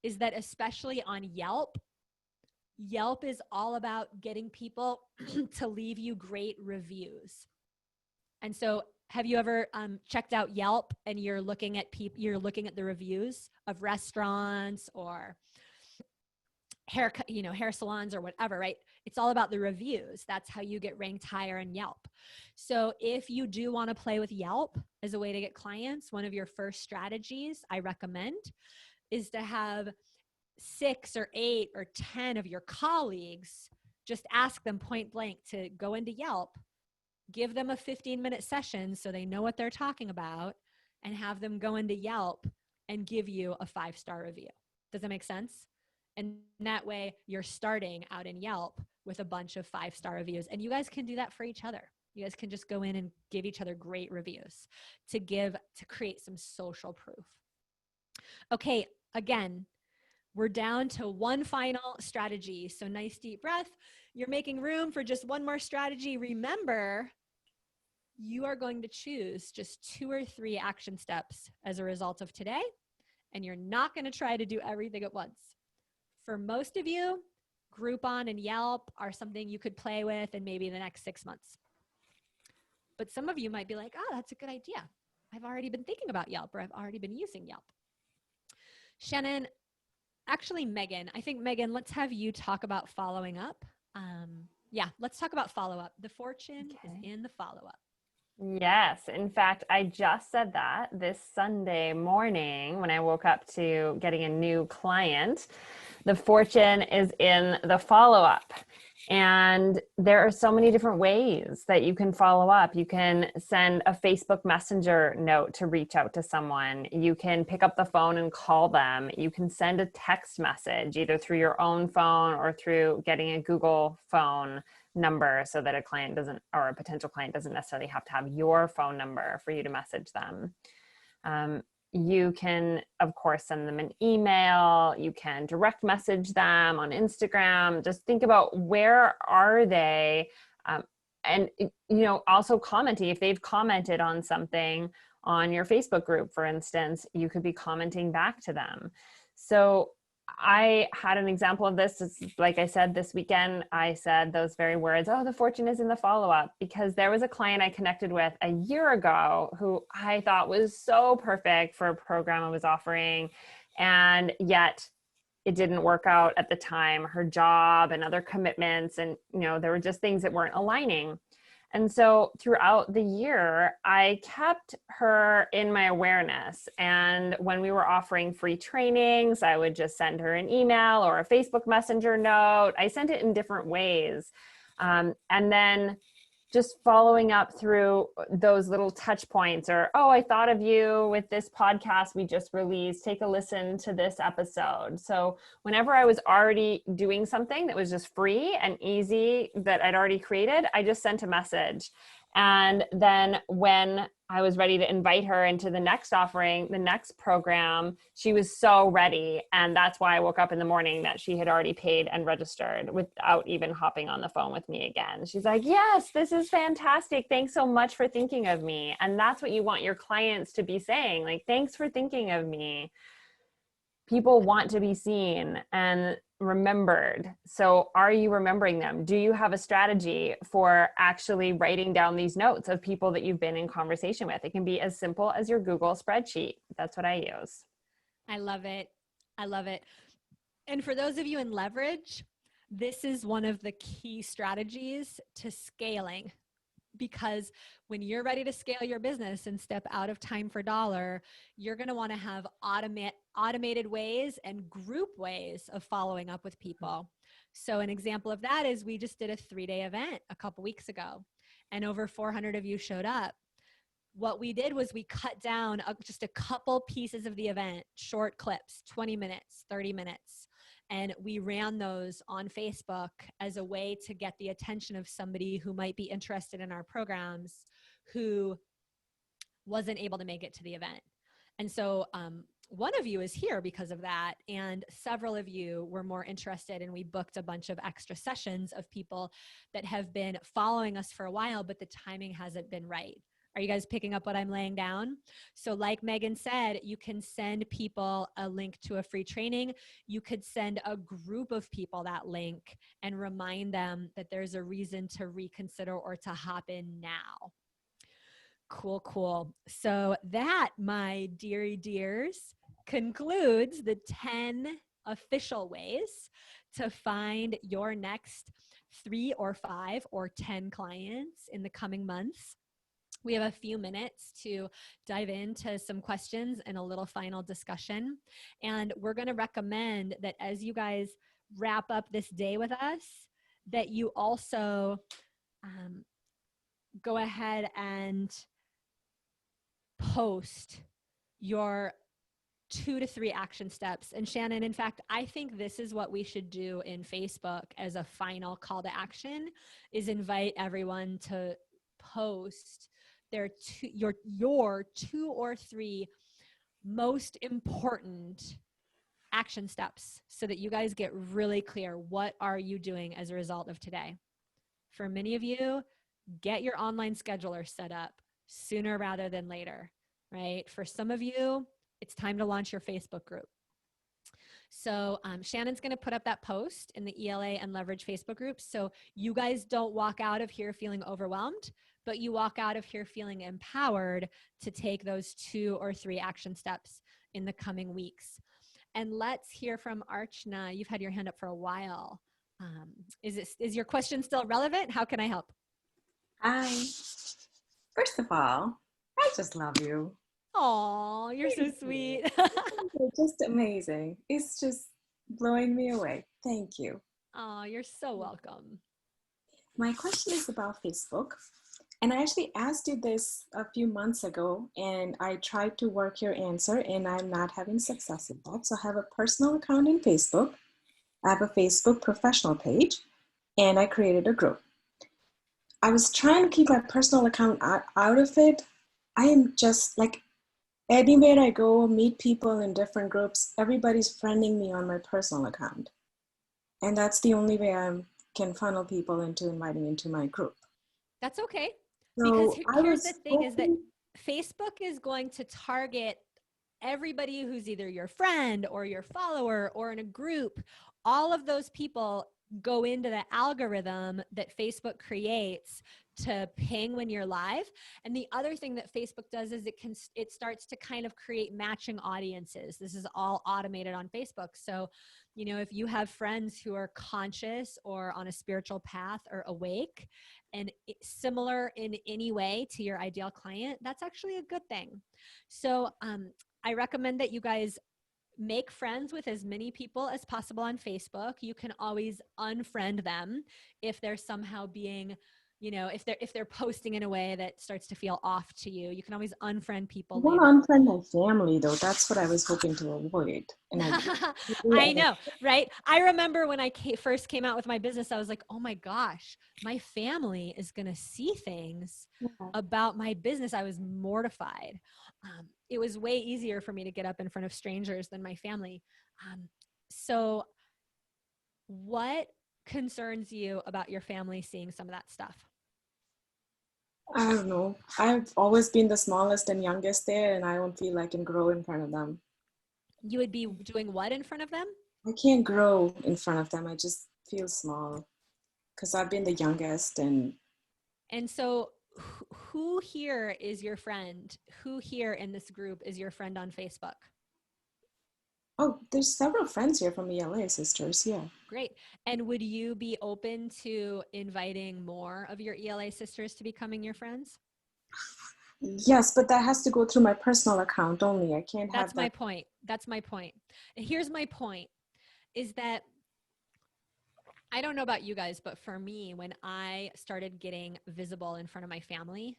is that, especially on Yelp, Yelp is all about getting people to leave you great reviews. And so have you ever checked out Yelp and you're looking at the reviews of restaurants or hair salons or whatever, right? It's all about the reviews. That's how you get ranked higher in Yelp. So if you do want to play with Yelp as a way to get clients, one of your first strategies I recommend is to have 6 or 8 or 10 of your colleagues, just ask them point blank to go into Yelp, give them a 15-minute session so they know what they're talking about, and have them go into Yelp and give you a 5-star review. Does that make sense? And that way you're starting out in Yelp with a bunch of 5-star reviews. And you guys can do that for each other. You guys can just go in and give each other great reviews to create some social proof. Okay, again, we're down to one final strategy. So nice deep breath. You're making room for just one more strategy. Remember, you are going to choose just 2 or 3 action steps as a result of today, and you're not going to try to do everything at once. For most of you, Groupon and Yelp are something you could play with in maybe the next 6 months. But some of you might be like, oh, that's a good idea. I've already been thinking about Yelp, or I've already been using Yelp. Shannon, actually, Megan, I think, Megan, let's have you talk about following up. Yeah, let's talk about follow-up. The fortune is in the follow-up. Yes. In fact, I just said that this Sunday morning when I woke up to getting a new client. The fortune is in the follow-up. And there are so many different ways that you can follow up. You can send a Facebook Messenger note to reach out to someone. You can pick up the phone and call them. You can send a text message either through your own phone or through getting a Google phone number so that a client doesn't, or a potential client doesn't necessarily have to have your phone number for you to message them. You can, of course, send them an email. You can direct message them on Instagram. Just think about where are they, and also commenting. If they've commented on something on your Facebook group, for instance, you could be commenting back to them. So I had an example of this. Like I said, this weekend, I said those very words, oh, the fortune is in the follow-up, because there was a client I connected with a year ago who I thought was so perfect for a program I was offering. And yet it didn't work out at the time, her job and other commitments. And, there were just things that weren't aligning. And so throughout the year, I kept her in my awareness. And when we were offering free trainings, I would just send her an email or a Facebook Messenger note. I sent it in different ways. And then just following up through those little touch points, or, oh, I thought of you with this podcast we just released. Take a listen to this episode. So whenever I was already doing something that was just free and easy that I'd already created, I just sent a message. And then when I was ready to invite her into the next offering, the next program, she was so ready. And that's why I woke up in the morning that she had already paid and registered without even hopping on the phone with me again. She's like, yes, this is fantastic. Thanks so much for thinking of me. And that's what you want your clients to be saying. Like, thanks for thinking of me. People want to be seen and remembered. So are you remembering them? Do you have a strategy for actually writing down these notes of people that you've been in conversation with? It can be as simple as your Google spreadsheet. That's what I use. I love it. I love it. And for those of you in leverage, this is one of the key strategies to scaling. Because when you're ready to scale your business and step out of time for dollar, you're going to want to have automated ways and group ways of following up with people. So an example of that is we just did a 3-day event a couple weeks ago, and over 400 of you showed up. What we did was we cut down just a couple pieces of the event, short clips, 20 minutes, 30 minutes. And we ran those on Facebook as a way to get the attention of somebody who might be interested in our programs who wasn't able to make it to the event. And so one of you is here because of that, and several of you were more interested, and we booked a bunch of extra sessions of people that have been following us for a while, but the timing hasn't been right. Are you guys picking up what I'm laying down? So like Megan said, you can send people a link to a free training. You could send a group of people that link and remind them that there's a reason to reconsider or to hop in now. Cool, cool. So that, my dearie dears, concludes the 10 official ways to find your next 3 or 5 or 10 clients in the coming months. We have a few minutes to dive into some questions and a little final discussion. And we're going to recommend that as you guys wrap up this day with us, that you also go ahead and post your 2 to 3 action steps. And Shannon, in fact, I think this is what we should do in Facebook as a final call to action, is invite everyone to post your 2 or 3 most important action steps so that you guys get really clear. What are you doing as a result of today? For many of you, get your online scheduler set up sooner rather than later, right? For some of you, it's time to launch your Facebook group. So Shannon's going to put up that post in the ELA and Leverage Facebook groups. So you guys don't walk out of here feeling overwhelmed, but you walk out of here feeling empowered to take those 2 or 3 action steps in the coming weeks. And let's hear from Archana. You've had your hand up for a while. Is your question still relevant? How can I help? Hi. First of all, I just love you. Oh, you're so sweet. You're just amazing. It's just blowing me away. Thank you. Oh, you're so welcome. My question is about Facebook. And I actually asked you this a few months ago, and I tried to work your answer, and I'm not having success with that. So I have a personal account in Facebook. I have a Facebook professional page, and I created a group. I was trying to keep my personal account out of it. I am just like, anywhere I go, meet people in different groups, everybody's friending me on my personal account. And that's the only way I can funnel people into inviting into my group. That's okay. So because here's the thing is that Facebook is going to target everybody who's either your friend or your follower or in a group. All of those people go into the algorithm that Facebook creates to ping when you're live. And the other thing that Facebook does is it starts to kind of create matching audiences. This is all automated on Facebook. So, you know, if you have friends who are conscious or on a spiritual path or awake and similar in any way to your ideal client, that's actually a good thing. So I recommend that you guys make friends with as many people as possible on Facebook. You can always unfriend them if they're somehow being you know, if they're posting in a way that starts to feel off to you, you can always unfriend I people want later. to unfriend my family though. That's what I was hoping to avoid. And I I know, right? I remember when I first came out with my business, I was like, oh my gosh, my family is going to see things about my business. I was mortified. It was way easier for me to get up in front of strangers than my family. So what concerns you about your family seeing some of that stuff? I don't know. I've always been the smallest and youngest there, and I don't feel I can grow in front of them. You would be doing what in front of them? I can't grow in front of them. I just feel small because I've been the youngest. And so who here is your friend? Who here in this group is your friend on Facebook? oh, there's several friends here from ELA Sisters. Yeah. Great. And would you be open to inviting more of your ELA sisters to becoming your friends? Yes, but that has to go through my personal account only. I can't have That's that. my point. That's my point. Here's my point is that I don't know about you guys, but for me, when I started getting visible in front of my family,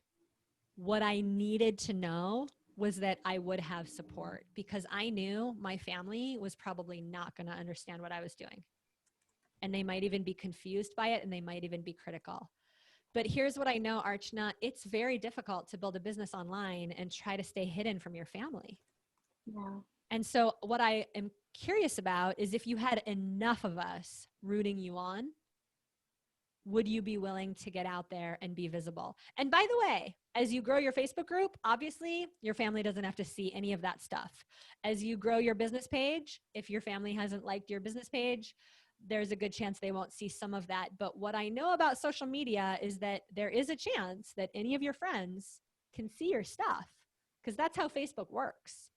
what I needed to know was that I would have support, because I knew my family was probably not going to understand what I was doing. And they might even be confused by it, and they might even be critical. But here's what I know, Archana, it's very difficult to build a business online and try to stay hidden from your family. Yeah. And so what I am curious about is if you had enough of us rooting you on, would you be willing to get out there and be visible? And by the way, as you grow your Facebook group, obviously your family doesn't have to see any of that stuff. As you grow your business page, if your family hasn't liked your business page, there's a good chance they won't see some of that. But what I know about social media is that there is a chance that any of your friends can see your stuff, because that's how Facebook works.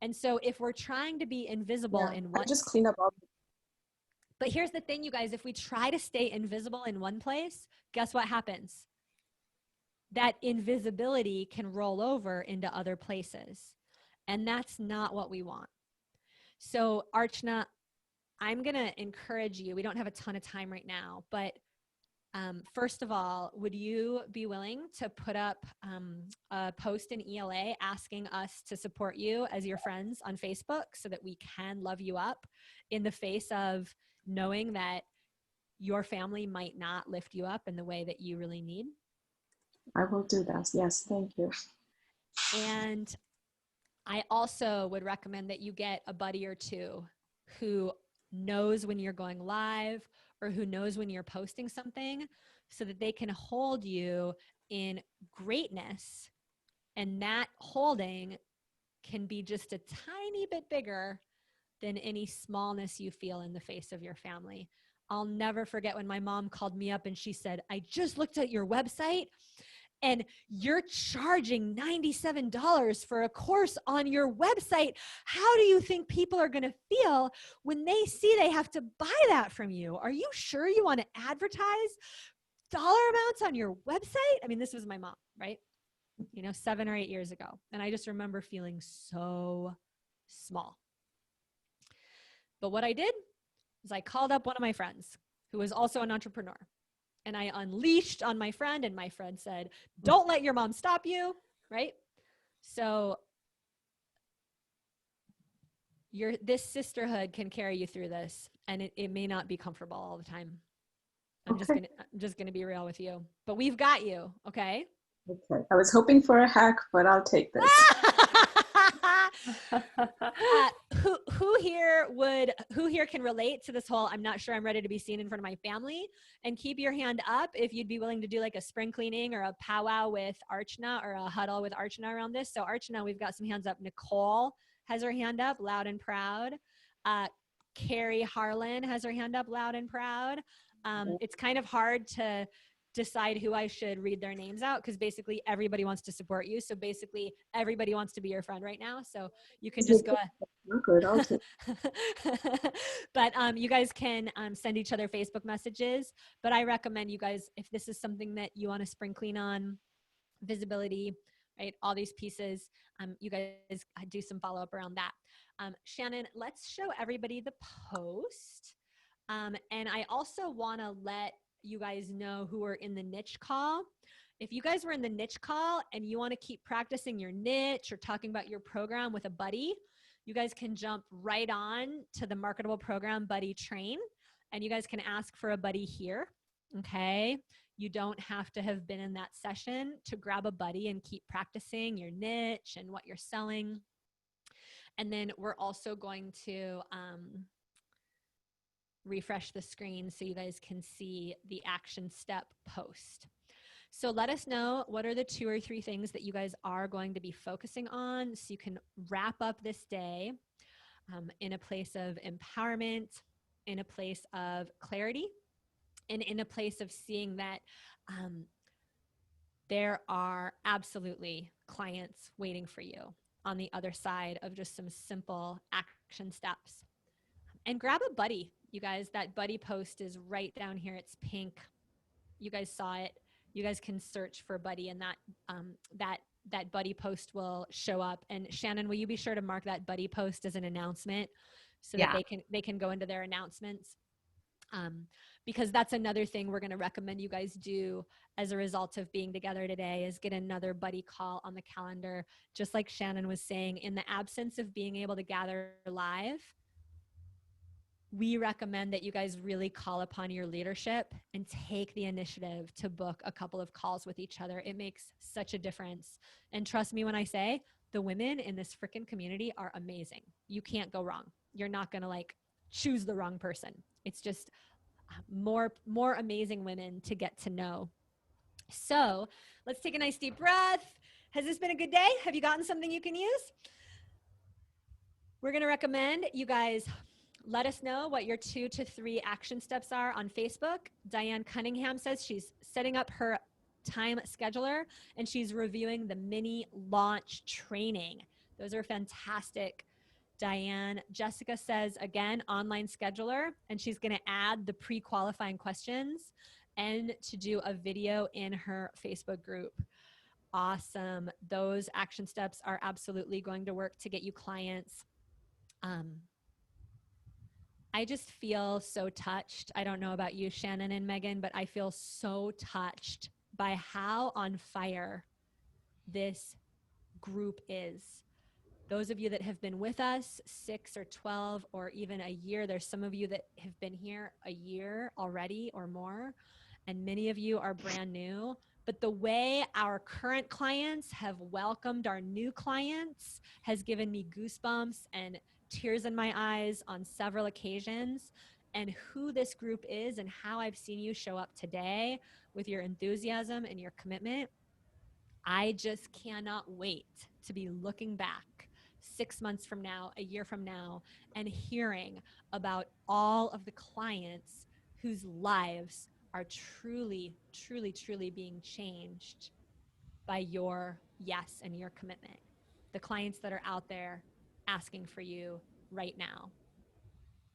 And so if we're trying to be invisible in one, I just clean up all. but here's the thing, you guys, if we try to stay invisible in one place, guess what happens? That invisibility can roll over into other places. And that's not what we want. So Archana, I'm going to encourage you. We don't have a ton of time right now, but first of all, would you be willing to put up a post in ELA asking us to support you as your friends on Facebook so that we can love you up in the face of knowing that your family might not lift you up in the way that you really need? I will do that. Yes, thank you. And I also would recommend that you get a buddy or two who knows when you're going live or who knows when you're posting something, so that they can hold you in greatness. And that holding can be just a tiny bit bigger than any smallness you feel in the face of your family. I'll never forget when my mom called me up and she said, I just looked at your website and you're charging $97 for a course on your website. How do you think people are going to feel when they see they have to buy that from you? Are you sure you want to advertise dollar amounts on your website? I mean, this was my mom, right? 7 or 8 years ago. And I just remember feeling so small. But what I did is I called up one of my friends who was also an entrepreneur. And I unleashed on my friend, and my friend said, don't let your mom stop you, right? So this sisterhood can carry you through this, and it may not be comfortable all the time. I'm just gonna be real with you, but we've got you, okay? Okay. I was hoping for a hack, but I'll take this. Who here can relate to this whole I'm not sure I'm ready to be seen in front of my family? And keep your hand up if you'd be willing to do like a spring cleaning or a powwow with Archana or a huddle with Archana around this. So Archana, we've got some hands up. Nicole has her hand up, loud and proud. Carrie Harlan has her hand up, loud and proud. It's kind of hard to decide who I should read their names out, because basically everybody wants to support you. So basically everybody wants to be your friend right now. So you can just go. But you guys can send each other Facebook messages. But I recommend you guys, if this is something that you want to spring clean on, visibility, right? All these pieces, you guys do some follow up around that. Shannon, let's show everybody the post. And I also want to let you guys know who are in the niche call. If you guys were in the niche call and you want to keep practicing your niche or talking about your program with a buddy, you guys can jump right on to the Marketable Program Buddy Train, and you guys can ask for a buddy here. Okay. You don't have to have been in that session to grab a buddy and keep practicing your niche and what you're selling. And then we're also going to refresh the screen so you guys can see the action step post. So let us know, what are the 2 or 3 things that you guys are going to be focusing on so you can wrap up this day in a place of empowerment, in a place of clarity, and in a place of seeing that there are absolutely clients waiting for you on the other side of just some simple action steps. And grab a buddy, you guys. That buddy post is right down here. It's pink. You guys saw it. You guys can search for buddy, and that buddy post will show up. And Shannon, will you be sure to mark that buddy post as an announcement so that they can go into their announcements? Because that's another thing we're going to recommend you guys do as a result of being together today, is get another buddy call on the calendar. Just like Shannon was saying, in the absence of being able to gather live, we recommend that you guys really call upon your leadership and take the initiative to book a couple of calls with each other. It makes such a difference. And trust me when I say, the women in this freaking community are amazing. You can't go wrong. You're not going to like choose the wrong person. It's just more amazing women to get to know. So let's take a nice deep breath. Has this been a good day? Have you gotten something you can use? We're going to recommend you guys let us know what your 2 to 3 action steps are on Facebook. Diane Cunningham says she's setting up her time scheduler and she's reviewing the mini launch training. Those are fantastic. Diane. Jessica says, again, online scheduler, and she's going to add the pre-qualifying questions and to do a video in her Facebook group. Awesome. Those action steps are absolutely going to work to get you clients. I just feel so touched. I don't know about you, Shannon and Megan, but I feel so touched by how on fire this group is. Those of you that have been with us 6 or 12 or even a year, there's some of you that have been here a year already or more, and many of you are brand new. But the way our current clients have welcomed our new clients has given me goosebumps and tears in my eyes on several occasions. And who this group is and how I've seen you show up today with your enthusiasm and your commitment, I just cannot wait to be looking back 6 months from now, a year from now, and hearing about all of the clients whose lives are truly, truly, truly being changed by your yes and your commitment. The clients that are out there asking for you right now.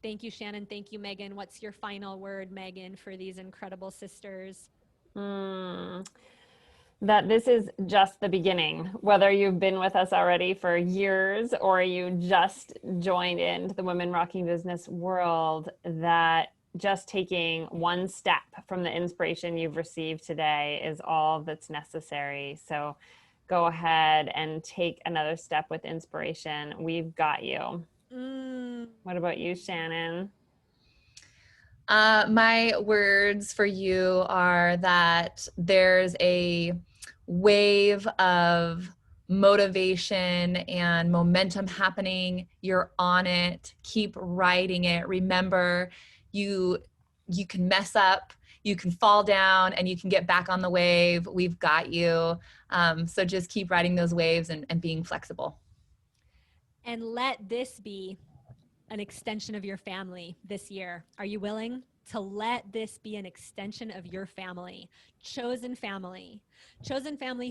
Thank you, Shannon. Thank you, Megan. What's your final word, Megan, for these incredible sisters? That this is just the beginning. Whether you've been with us already for years or you just joined into the Women Rocking Business world, that just taking one step from the inspiration you've received today is all that's necessary. So go ahead and take another step with inspiration. We've got you. What about you, Shannon? My words for you are that there's a wave of motivation and momentum happening. You're on it. Keep riding it. Remember, you can mess up, you can fall down, and you can get back on the wave. We've got you. So just keep riding those waves and being flexible. And let this be an extension of your family this year. Are you willing to let this be an extension of your family? Chosen family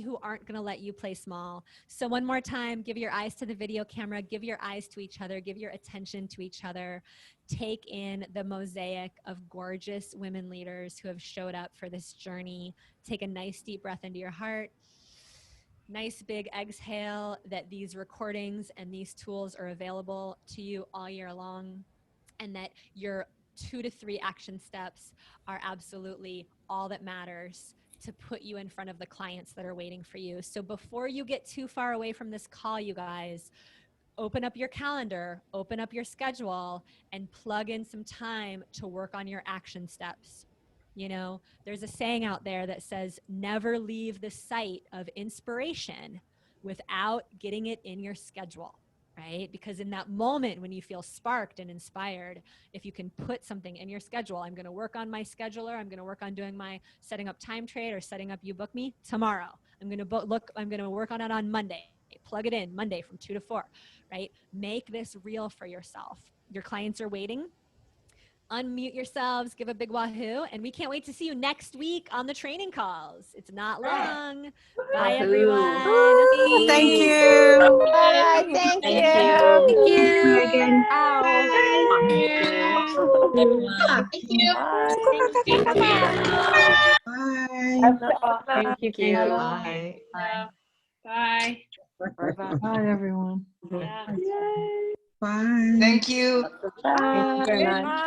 who aren't going to let you play small. So one more time, give your eyes to the video camera, give your eyes to each other, give your attention to each other. Take in the mosaic of gorgeous women leaders who have showed up for this journey. Take a nice deep breath into your heart. Nice big exhale, that these recordings and these tools are available to you all year long, and that your 2 to 3 action steps are absolutely all that matters to put you in front of the clients that are waiting for you. So before you get too far away from this call, you guys, open up your calendar, open up your schedule, and plug in some time to work on your action steps. You know, there's a saying out there that says, never leave the site of inspiration without getting it in your schedule, right? Because in that moment when you feel sparked and inspired, if you can put something in your schedule, I'm going to work on my scheduler, I'm going to work on doing my setting up time trade or setting up You Book Me tomorrow. I'm going to work on it on Monday. Plug it in Monday from 2 to 4, right? Make this real for yourself. Your clients are waiting. Unmute yourselves, give a big wahoo, and we can't wait to see you next week on the training calls. It's not long. Bye, everyone. Thank you. Bye. Thank you. Thank you. Megan. Ow. Thank you. Bye. Thank you. Bye. Bye. Bye, everyone. Yeah. Bye. Thank you. Thank you very much.